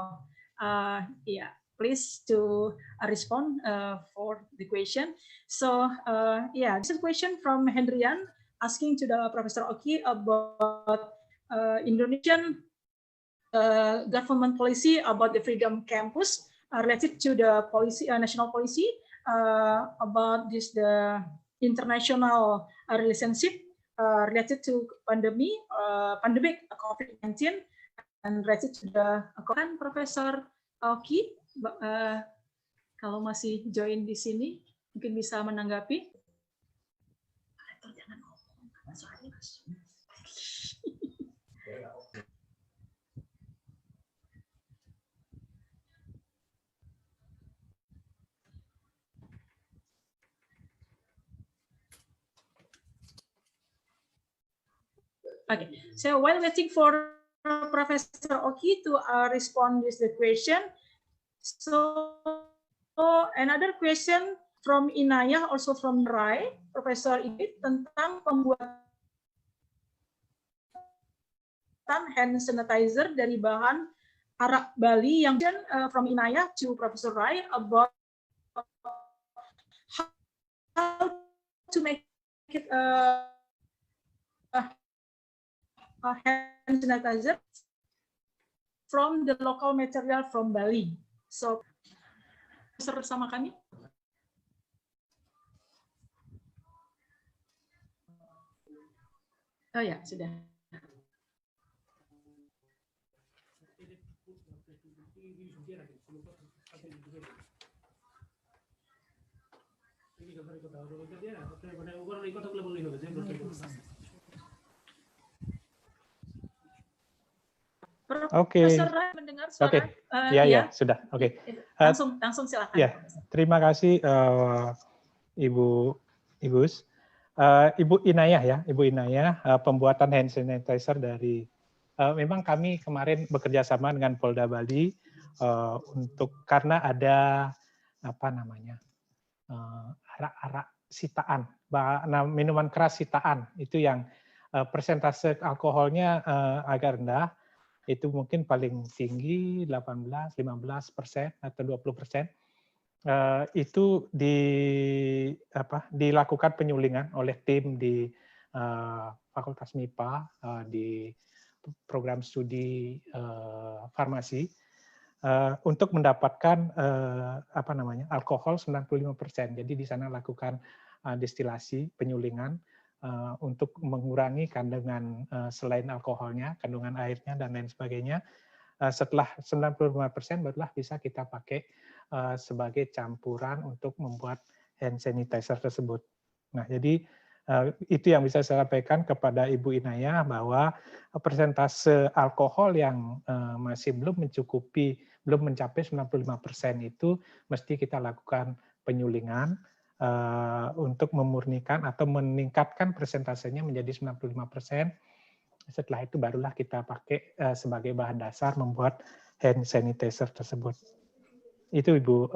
yeah, please to respond for the question. So, yeah, this is a question from Hendrian asking to the Professor Oki about Indonesian government policy about the Freedom Campus related to the policy, national policy about this the international relationship related to pandemic COVID-19 and related to the kan Profesor Oki, kalau masih join di sini mungkin bisa menanggapi. Jangan ngomong, soalnya Okay, so while waiting for Professor Oki to respond with the question, so another question from Inaya, also from Rai, Professor Ibit, tentang pembuatan hand sanitizer dari bahan arak Bali yang from Inaya to Professor Rai about how to make it hand sanitizer from the local material from Bali. So, bersama kami. Oh ya, sudah. Oke. Oke. Ya, sudah. Oke. Langsung silakan. Ya, terima kasih Ibu Igus. Ibu Inayah ya, Ibu Inayah, pembuatan hand sanitizer dari memang kami kemarin bekerja sama dengan Polda Bali untuk karena ada apa namanya arak-arak sitaan, minuman keras sitaan itu yang persentase alkoholnya agak rendah. Itu mungkin paling tinggi 18-15% atau 20%. Itu dilakukan penyulingan oleh tim di Fakultas MIPA di program studi farmasi untuk mendapatkan alkohol 95%. Jadi di sana lakukan destilasi penyulingan untuk mengurangi kandungan selain alkoholnya, kandungan airnya dan lain sebagainya. Setelah 95% barulah bisa kita pakai sebagai campuran untuk membuat hand sanitizer tersebut. Nah, jadi itu yang bisa saya sampaikan kepada Ibu Inayah bahwa persentase alkohol yang masih belum mencapai 95% itu mesti kita lakukan penyulingan untuk memurnikan atau meningkatkan persentasenya menjadi 95%. Setelah itu barulah kita pakai sebagai bahan dasar membuat hand sanitizer tersebut. Itu Ibu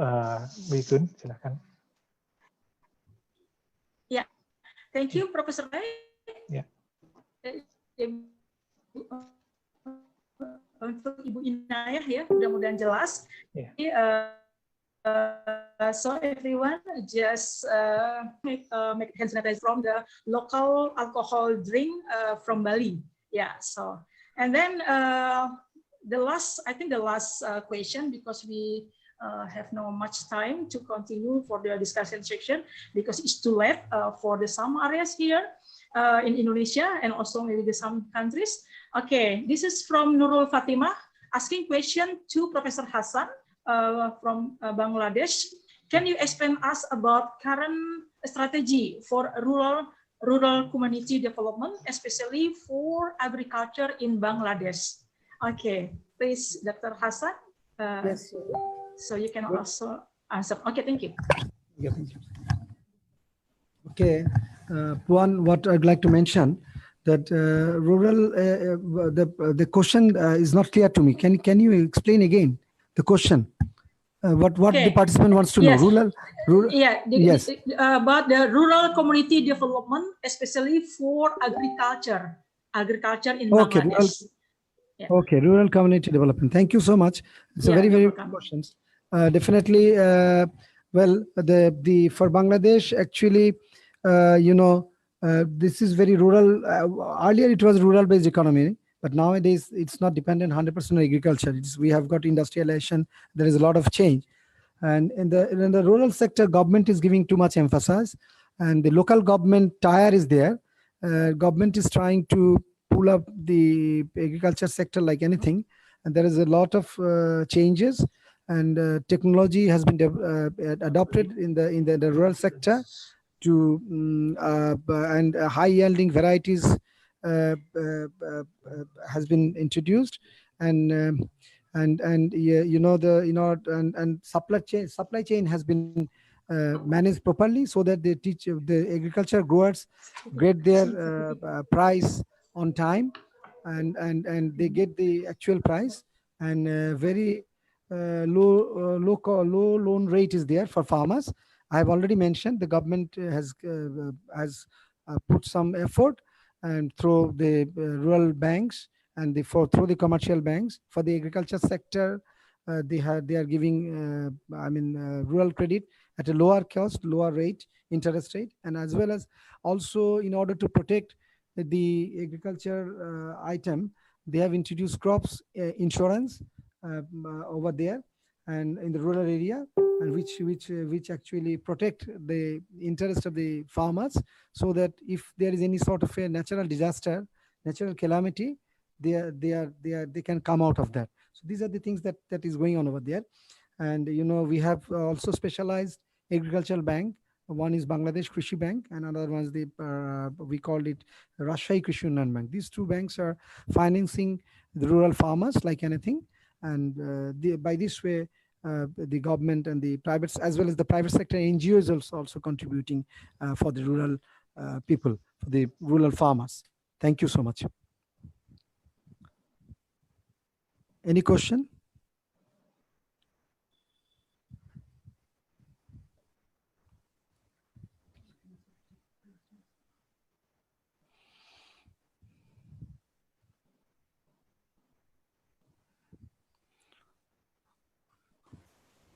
Igun, silakan. Ya, thank you Profesor Ray. Ya. Untuk Ibu Inayah ya, mudah-mudahan jelas. Ya. So everyone just make hand sanitizer from the local alcohol drink from Bali. Yeah. So and then the last question, because we have no much time to continue for the discussion section because it's too late for the some areas here in Indonesia and also maybe the some countries. Okay, this is from Nurul Fatimah asking question to Professor Hassan. From Bangladesh, can you explain us about current strategy for rural rural community development, especially for agriculture in Bangladesh. Okay, please, Dr. Hassan. Yes. So you can also answer. Okay, thank you. Yeah, thank you. Okay, one, what I'd like to mention that rural, the question is not clear to me. Can you explain again the question? What Okay. the participant wants to know? Yes. Rural. Yeah. Yes. About the rural community development, especially for agriculture in Okay. Rural. Bangladesh. Yeah. Okay. Rural community development. Thank you so much. It's a very good questions. Definitely. Well, the for Bangladesh actually, this is very rural. Earlier it was rural based economy, but nowadays it's not dependent 100% on agriculture. We have got industrialization. There is a lot of change, and in the rural sector, government is giving too much emphasis, and the local government tire is there. Government is trying to pull up the agriculture sector like anything, and there is a lot of changes, and technology has been adopted in the rural sector to and high yielding varieties has been introduced, and supply chain has been managed properly so that the agriculture growers get their price on time, and they get the actual price, and very low loan rate is there for farmers. I have already mentioned the government has put some effort and through the rural banks and through the commercial banks for the agriculture sector. They are giving rural credit at a lower cost, lower rate, interest rate, and as well as also in order to protect the agriculture item, they have introduced crops insurance over there and in the rural area, and which actually protect the interest of the farmers, so that if there is any sort of a natural disaster, natural calamity, they can come out of that. So these are the things that is going on over there. And we have also specialized agricultural bank. One is Bangladesh Krishi Bank, and another one is we called it Rajshahi Krishi Unnayan Bank. These two banks are financing the rural farmers like anything, and by this way, the government and the private, as well as the private sector NGOs, also contributing for the rural people, for the rural farmers. Thank you so much. Any question?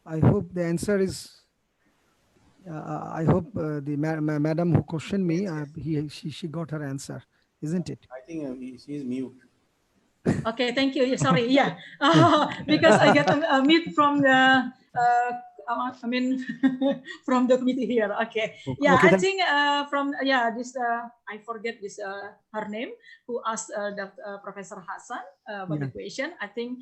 I hope the answer is. I hope the madam who questioned me, she got her answer, isn't it? I think she is mute. Okay, thank you. Sorry, yeah, because I get a mute from the. From the committee here. Okay. Yeah, okay, I think from this I forget this her name who asked Professor Hassan about the question. I think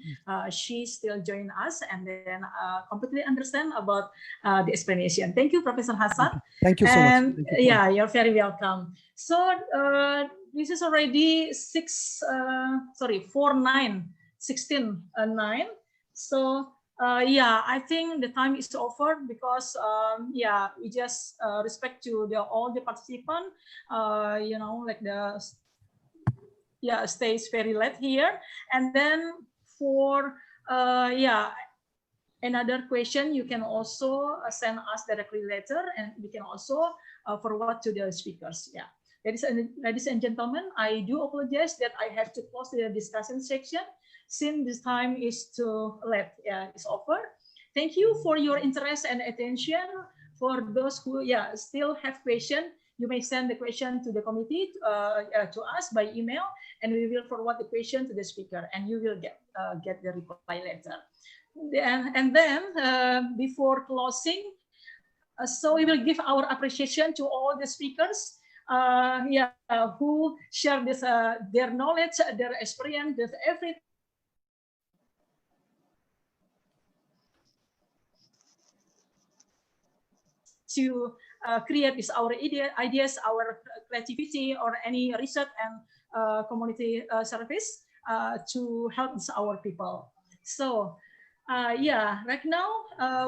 she still join us and then completely understand about the explanation. Thank you, Professor Hassan. Thank you so much. Thank you. Yeah, you're very welcome. So this is already 16:09. So. I think the time is over because we just respect to all the participants. Stays very late here, and then for another question, you can also send us directly later, and we can also forward to the speakers. Yeah, ladies and gentlemen, I do apologize that I have to close the discussion section. Since this time is too late, it's over. Thank you for your interest and attention. For those who still have questions, you may send the question to the committee to us by email, and we will forward the question to the speaker, and you will get the reply later. And then before closing, so we will give our appreciation to all the speakers. Who share this their knowledge, their experience, everything. To create this our ideas, our creativity, or any research and community service to help our people. So yeah, right now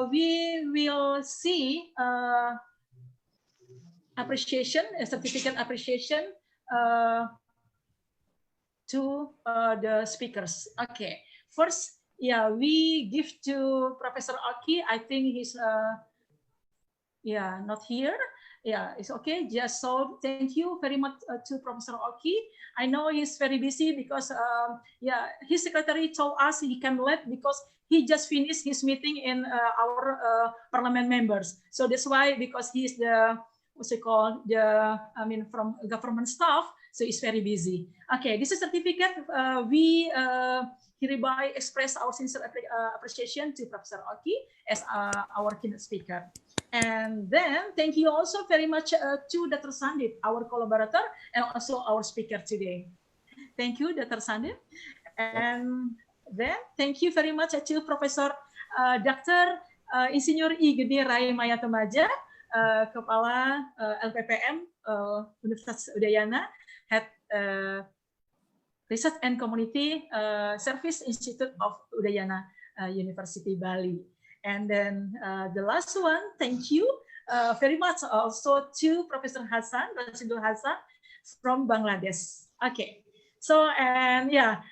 we will see appreciation, a certificate appreciation to the speakers. Okay, first, yeah, we give to Professor Aki. I think he's yeah, not here. Yeah, it's okay. Just so thank you very much to Professor Oki. I know he's very busy because yeah, his secretary told us he can late because he just finished his meeting in our parliament members. So that's why, because he's the what's it called, the from government staff, so he's very busy. Okay, this is certificate. We hereby express our sincere appreciation to Professor Oki as our keynote speaker. And then thank you also very much to Dr. Sandip, our collaborator, and also our speaker today. Thank you, Dr. Sandip. And then thank you very much to Professor Dr. Insinyur I Gede Rai Mayatemaja, Kepala LPPM Universitas Udayana, Head Research and Community Service Institute of Udayana University Bali. And then the last one, thank you very much also to Professor Hassan, Rasidul Hassan from Bangladesh. Okay, so and yeah,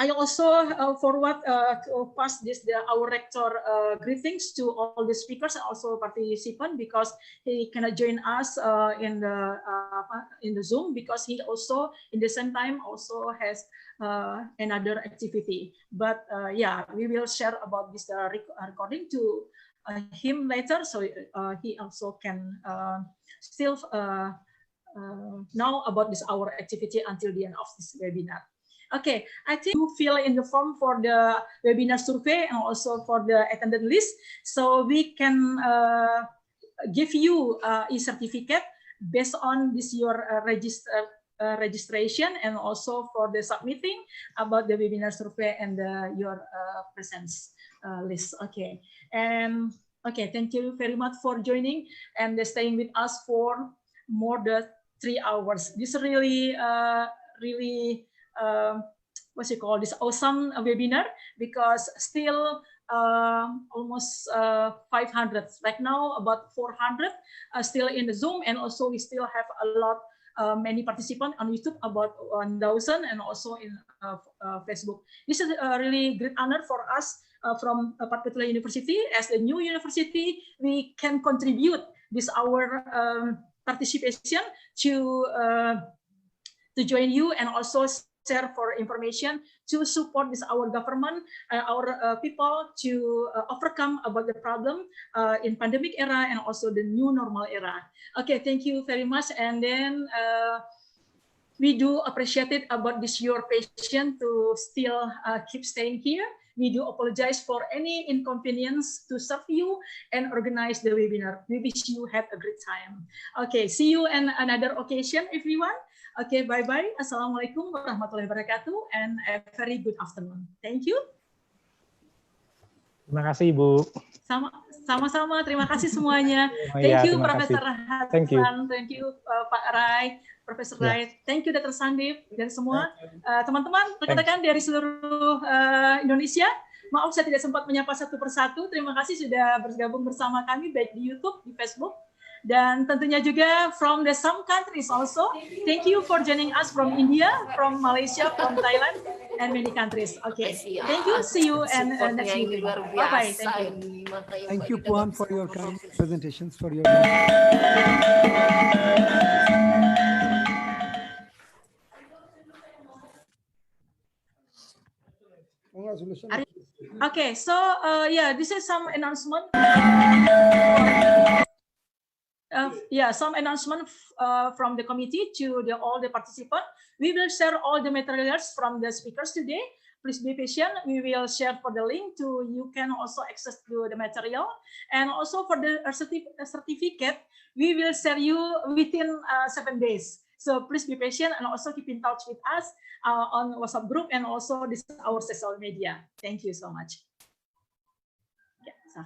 I also forward to pass this our rector greetings to all the speakers and also participants because he cannot join us in the Zoom because he also in the same time also has another activity. But yeah, we will share about this recording to him later, so he also can still know about this our activity until the end of this webinar. Okay, I think you fill in the form for the webinar survey and also for the attendance list, so we can give you e-certificate based on this your registration and also for the submitting about the webinar survey and your presence list. Okay, and okay, thank you very much for joining and staying with us for more than 3 hours. This really really what's it called, this awesome webinar because still almost 500 right now, about 400 still in the Zoom, and also we still have a lot many participants on YouTube, about 1,000, and also in Facebook. This is a really great honor for us from Patpetula University. As a new university, we can contribute this our participation to join you and also share for information to support this our government, our people to overcome about the problem in pandemic era and also the new normal era. Okay, thank you very much. And then we do appreciate it about this your patience to still keep staying here. We do apologize for any inconvenience to serve you and organize the webinar. We wish you had a great time. Okay, see you in another occasion, everyone. Okay, bye-bye. Assalamualaikum warahmatullahi wabarakatuh, and a very good afternoon. Thank you. Terima kasih, Ibu. Sama-sama. Terima kasih semuanya. Thank you, Profesor Hassan. Thank you, Pak Rai, Profesor Rai. Thank you, Dr. Sandip, dan semua teman-teman, rekan-rekan dari seluruh Indonesia. Maaf saya tidak sempat menyapa satu persatu. Terima kasih sudah bergabung bersama kami, baik di YouTube, di Facebook, dan tentunya juga from the some countries also. Thank you for joining us from India, from Malaysia, from Thailand, and many countries. Okay, thank you. See you and next meeting. Bye bye. Thank you. Thank you, Puan, for your kind presentations. For your okay, so yeah, this is some announcement. Some announcement from the committee to all the participants. We will share all the materials from the speakers today. Please be patient. We will share for the link to you can also access to the material, and also for the certificate we will share you within 7 days. So please be patient and also keep in touch with us on WhatsApp group and also this our social media. Thank you so much. Yeah,